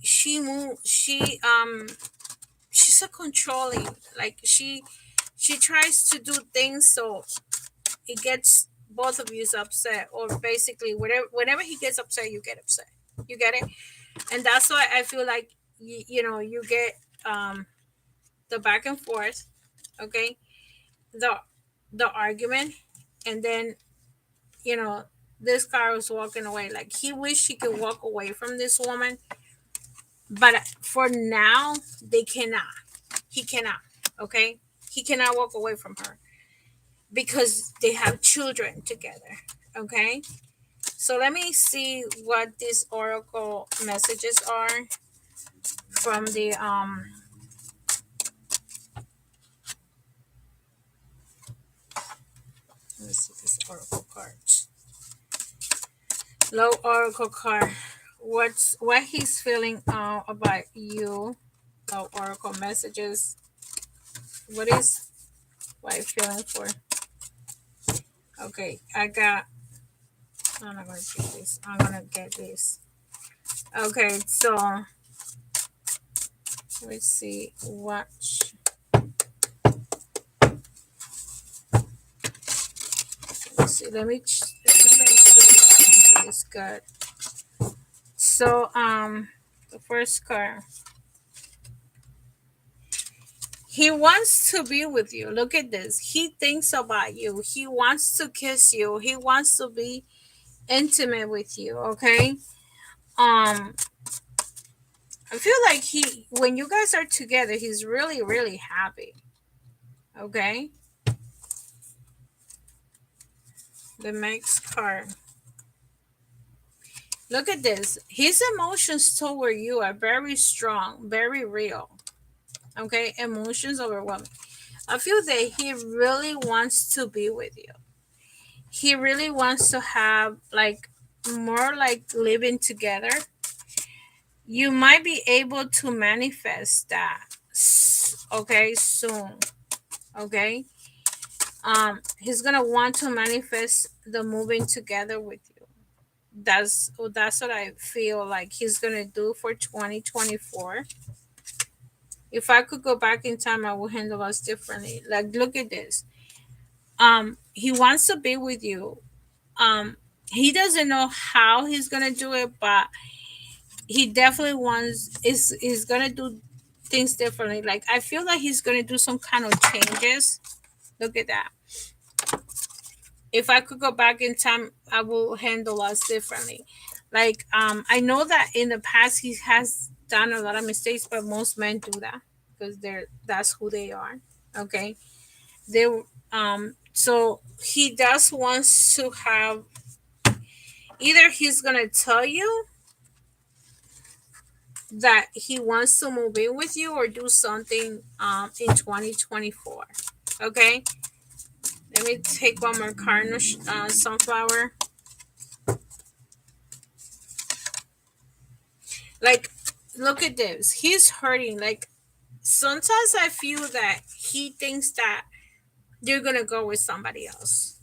a controlling, like she tries to do things so it gets both of you upset, or basically whenever he gets upset, you get upset. You get it? And that's why I feel like you get the back and forth. Okay, the argument, and then you know this guy was walking away, like he wished he could walk away from this woman, but for now they cannot. He cannot. Okay, he cannot walk away from her because they have children together. Okay, so let me see what these oracle messages are from the let's see this oracle cards. Low oracle card. What he's feeling about you. Low oracle messages. What I'm feeling for. Okay, I'm not gonna get this. I'm gonna get this. Okay, so let's see. Let's see. Let me make sure the energy is good. So the first card. He wants to be with you. Look at this. He thinks about you. He wants to kiss you. He wants to be intimate with you. Okay. I feel like when you guys are together, he's really, really happy. Okay. The next card. Look at this. His emotions toward you are very strong, very real. Okay. Emotions overwhelming. I feel that he really wants to be with you. He really wants to have like more like living together. You might be able to manifest that okay soon. Okay. He's gonna want to manifest the moving together with you. That's what I feel like he's gonna do for 2024. If I could go back in time, I would handle us differently. Like, look at this. He wants to be with you. He doesn't know how he's gonna do it, but he definitely is gonna do things differently. Like, I feel like he's gonna do some kind of changes. Look at that. If I could go back in time, I will handle us differently. Like, I know that in the past he has done a lot of mistakes, but most men do that because that's who they are. Okay. They so he does wants to have, either he's gonna tell you that he wants to move in with you or do something in 2024. Okay. Let me take one more card. Sunflower. Like, look at this. He's hurting. Like, sometimes I feel that he thinks that you're gonna go with somebody else.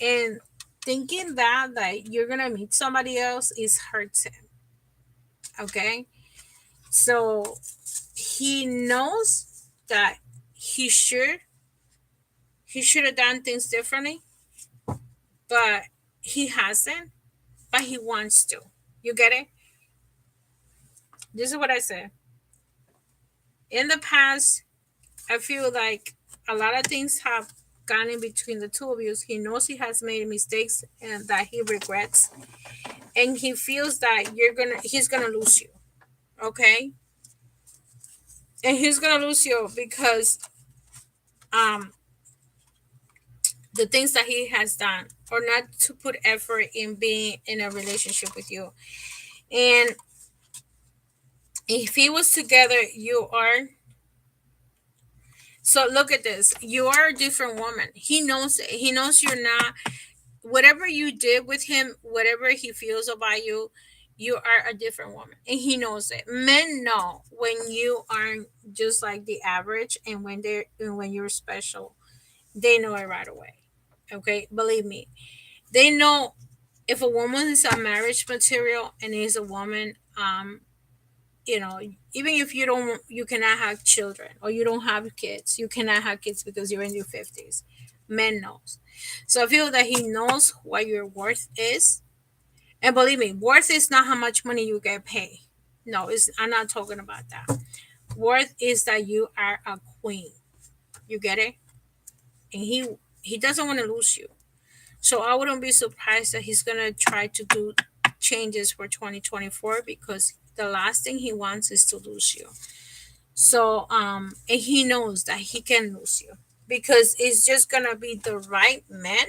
And thinking that you're gonna meet somebody else is hurts him. Okay. So he knows that he should he should have done things differently, but he hasn't, but he wants to. You get it? This is what I said. In the past, I feel like a lot of things have gone in between the two of you. He knows he has made mistakes and that he regrets, and he feels that he's gonna lose you. Okay, and he's gonna lose you because um the things that he has done, or not to put effort in being in a relationship with you. And if he was together, you are. So look at this. You are a different woman. He knows it. He knows you're not. Whatever you did with him, whatever he feels about you, you are a different woman, and he knows it. Men know when you aren't just like the average, and when you're special, they know it right away. Okay, believe me, they know if a woman is a marriage material and is a woman. You know, even if you cannot have children, or you don't have kids, you cannot have kids because you're in your 50s. Men knows. So I feel that he knows what your worth is. And believe me, worth is not how much money you get paid. No, I'm not talking about that. Worth is that you are a queen. You get it? And he doesn't want to lose you. So I wouldn't be surprised that he's gonna try to do changes for 2024, because the last thing he wants is to lose you. So and he knows that he can lose you, because it's just gonna be the right man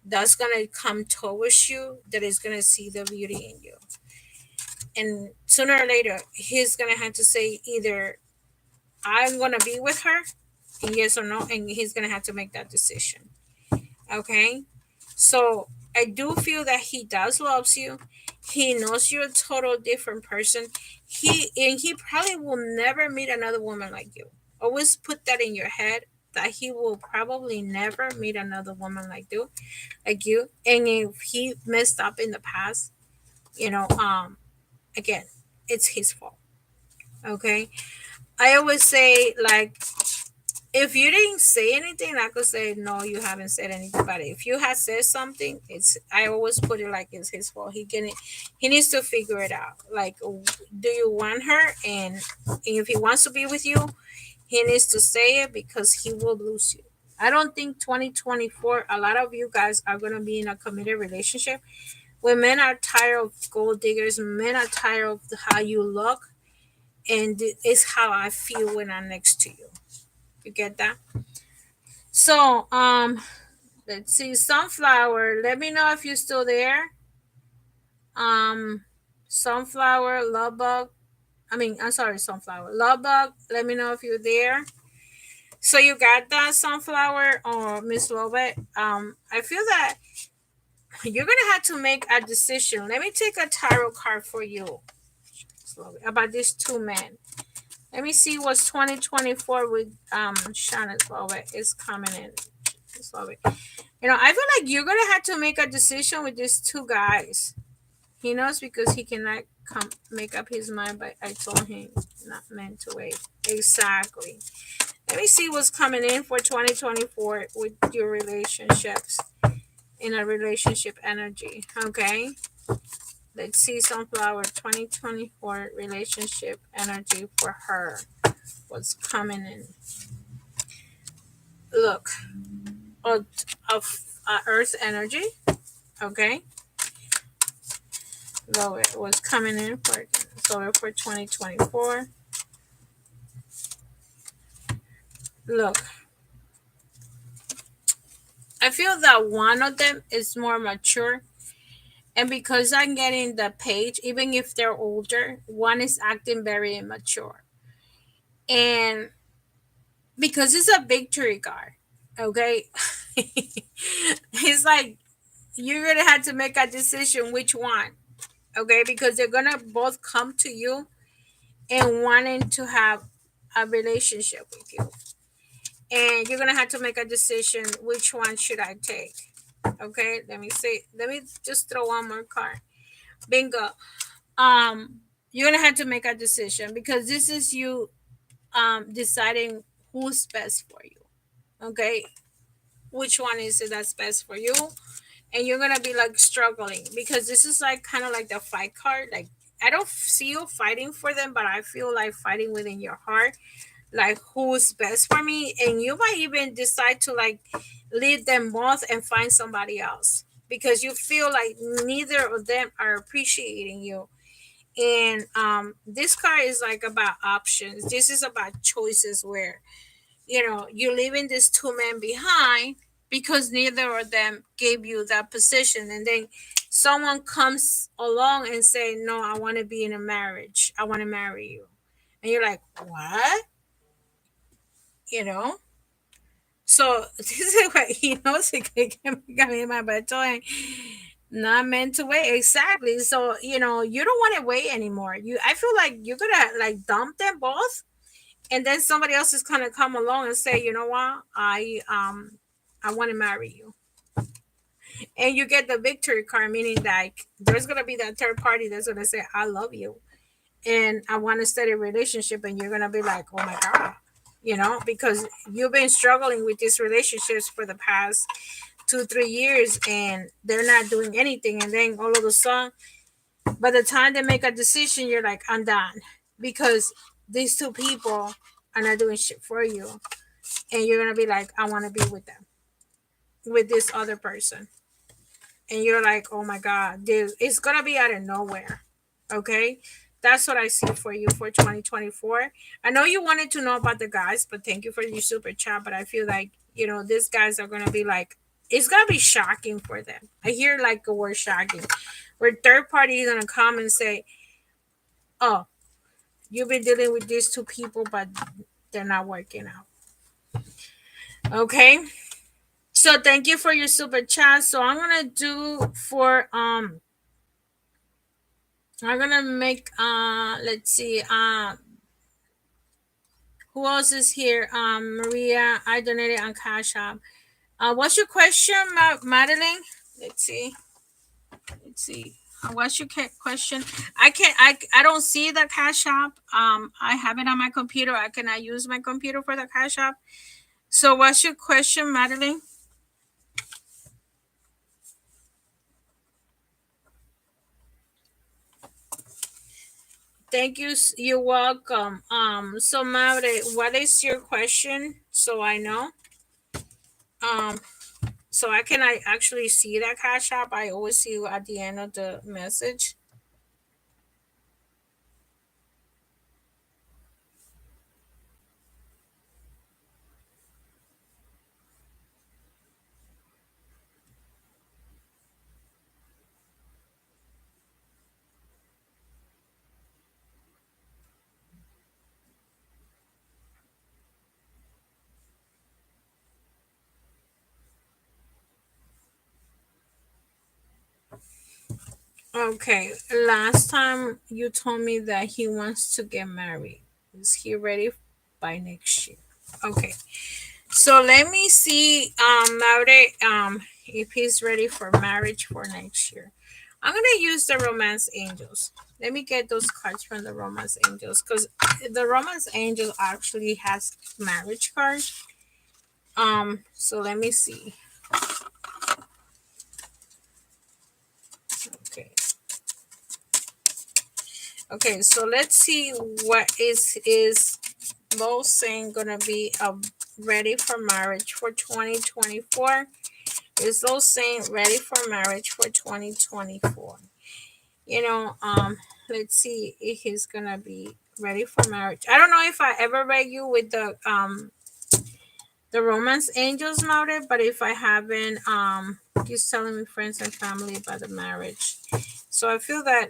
that's gonna come towards you, that is gonna see the beauty in you. And sooner or later, he's gonna have to say either I'm gonna be with her, and yes or no, and he's gonna have to make that decision. Okay, so I do feel that he does loves you. He knows you're a total different person. He probably will never meet another woman like you. Always put that in your head, that he will probably never meet another woman like you. And if he messed up in the past, you know, again, it's his fault. Okay. I always say, like, if you didn't say anything, I could say no, you haven't said anything. But if you had said something, I always put it like it's his fault. He needs to figure it out. Like, do you want her? And if he wants to be with you, he needs to say it, because he will lose you. I don't think 2024, a lot of you guys are gonna be in a committed relationship. When men are tired of gold diggers, men are tired of how you look, and it's how I feel when I'm next to you. You get that? So, let's see. Sunflower, let me know if you're still there. Um, Sunflower, love bug. I'm sorry, Sunflower. Love bug, let me know if you're there. So you got that, Sunflower or Miss Lovett? I feel that you're gonna have to make a decision. Let me take a tarot card for you about these two men. Let me see what's 2024 with Shannon Lovett is coming in. Lovett. I feel like you're gonna have to make a decision with these two guys. He knows, because he cannot make up his mind, but I told him not meant to wait. Exactly. Let me see what's coming in for 2024 with your relationships, in a relationship energy. Okay. Let's see, Sunflower, 2024 relationship energy for her. What's coming in? Look, of Earth energy. Okay. Lower was coming in for 2024. Look, I feel that one of them is more mature, and because I'm getting the page, even if they're older, one is acting very immature, and because it's a victory card. Okay. It's like you're gonna have to make a decision which one. Okay, because they're gonna both come to you and wanting to have a relationship with you. and you're gonna have to make a decision. Which one should I take? Okay, let me see. Let me just throw one more card. Bingo. You're gonna have to make a decision because this is you deciding who's best for you. Okay, which one is it that's best for you? And you're gonna be like struggling because this is like kind of like the fight card. Like I don't see you fighting for them, but I feel like fighting within your heart, like who's best for me. And you might even decide to like leave them both and find somebody else because you feel like neither of them are appreciating you. And this card is like about options. This is about choices where you're leaving these two men behind because neither of them gave you that position, and then someone comes along and say, no, I want to be in a marriage, I want to marry you, and you're like, what? you know so this is what se que me mató, not meant to wait. Exactly. So you don't want to wait anymore. I feel like you're gonna like dump them both, and then somebody else is gonna come along and say, you know what, I want to marry you, and you get the victory card, meaning like there's gonna be that third party that's gonna say, I love you and I want to steady relationship, and you're gonna be like, oh my god, because you've been struggling with these relationships for the past 2 3 years, and they're not doing anything, and then all of a sudden, by the time they make a decision, you're like, I'm done, because these two people are not doing shit for you, and you're gonna be like, I want to be with them, with this other person, and you're like, oh my god, dude, it's gonna be out of nowhere. Okay, that's what I see for you for 2024. I know you wanted to know about the guys, but thank you for your super chat. But I feel like these guys are gonna be like, it's gonna be shocking for them. I hear like the word shocking, where third party is gonna come and say, oh, you've been dealing with these two people, but they're not working out. Okay, so thank you for your super chat. So I'm gonna do for I'm gonna make let's see, who else is here? Maria, I donated on Cash App. What's your question, Madeline? Let's see. Let's see. What's your question? I don't see the Cash App. I have it on my computer. I cannot use my computer for the Cash App. So what's your question, Madeline? Thank you. You're welcome. So Madeline, what is your question? So I know. Um, so I actually see that Cash App. I always see you at the end of the message. Okay, last time you told me that he wants to get married. Is he ready by next year? Okay, so let me see, Maure, if he's ready for marriage for next year. I'm gonna use the Romance Angels. Let me get those cards from the Romance Angels, because the Romance Angel actually has marriage cards. So let me see. Okay. Okay, so let's see what is Mo saying gonna be ready for marriage for 2024. Is Lo saying ready for marriage for 2024? Let's see if he's gonna be ready for marriage. I don't know if I ever read you with the Romance Angels mounted, but if I haven't, he's telling me friends and family about the marriage. So I feel that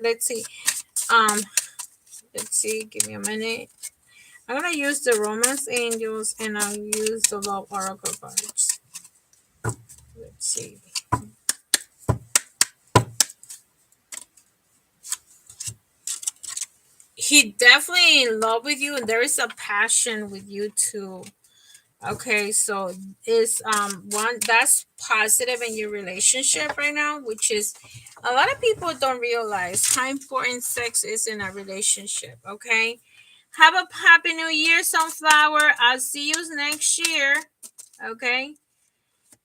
um let's see, give me a minute. I'm gonna use the Romance Angels and I'll use the Love Oracle cards. Let's see. He definitely in love with you, and there is a passion with you two. Okay, so is one that's positive in your relationship right now, which is a lot of people don't realize how important sex is in a relationship. Okay, have a happy new year, sunflower. I'll see you next year. Okay.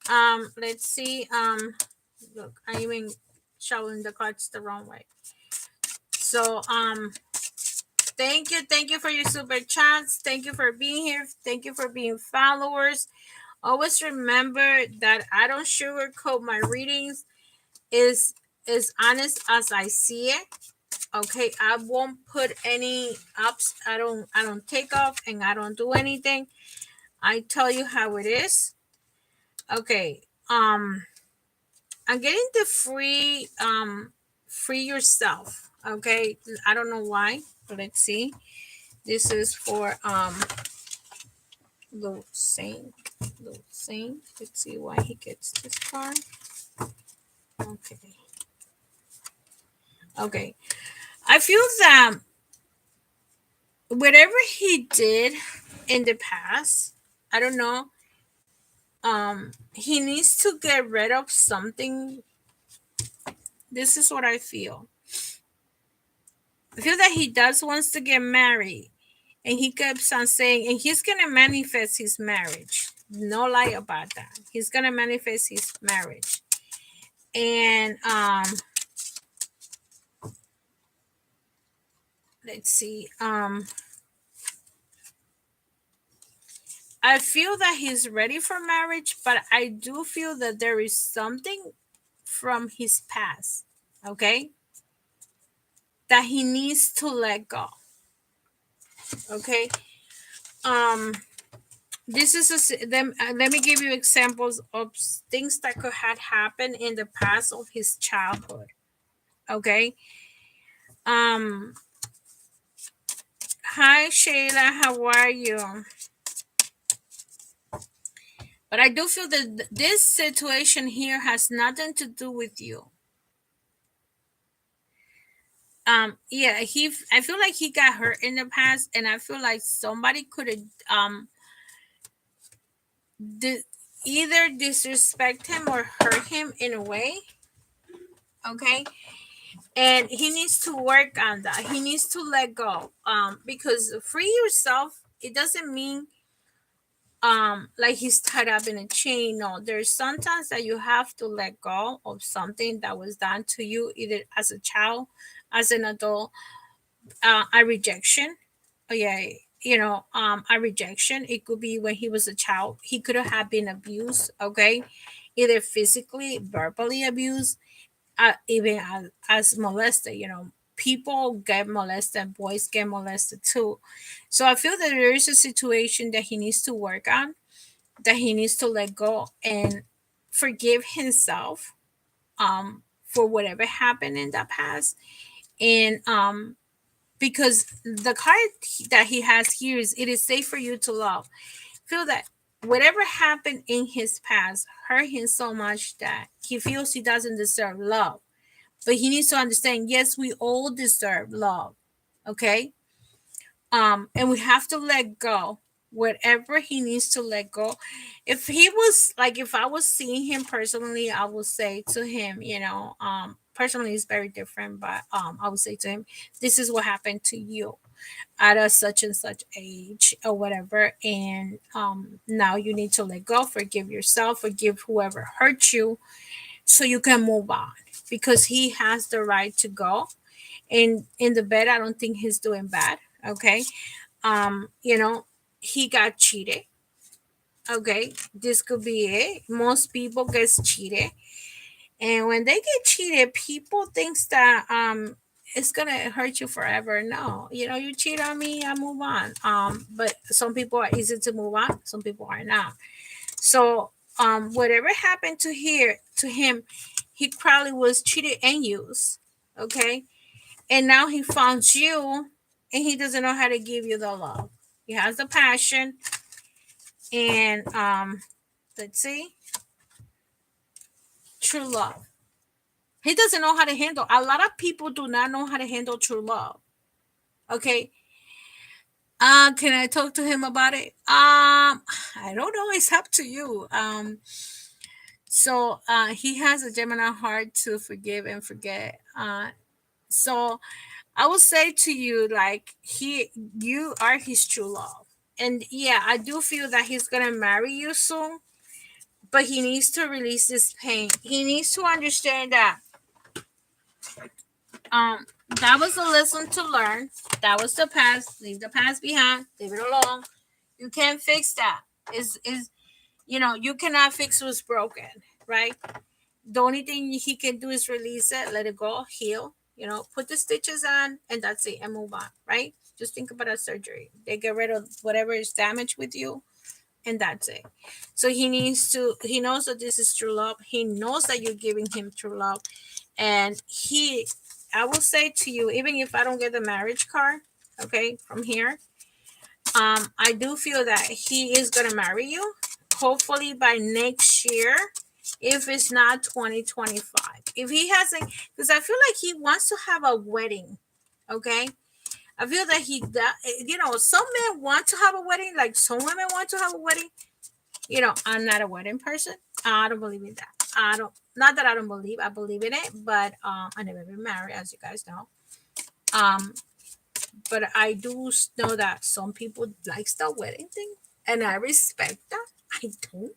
Let's see. Look, I even showing the cards the wrong way. So thank you for your super chats. Thank you for being here. Thank you for being followers. Always remember that I don't sugarcoat my readings. Is as honest as I see it. Okay, I won't put any ups. I don't take off and I don't do anything. I tell you how it is. Okay. I'm getting the free yourself. Okay. I don't know why, but let's see. This is for Lil Saint. Lil Saint. Let's see why he gets this card. Okay. Okay. I feel that whatever he did in the past, I don't know, he needs to get rid of something. This is what I feel. I feel that he does wants to get married, and he keeps on saying, and he's gonna manifest his marriage. No lie about that. He's gonna manifest his marriage. And let's see. I feel that he's ready for marriage, but I do feel that there is something from his past, okay, that he needs to let go. Okay. Um this is let me give you examples of things that could have happened in the past of his childhood. Okay. um Hi Shayla, how are you? But I do feel that this situation here has nothing to do with you. Yeah, I feel like he got hurt in the past, and I feel like somebody could have di- either disrespect him or hurt him in a way. Okay. And he needs to work on that. He needs to let go. Because free yourself, it doesn't mean like he's tied up in a chain. No, there's sometimes that you have to let go of something that was done to you, either as a child, as an adult. A rejection. Oh yeah, a rejection. It could be when he was a child. He could have been abused. Okay, either physically, verbally abused, even as molested. People get molested, boys get molested too. So I feel that there is a situation that he needs to work on, that he needs to let go and forgive himself for whatever happened in the past. And because the card that he has here is, it is safe for you to love. Feel that whatever happened in his past hurt him so much that he feels he doesn't deserve love. But he needs to understand, yes, we all deserve love. Okay. And we have to let go whatever he needs to let go. If he was like, if I was seeing him personally, I would say to him, personally it's very different, but I would say to him, this is what happened to you at a such and such age or whatever, and now you need to let go, forgive yourself, forgive whoever hurt you, so you can move on, because he has the right to go. And in the bed, I don't think he's doing bad. Okay. You know, he got cheated. Okay, this could be it. Most people gets cheated, and when they get cheated, people thinks that it's gonna hurt you forever. No, you cheat on me, I move on. But some people are easy to move on, some people are not. So whatever happened to him, he probably was cheated and used. Okay, and now he found you, and he doesn't know how to give you the love. He has the passion, and let's see, true love. He doesn't know how to handle. A lot of people do not know how to handle true love. Okay. Can I talk to him about it? I I don't know. It's up to you. So he has a Gemini heart to forgive and forget. So I will say to you, like you are his true love, and yeah, I do feel that he's gonna marry you soon, but he needs to release this pain. He needs to understand that that was a lesson to learn. That was the past. Leave the past behind. Leave it alone. You can't fix that. Is you cannot fix what's broken, right? The only thing he can do is release it, let it go, heal, put the stitches on, and that's it, and move on, right? Just think about a surgery. They get rid of whatever is damaged with you, and that's it. So he knows that this is true love. He knows that you're giving him true love. And I will say to you, even if I don't get the marriage card, okay, from here, I do feel that he is going to marry you, hopefully by next year, if it's not 2025. If he hasn't, because I feel like he wants to have a wedding, okay? I feel that some men want to have a wedding, like some women want to have a wedding. I'm not a wedding person. I don't believe in that. Not that I don't believe, I believe in it, but I never been married, as you guys know. But I do know that some people likes the wedding thing, and I respect that. I do.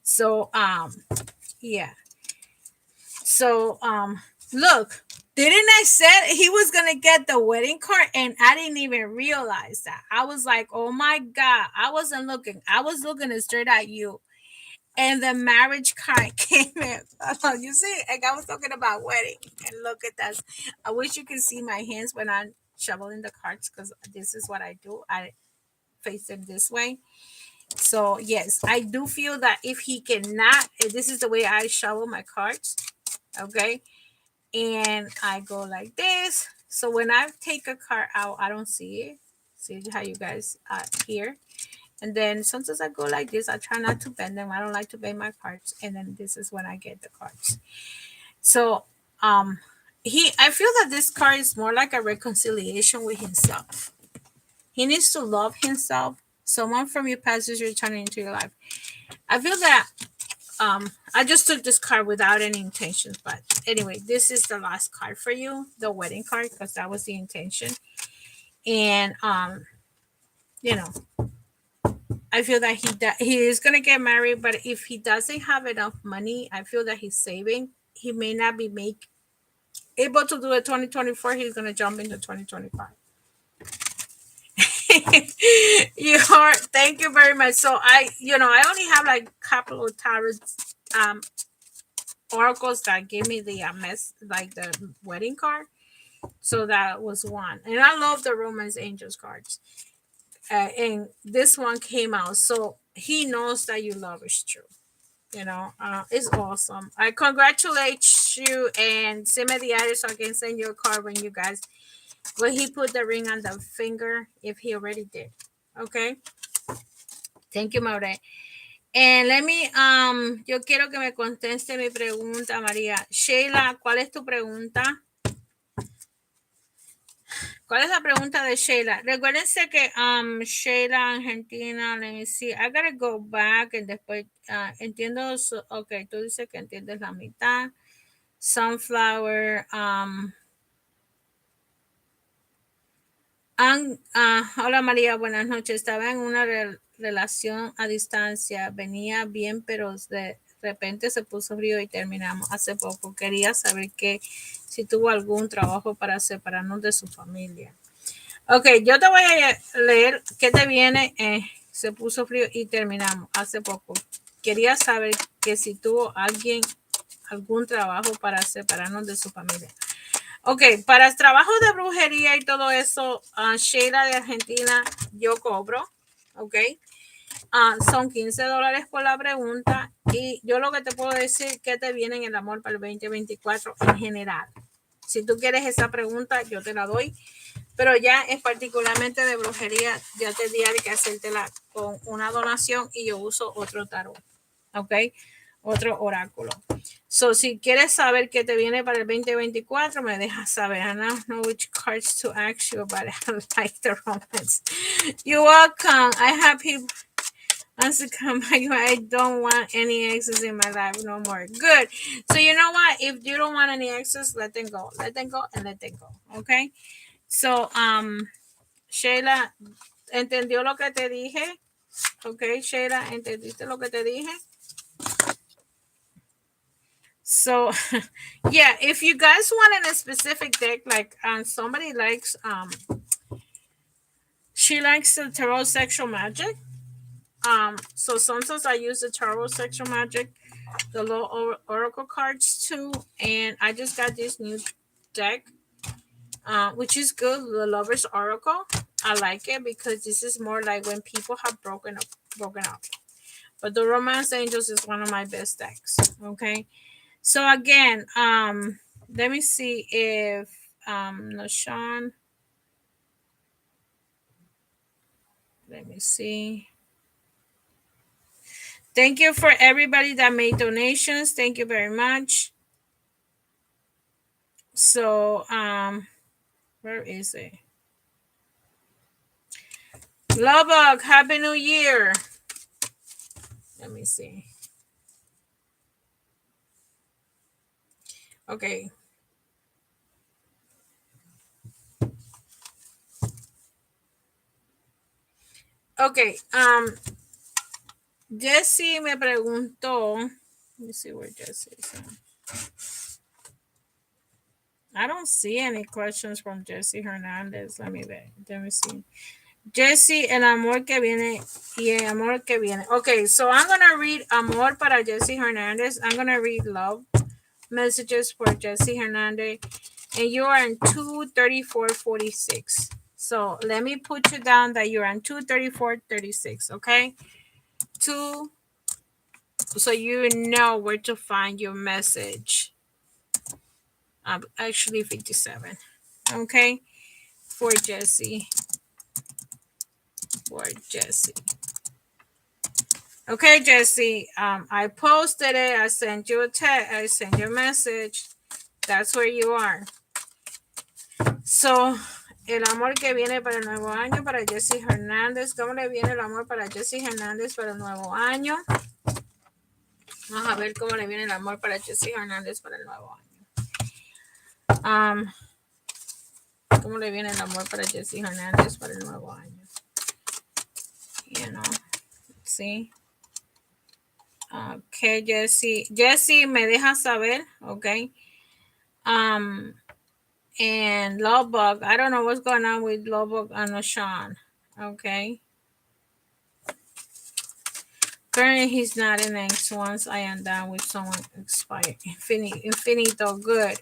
So yeah. So look, didn't I said he was gonna get the wedding card, and I didn't even realize that. I was like, oh my god, I wasn't looking. I was looking straight at you, and the marriage card came in. You see, like I was talking about wedding, and look at that. I wish you could see my hands when I'm shoveling the cards, because this is what I do. I face them this way. So yes, I do feel that if he cannot, this is the way I shovel my cards. Okay, and I go like this. So when I take a card out, I don't see it. See how you guys hear. And then sometimes I go like this. I try not to bend them. I don't like to bend my cards. And then this is when I get the cards. So I feel that this card is more like a reconciliation with himself. He needs to love himself. Someone from your past is returning into your life. I feel that I just took this card without any intentions, but anyway, this is the last card for you, the wedding card, because that was the intention. And you know, I feel that he is gonna get married, but if he doesn't have enough money, I feel that he's saving. He may not be able to do it 2024. He's gonna jump into 2025. Thank you very much. So I only have like a couple of tarot oracles that gave me the like the wedding card. So that was one, and I love the Romance Angels cards. And this one came out, so he knows that your love is true. It's awesome. I congratulate you, and send me the address so I can send you a card when he put the ring on the finger, if he already did. Okay. Thank you, Maure. And yo quiero que me conteste mi pregunta, María. Sheila, ¿cuál es tu pregunta? ¿Cuál es la pregunta de Sheila? Recuérdense que Sheila, Argentina, let me see, I gotta go back, and después entiendo, ok, tú dices que entiendes la mitad. Sunflower, hola María, buenas noches. Estaba en una relación a distancia, venía bien, pero de repente se puso frío y terminamos hace poco. Quería saber si tuvo algún trabajo para separarnos de su familia. Ok, yo te voy a leer qué te viene. Se puso frío y terminamos hace poco. Quería saber que si tuvo algún trabajo para separarnos de su familia. Ok, para el trabajo de brujería y todo eso, Sheila de Argentina, yo cobro. Ok, son $15 por la pregunta. Y yo lo que te puedo decir que te viene en el amor para el 2024 en general. Si tú quieres esa pregunta, yo te la doy. Pero ya es particularmente de brujería, ya tendría que hacértela con una donación, y yo uso otro tarot. Ok, otro oráculo. So, si quieres saber qué te viene para el 2024, me dejas saber. I don't know which cards to ask you, but I like the romance. You're welcome. I have people. I don't want any exes in my life no more. Good. So you know what? If you don't want any exes, let them go. Let them go and let them go. Okay. So, Sheila, ¿entendió lo que te dije? Okay, Sheila, ¿entendiste lo que te dije? So, yeah, if you guys want in a specific deck, like somebody likes, she likes the tarot sexual magic. So sometimes I use the tarot sexual magic, the little oracle cards too, and I just got this new deck, which is good, the Lover's Oracle. I like it because this is more like when people have broken up. But the Romance Angels is one of my best decks. Okay. So again, let me see if Nashawn. Let me see. Thank you for everybody that made donations. Thank you very much. So where is it? Lubbock, Happy New Year. Let me see. Okay. Okay. Jessie me preguntó. Let me see where Jessie is. I don't see any questions from Jessie Hernandez. Let me see. Jessie, el amor que viene y el amor que viene. Okay, so I'm going to read amor para Jessie Hernandez. I'm going to read love messages for Jessie Hernandez. And you are in 234.46. So let me put you down that you're on 234.36, okay? So you know where to find your message. Actually 57. Okay? For Jessie. Okay, Jessie. I posted it. I sent you a text. I sent you a message. That's where you are. So, el amor que viene para el nuevo año para Jessie Hernández. ¿Cómo le viene el amor para Jessie Hernández para el nuevo año? Vamos a ver cómo le viene el amor para Jessie Hernández para el nuevo año. ¿Cómo le viene el amor para Jessie Hernández para el nuevo año? You know, sí. Ok, Jessie. Jessie, me deja saber, ok. And Lubbock, I don't know what's going on with Lubbock and Oshan, okay. Currently, he's not in next once I am done with someone expired. Infinito, good.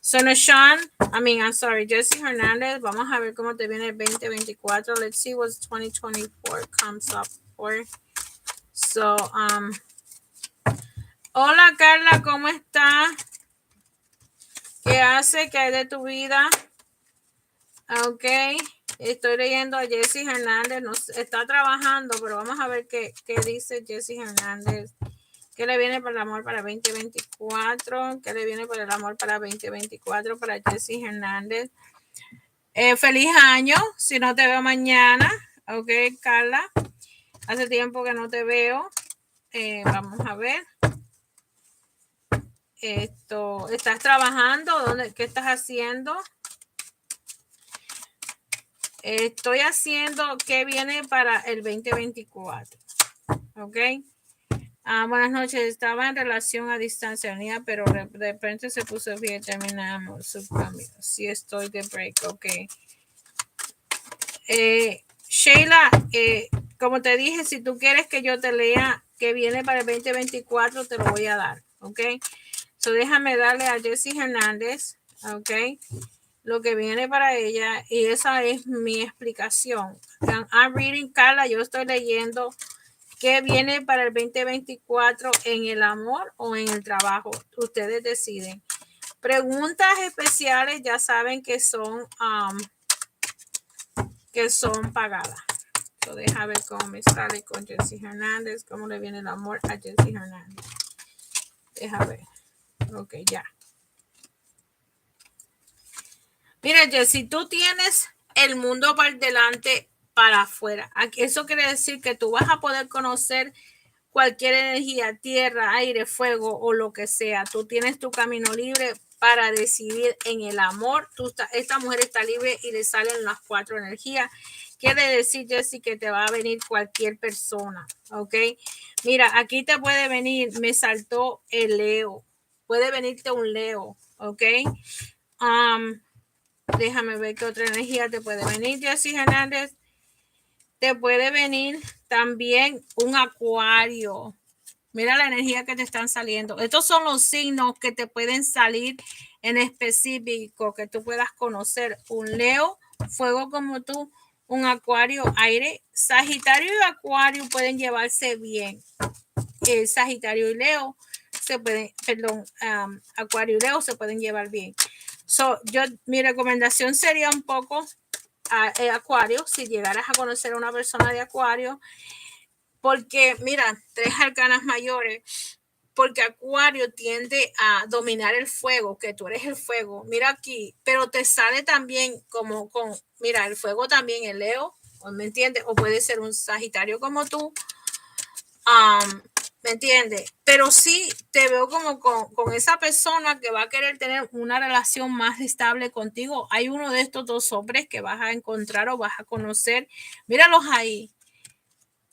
So, Nashawn, I'm sorry, Jessie Hernandez, vamos a ver cómo te viene el 2024. Let's see what 2024 comes up for. So, hola, Carla, ¿cómo estás? ¿Qué hace? ¿Qué hay de tu vida? Ok, estoy leyendo a Jessie Hernández, está trabajando, pero vamos a ver qué dice Jessie Hernández. ¿Qué le viene para el amor para 2024? ¿Qué le viene para el amor para 2024 para Jessie Hernández? Feliz año, si no te veo mañana. Ok, Carla, hace tiempo que no te veo. Vamos a ver. ¿Estás trabajando? ¿Qué estás haciendo? Estoy haciendo qué viene para el 2024. Ok. Buenas noches. Estaba en relación a distancia unida, pero de repente se puso bien. Terminamos su cambio. Sí, estoy de break. Ok. Sheila, como te dije, si tú quieres que yo te lea qué viene para el 2024, te lo voy a dar. Ok. So déjame darle a Jessie Hernández. Ok. Lo que viene para ella, y esa es mi explicación. I'm reading, Carla, yo estoy leyendo qué viene para el 2024 en el amor o en el trabajo. Ustedes deciden. Preguntas especiales ya saben que son pagadas. So, deja ver cómo me sale con Jessie Hernández, cómo le viene el amor a Jessie Hernández. Deja ver. Ok, ya. Mira, Jessie, tú tienes el mundo por delante para afuera. Eso quiere decir que tú vas a poder conocer cualquier energía, tierra, aire, fuego o lo que sea. Tú tienes tu camino libre para decidir en el amor. Esta mujer está libre y le salen las 4 energías. Quiere decir, Jessie, que te va a venir cualquier persona, ¿ok? Mira, aquí te puede venir, me saltó el Leo. Puede venirte un Leo, ¿ok? Déjame ver qué otra energía te puede venir, Jessie Hernández. Te puede venir también un Acuario. Mira la energía que te están saliendo. Estos son los signos que te pueden salir en específico, que tú puedas conocer. Un Leo, fuego como tú, un Acuario, aire. Sagitario y Acuario pueden llevarse bien. Sagitario y Leo se pueden, perdón, Acuario y Leo se pueden llevar bien. Mi recomendación sería un poco Acuario, si llegaras a conocer a una persona de Acuario, porque mira, 3 arcanas mayores, porque Acuario tiende a dominar el fuego, que tú eres el fuego, mira aquí, pero te sale también como mira, el fuego también, el Leo, ¿me entiendes? O puede ser un Sagitario como tú, ¿me entiendes? Pero sí te veo como con esa persona que va a querer tener una relación más estable contigo. Hay uno de estos 2 hombres que vas a encontrar o vas a conocer, míralos ahí.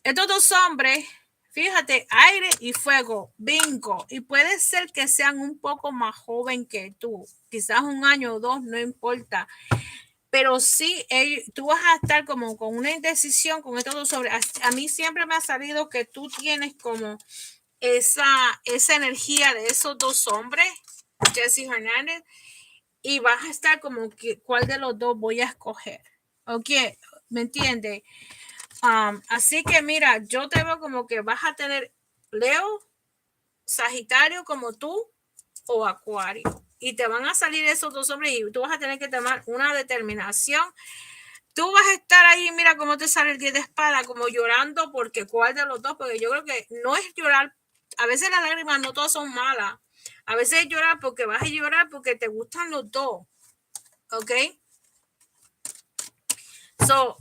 Estos 2 hombres, fíjate, aire y fuego, bingo. Y puede ser que sean un poco más joven que tú, quizás 1 año o 2, no importa. Pero sí, tú vas a estar como con una indecisión con estos 2 hombres. A mí siempre me ha salido que tú tienes como esa energía de esos 2 hombres, Jessie Hernández, y vas a estar como que cuál de los 2 voy a escoger. ¿Ok? ¿Me entiendes? Así que mira, yo te veo como que vas a tener Leo, Sagitario como tú o Acuario. Y te van a salir esos 2 hombres y tú vas a tener que tomar una determinación. Tú vas a estar ahí, mira cómo te sale el 10 de espada, como llorando porque cuál de los 2, porque yo creo que no es llorar. A veces las lágrimas no todas son malas. A veces es llorar porque vas a llorar porque te gustan los 2. ¿Ok?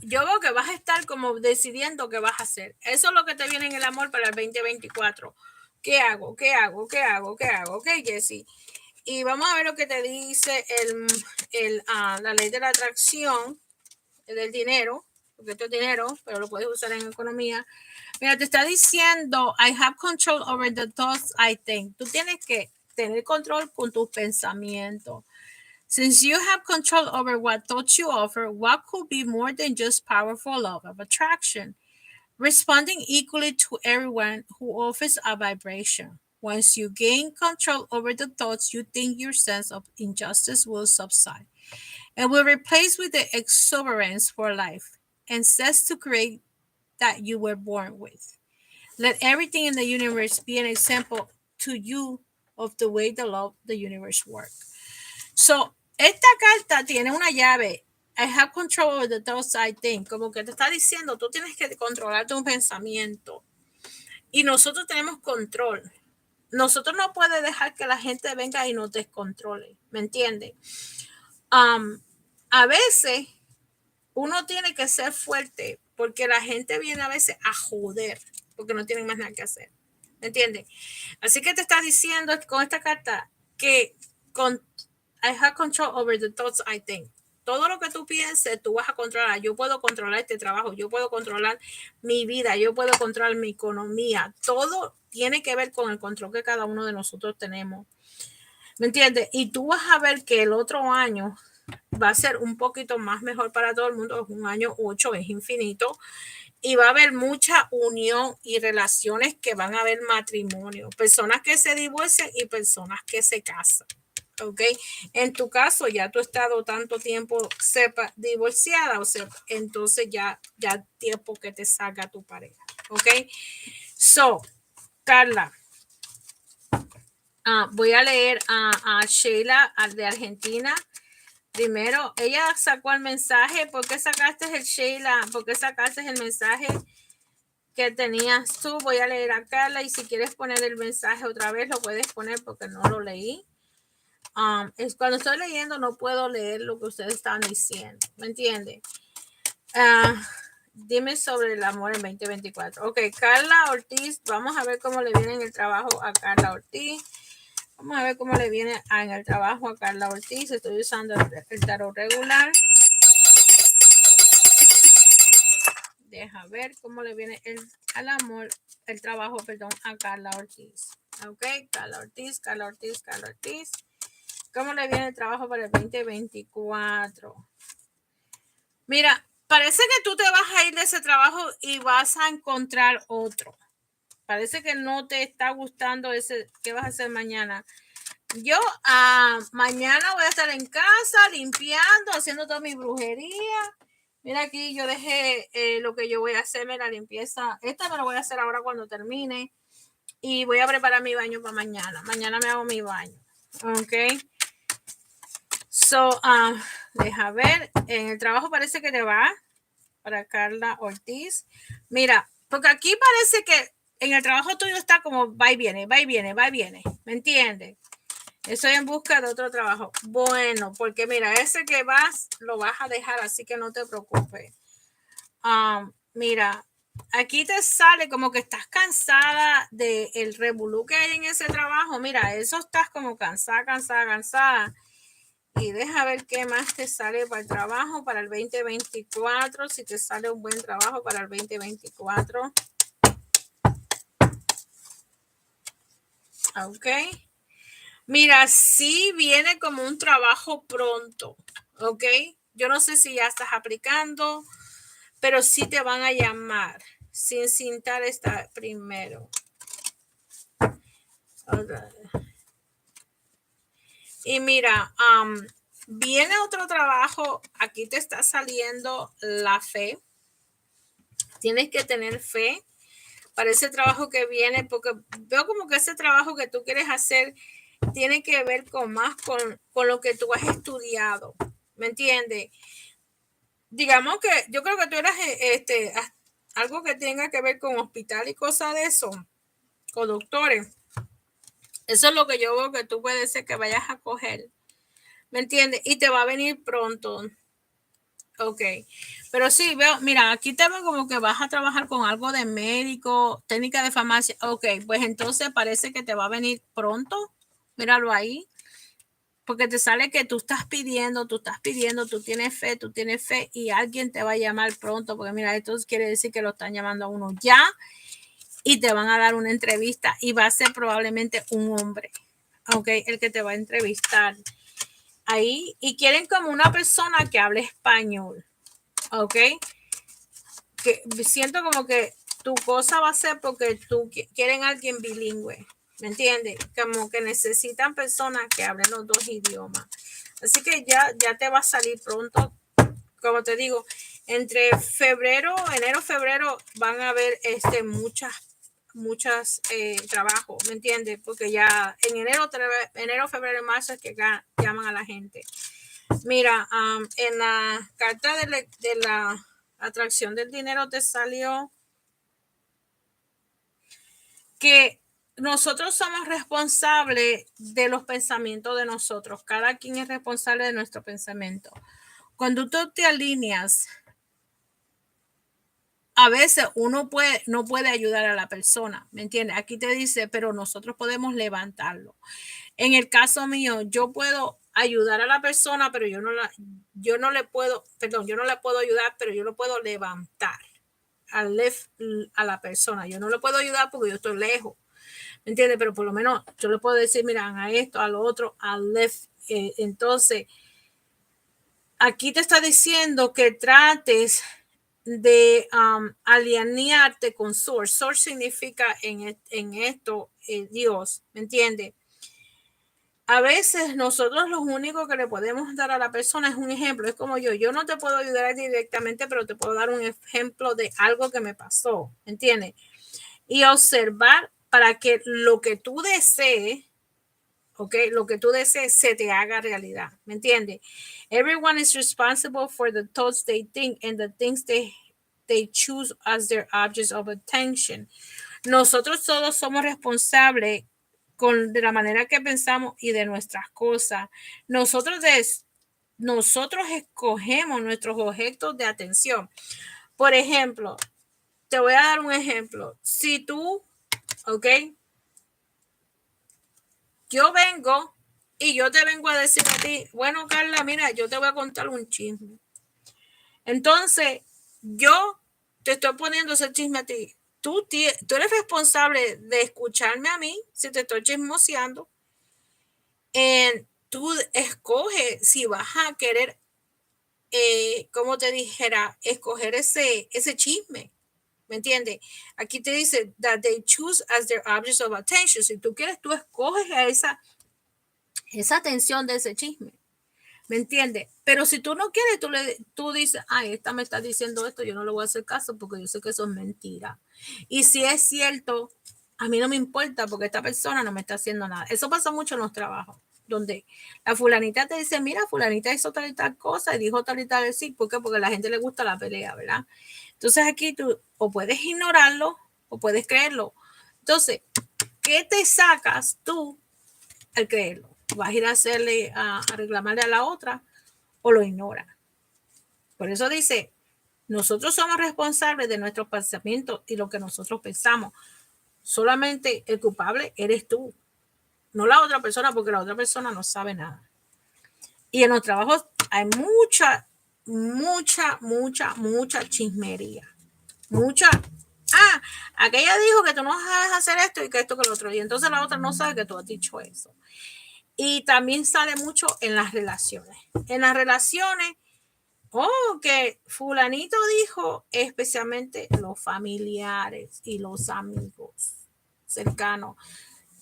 Yo veo que vas a estar como decidiendo qué vas a hacer. Eso es lo que te viene en el amor para el 2024. ¿Qué hago? ¿Qué hago? ¿Qué hago? ¿Qué hago? Ok, Jessie. Y vamos a ver lo que te dice la ley de la atracción del dinero, porque esto es dinero, pero lo puedes usar en economía. Mira, te está diciendo, I have control over the thoughts I think. Tú tienes que tener control con tus pensamientos. Since you have control over what thoughts you offer, what could be more than just powerful love of attraction? Responding equally to everyone who offers a vibration. Once you gain control over the thoughts you think, your sense of injustice will subside and will replace with the exuberance for life and sense to create that you were born with. Let everything in the universe be an example to you of the way the love the universe works. Esta carta tiene una llave. I have control over the thoughts I think. Como que te está diciendo, tú tienes que controlar tu pensamiento. Y nosotros tenemos control. Nosotros no podemos dejar que la gente venga y nos descontrole. ¿Me entiendes? A veces uno tiene que ser fuerte porque la gente viene a veces a joder porque no tienen más nada que hacer. ¿Me entiendes? Así que te está diciendo con esta carta que I have control over the thoughts I think. Todo lo que tú pienses, tú vas a controlar. Yo puedo controlar este trabajo, yo puedo controlar mi vida, yo puedo controlar mi economía. Todo tiene que ver con el control que cada uno de nosotros tenemos. ¿Me entiendes? Y tú vas a ver que el otro año va a ser un poquito más mejor para todo el mundo. Es un año 8, es infinito. Y va a haber mucha unión y relaciones que van a haber matrimonio. Personas que se divorcian y personas que se casan. ¿Ok? En tu caso, ya tú has estado tanto tiempo divorciada, o sea, entonces ya tiempo que te salga tu pareja. ¿Ok? Carla, voy a leer a Sheila de Argentina. Primero, ella sacó el mensaje. ¿Por qué sacaste el Sheila? ¿Por qué sacaste el mensaje que tenías tú? Voy a leer a Carla y si quieres poner el mensaje otra vez, lo puedes poner porque no lo leí. Es cuando estoy leyendo no puedo leer lo que ustedes están diciendo, ¿me entiende? Dime sobre el amor en 2024. Ok, Carla Ortiz, vamos a ver cómo le viene en el trabajo a Carla Ortiz. Vamos a ver cómo le viene en el trabajo a Carla Ortiz. Estoy usando el tarot regular. Deja ver cómo le viene al amor, el trabajo, perdón, a Carla Ortiz. Ok, Carla Ortiz, Carla Ortiz, Carla Ortiz. ¿Cómo le viene el trabajo para el 2024? Mira, parece que tú te vas a ir de ese trabajo y vas a encontrar otro. Parece que no te está gustando ese. ¿Qué vas a hacer mañana? Yo mañana voy a estar en casa limpiando, haciendo toda mi brujería. Mira aquí, yo dejé lo que yo voy a hacerme, la limpieza. Esta me la voy a hacer ahora cuando termine. Y voy a preparar mi baño para mañana. Mañana me hago mi baño. Ok. So, deja ver. En el trabajo parece que te va para Carla Ortiz. Mira, porque aquí parece que en el trabajo tuyo está como va y viene, va y viene, va y viene. ¿Me entiendes? Estoy en busca de otro trabajo. Bueno, porque mira, ese que vas, lo vas a dejar, así que no te preocupes. Mira, aquí te sale como que estás cansada del revolú que hay en ese trabajo. Mira, eso estás como cansada. Y deja ver qué más te sale para el trabajo para el 2024. Si te sale un buen trabajo para el 2024. Ok. Mira, sí viene como un trabajo pronto. Ok. Yo no sé si ya estás aplicando, pero sí te van a llamar. Sin cintar está primero. Y mira, viene otro trabajo. Aquí te está saliendo la fe. Tienes que tener fe para ese trabajo que viene, porque veo como que ese trabajo que tú quieres hacer tiene que ver con lo que tú has estudiado. ¿Me entiendes? Digamos que yo creo que tú eras algo que tenga que ver con hospital y cosas de eso, con doctores. Eso es lo que yo veo que tú puedes ser que vayas a coger. ¿Me entiendes? Y te va a venir pronto. Ok. Pero sí, veo, mira, aquí te veo como que vas a trabajar con algo de médico, técnica de farmacia. Ok, pues entonces parece que te va a venir pronto. Míralo ahí. Porque te sale que tú tienes fe y alguien te va a llamar pronto. Porque mira, esto quiere decir que lo están llamando a uno ya y te van a dar una entrevista y va a ser probablemente un hombre. Ok, el que te va a entrevistar ahí y quieren como una persona que hable español, ok, que siento como que tu cosa va a ser porque tú quieren alguien bilingüe, ¿me entiendes? Como que necesitan personas que hablen los dos idiomas, así que ya te va a salir pronto, como te digo, entre enero, febrero van a haber muchas trabajos, ¿me entiendes? Porque ya en enero, febrero y marzo es que llaman a la gente. Mira, en la carta de la atracción del dinero te salió que nosotros somos responsables de los pensamientos de nosotros. Cada quien es responsable de nuestro pensamiento. Cuando tú te alineas, a veces uno no puede ayudar a la persona, ¿me entiendes? Aquí te dice, pero nosotros podemos levantarlo. En el caso mío, yo puedo ayudar a la persona, pero yo no le puedo ayudar, pero yo lo puedo levantar a la persona. Yo no le puedo ayudar porque yo estoy lejos, ¿me entiendes? Pero por lo menos yo le puedo decir, mira, a esto, a lo otro, al left. Entonces, aquí te está diciendo que trates de alinearte con Source. Source significa en esto Dios, ¿me entiendes? A veces nosotros lo único que le podemos dar a la persona es un ejemplo. Es como yo no te puedo ayudar directamente, pero te puedo dar un ejemplo de algo que me pasó, ¿me entiendes? Y observar para que lo que tú desees, ¿ok? Lo que tú desees se te haga realidad, ¿me entiendes? Everyone is responsible for the thoughts they think and the things they choose as their objects of attention. Nosotros todos somos responsables de la manera que pensamos y de nuestras cosas. Nosotros escogemos nuestros objetos de atención. Por ejemplo, te voy a dar un ejemplo. Si tú, ok, yo vengo y yo te vengo a decir a ti, bueno, Carla, mira, yo te voy a contar un chisme. Entonces, yo te estoy poniendo ese chisme a ti. Tú eres responsable de escucharme a mí si te estoy chismoseando. Tú escoges si vas a querer, como te dijera, escoger ese chisme. ¿Me entiendes? Aquí te dice that they choose as their objects of attention. Si tú quieres, tú escoges a esa atención de ese chisme. ¿Me entiendes? Pero si tú no quieres, tú dices, ay, esta me está diciendo esto, yo no le voy a hacer caso porque yo sé que eso es mentira. Y si es cierto, a mí no me importa porque esta persona no me está haciendo nada. Eso pasa mucho en los trabajos, donde la fulanita te dice, mira, fulanita hizo tal y tal cosa y dijo tal y tal, sí, ¿por qué? Porque a la gente le gusta la pelea, ¿verdad? Entonces aquí tú o puedes ignorarlo o puedes creerlo. Entonces, ¿qué te sacas tú al creerlo? ¿Vas a ir a hacerle, a reclamarle a la otra o lo ignora? Por eso dice, nosotros somos responsables de nuestros pensamientos y lo que nosotros pensamos. Solamente el culpable eres tú, no la otra persona, porque la otra persona no sabe nada. Y en los trabajos hay mucha chismería. Mucha. Ah, aquella dijo que tú no sabes hacer esto y que esto que lo otro. Y entonces la otra no sabe que tú has dicho eso. Y también sale mucho en las relaciones. En las relaciones, que fulanito dijo, especialmente los familiares y los amigos cercanos.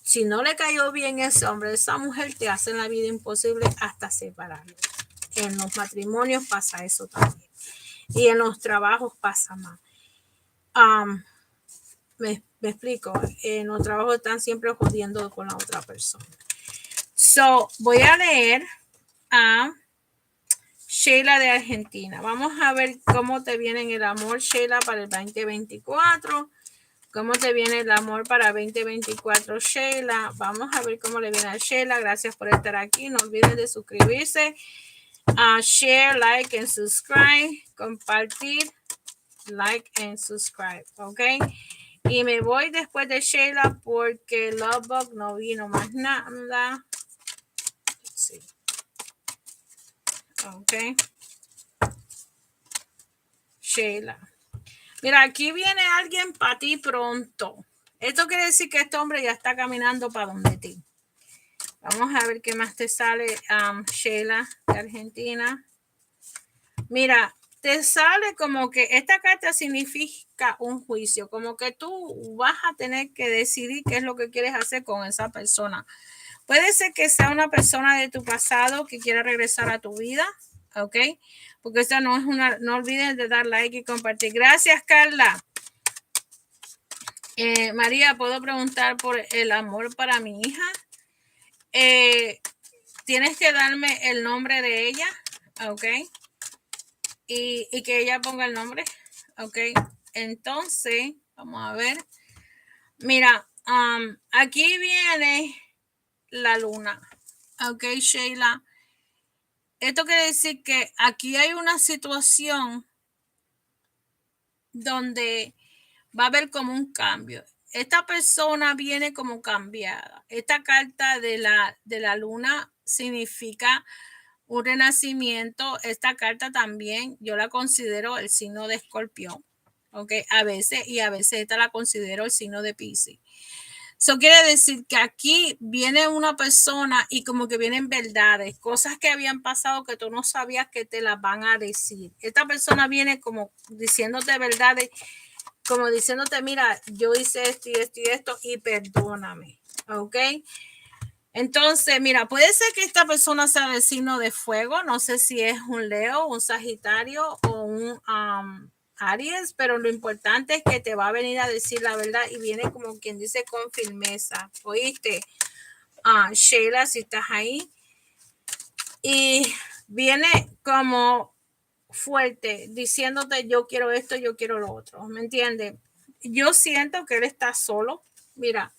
Si no le cayó bien ese hombre, esa mujer, te hacen la vida imposible hasta separarlo. En los matrimonios pasa eso también. Y en los trabajos pasa más. Me explico. En los trabajos están siempre jodiendo con la otra persona. So, voy a leer a Sheila de Argentina. Vamos a ver cómo te viene el amor, Sheila, para el 2024. ¿Cómo te viene el amor para 2024, Sheila? Vamos a ver cómo le viene a Sheila. Gracias por estar aquí. No olviden de suscribirse, share, like and subscribe. Compartir, like and subscribe. ¿Ok? Y me voy después de Sheila porque Lovebug no vino más nada. Sí. Ok. Sheila. Mira, aquí viene alguien para ti pronto. Esto quiere decir que este hombre ya está caminando para donde ti. Vamos a ver qué más te sale, Sheila de Argentina. Mira, te sale como que esta carta significa un juicio, como que tú vas a tener que decidir qué es lo que quieres hacer con esa persona. Puede ser que sea una persona de tu pasado que quiera regresar a tu vida, ¿ok? Porque esta no es una, no olviden de dar like y compartir. Gracias, Carla. María, ¿puedo preguntar por el amor para mi hija? Tienes que darme el nombre de ella, ¿ok? Y que ella ponga el nombre, ¿ok? Entonces, vamos a ver. Mira, aquí viene la luna, ¿ok, Sheila? Esto quiere decir que aquí hay una situación donde va a haber como un cambio. Esta persona viene como cambiada. Esta carta de la luna significa un renacimiento. Esta carta también yo la considero el signo de Escorpión, ¿ok? A veces esta la considero el signo de Piscis. Eso quiere decir que aquí viene una persona y como que vienen verdades, cosas que habían pasado que tú no sabías que te las van a decir. Esta persona viene como diciéndote verdades, como diciéndote, mira, yo hice esto y esto y esto y perdóname, ¿ok? Entonces, mira, puede ser que esta persona sea del signo de fuego, no sé si es un Leo, un Sagitario o un Aries, pero lo importante es que te va a venir a decir la verdad y viene como quien dice con firmeza, ¿oíste? Sheila, si estás ahí. Y viene como fuerte, diciéndote yo quiero esto, yo quiero lo otro, ¿me entiendes? Yo siento que él está solo, mira,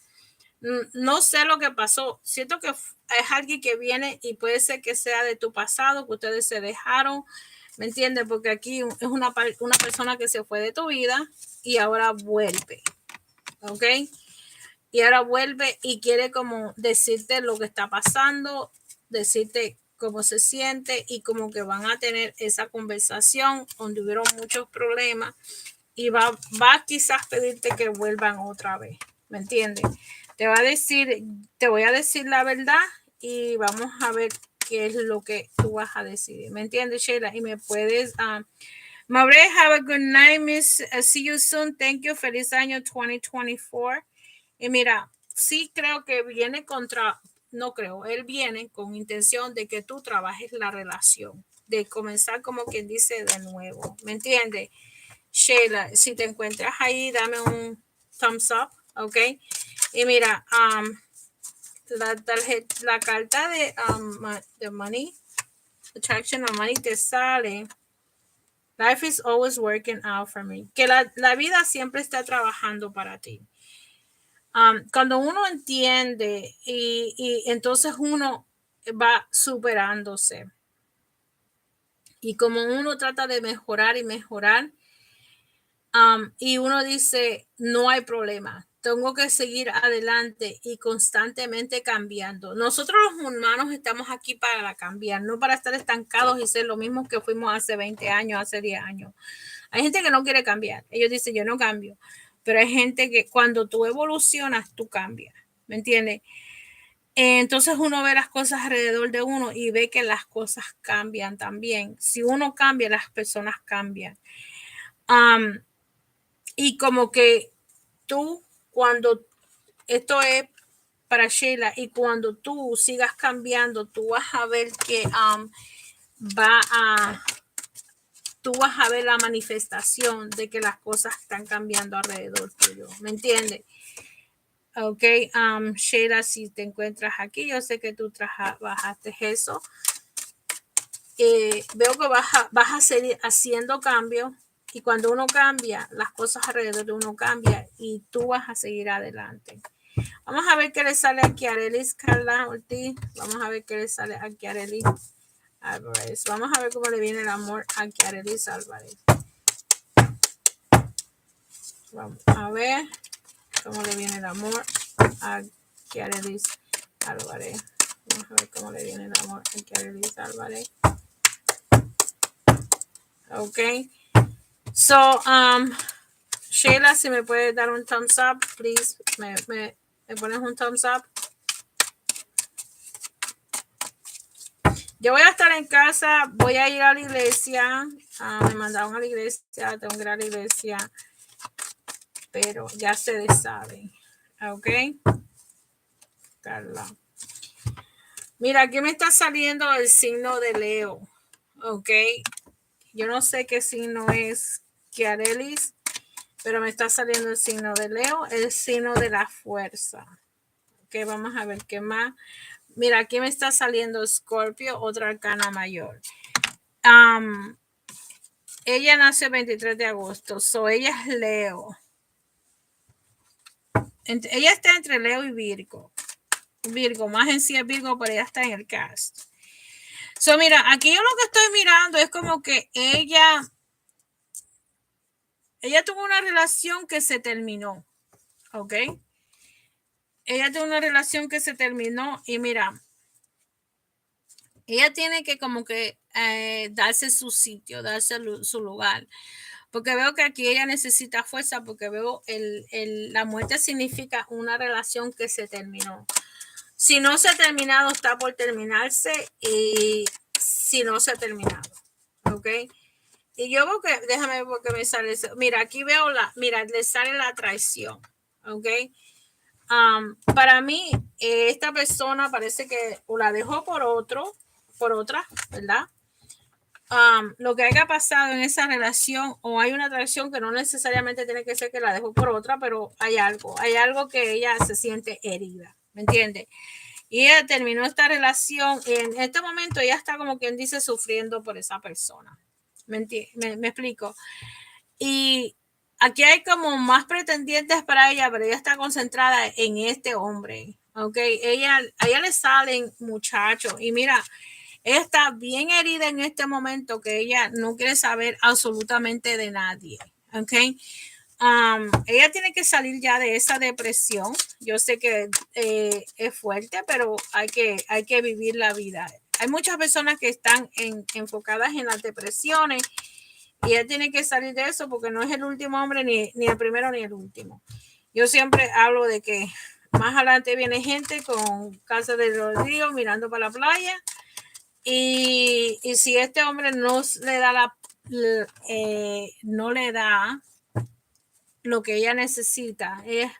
no sé lo que pasó, siento que es alguien que viene y puede ser que sea de tu pasado, que ustedes se dejaron, ¿Me entiendes? Porque aquí es una persona que se fue de tu vida y ahora vuelve. ¿Ok? Y ahora vuelve y quiere como decirte lo que está pasando, decirte cómo se siente y como que van a tener esa conversación donde hubieron muchos problemas y va quizás pedirte que vuelvan otra vez. ¿Me entiendes? Te voy a decir la verdad y vamos a ver qué es lo que tú vas a decidir. ¿Me entiendes, Sheila? Y me puedes... Maure, have a good night, miss. See you soon. Thank you. Feliz año 2024. Y mira, sí creo que viene no creo, él viene con intención de que tú trabajes la relación, de comenzar como quien dice de nuevo. ¿Me entiendes? Sheila, si te encuentras ahí, dame un thumbs up, ¿ok? Y mira, la carta de money, attraction of money te sale. Life is always working out for me. Que la vida siempre está trabajando para ti. Cuando uno entiende y entonces uno va superándose. Y como uno trata de mejorar y mejorar, y uno dice, no hay problema, tengo que seguir adelante y constantemente cambiando. Nosotros los humanos estamos aquí para cambiar, no para estar estancados y ser lo mismo que fuimos hace 20 años, hace 10 años. Hay gente que no quiere cambiar. Ellos dicen, yo no cambio. Pero hay gente que cuando tú evolucionas, tú cambias. ¿Me entiendes? Entonces uno ve las cosas alrededor de uno y ve que las cosas cambian también. Si uno cambia, las personas cambian. Y como que tú, cuando esto es para Sheila, y cuando tú sigas cambiando, tú vas a ver que tú vas a ver la manifestación de que las cosas están cambiando alrededor tuyo. ¿Me entiendes? Ok, Sheila, si te encuentras aquí, yo sé que tú bajaste eso. Veo que vas a seguir haciendo cambios y cuando uno cambia, las cosas alrededor de uno cambian y tú vas a seguir adelante. Vamos a ver qué le sale aquí a Arelis Carla Ortiz. Vamos a ver qué le sale aquí a Arelis Álvarez. Vamos a ver cómo le viene el amor aquí a Arelis Álvarez. Vamos a ver cómo le viene el amor a Arelis Álvarez. Vamos a ver cómo le viene el amor a Arelis Álvarez. Ok. So, Sheila, si me puedes dar un thumbs up, please. Me pones un thumbs up. Yo voy a estar en casa, voy a ir a la iglesia. Me mandaron a la iglesia, tengo que ir a la iglesia. Pero ya ustedes saben. Ok. Carla. Mira, aquí me está saliendo el signo de Leo. Ok. Yo no sé qué signo es Kiarelis, pero me está saliendo el signo de Leo, el signo de la fuerza. Ok, vamos a ver qué más. Mira, aquí me está saliendo Escorpio, otra arcana mayor. Ella nació el 23 de agosto, so ella es Leo. Ella está entre Leo y Virgo. Virgo, más en sí es Virgo, pero ella está en el cast. So, mira, aquí yo lo que estoy mirando es como que ella tuvo una relación que se terminó, ¿ok? Ella tuvo una relación que se terminó y mira, ella tiene que como que darse su sitio, darse su lugar. Porque veo que aquí ella necesita fuerza, porque veo la muerte significa una relación que se terminó. Si no se ha terminado, está por terminarse y si no se ha terminado, ¿ok? Y yo veo que, déjame ver porque me sale eso. Mira, aquí veo mira, le sale la traición, ¿ok? Para mí, esta persona parece que o la dejó por otra, ¿verdad? Lo que haya pasado en esa relación o hay una traición que no necesariamente tiene que ser que la dejó por otra, pero hay algo que ella se siente herida, ¿me entiendes? Y ella terminó esta relación y en este momento ella está como quien dice sufriendo por esa persona, ¿me explico? Y aquí hay como más pretendientes para ella, pero ella está concentrada en este hombre, ¿ok? A ella le salen muchachos y mira, Ella está bien herida en este momento, que ella no quiere saber absolutamente de nadie. ¿Ok? Ella tiene que salir ya de esa depresión. Yo sé que es fuerte, pero hay que vivir la vida. Hay muchas personas que están enfocadas en las depresiones y ella tiene que salir de eso porque no es el último hombre, ni el primero ni el último. Yo siempre hablo de que más adelante viene gente con casa de rodillo mirando para la playa y si este hombre no le da no le da lo que ella necesita, ella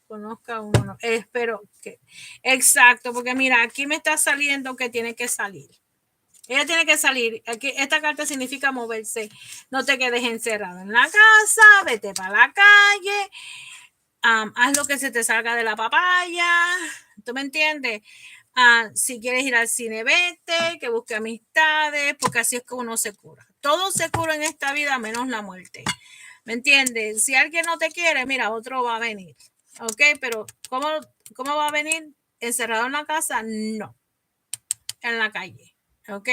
conozca uno, no, espero que exacto, porque mira, aquí me está saliendo que tiene que salir. Ella tiene que salir. Aquí, esta carta significa moverse. No te quedes encerrado en la casa, vete para la calle, haz lo que se te salga de la papaya. ¿Tú me entiendes? Si quieres ir al cine, vete, que busque amistades, porque así es que uno se cura. Todo se cura en esta vida menos la muerte. ¿Me entiendes? Si alguien no te quiere, mira, otro va a venir. ¿Ok? Pero ¿cómo va a venir? ¿Encerrado en la casa? No. En la calle. ¿Ok?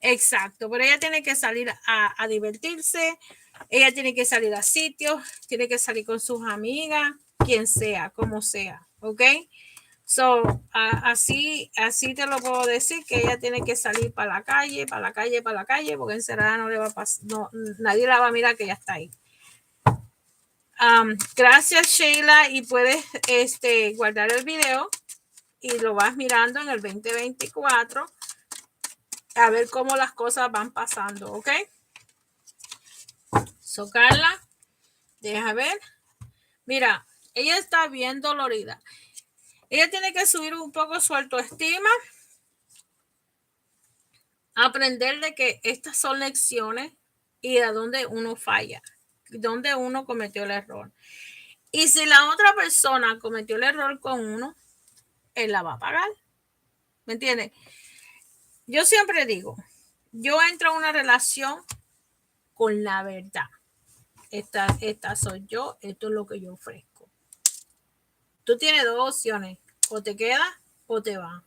Exacto. Pero ella tiene que salir a divertirse. Ella tiene que salir a sitios. Tiene que salir con sus amigas. Quien sea, como sea. ¿Ok? So, así te lo puedo decir, que ella tiene que salir para la calle, para la calle, para la calle, porque encerrada no le va a pasar, no, nadie la va a mirar que ella está ahí. Gracias, Sheila, y puedes guardar el video y lo vas mirando en el 2024 a ver cómo las cosas van pasando, ¿ok? So, Carla, deja ver. Mira, ella está bien dolorida. Ella tiene que subir un poco su autoestima, aprender de que estas son lecciones y de dónde uno falla, dónde uno cometió el error. Y si la otra persona cometió el error con uno, él la va a pagar. ¿Me entiendes? Yo siempre digo, yo entro a una relación con la verdad. Esta soy yo, esto es lo que yo ofrezco. Tú tienes dos opciones, o te quedas o te vas.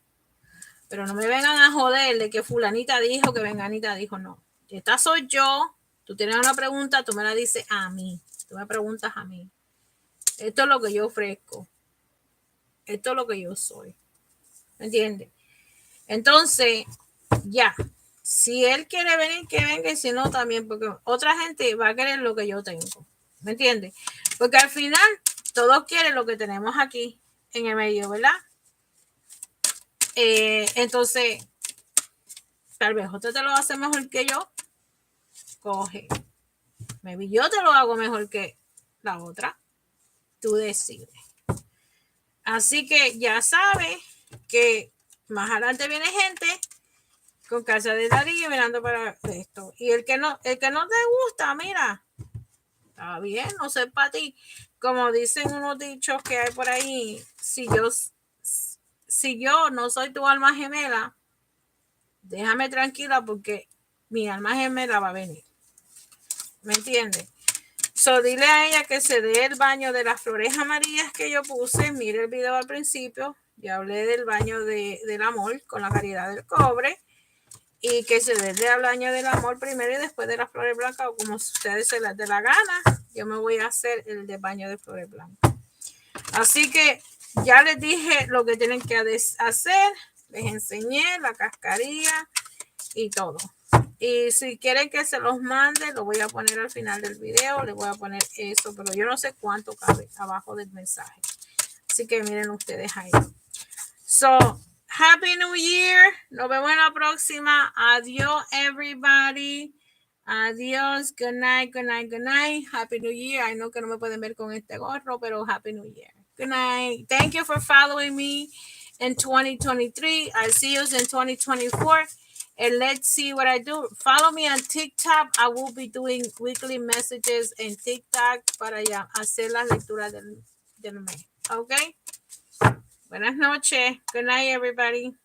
Pero no me vengan a joder de que fulanita dijo, que venganita dijo, no. Esta soy yo, tú tienes una pregunta, tú me la dices a mí, tú me preguntas a mí. Esto es lo que yo ofrezco. Esto es lo que yo soy. ¿Me entiendes? Entonces, ya. Si él quiere venir, que venga, y si no, también, porque otra gente va a querer lo que yo tengo. ¿Me entiendes? Porque al final, todos quieren lo que tenemos aquí en el medio, ¿verdad? Entonces, tal vez otro te lo hace mejor que yo. Coge. Maybe yo te lo hago mejor que la otra. Tú decides. Así que ya sabes que más adelante viene gente con casa de ladrillo mirando para esto. Y el que no te gusta, mira, está bien, no sé para ti. Como dicen unos dichos que hay por ahí, si yo no soy tu alma gemela, déjame tranquila porque mi alma gemela va a venir. ¿Me entiendes? So, dile a ella que se dé el baño de las flores amarillas que yo puse. Mire el video al principio. Ya hablé del baño del amor con la caridad del cobre. Y que se dé el baño del amor primero y después de las flores blancas, o como ustedes se les dé la gana. Yo me voy a hacer el de baño de flores blancas. Así que ya les dije lo que tienen que hacer. Les enseñé la cascarilla y todo. Y si quieren que se los mande, lo voy a poner al final del video. Les voy a poner eso, pero yo no sé cuánto cabe abajo del mensaje. Así que miren ustedes ahí. So, Happy New Year. Nos vemos en la próxima. Adiós, everybody. Adiós. Good night, good night, good night. Happy New Year. I know que no me pueden ver con este gorro, pero Happy New Year. Good night. Thank you for following me in 2023. I'll see you in 2024. And let's see what I do. Follow me on TikTok. I will be doing weekly messages en TikTok para ya hacer la lectura del mes. Okay? Buenas noches. Good night, everybody.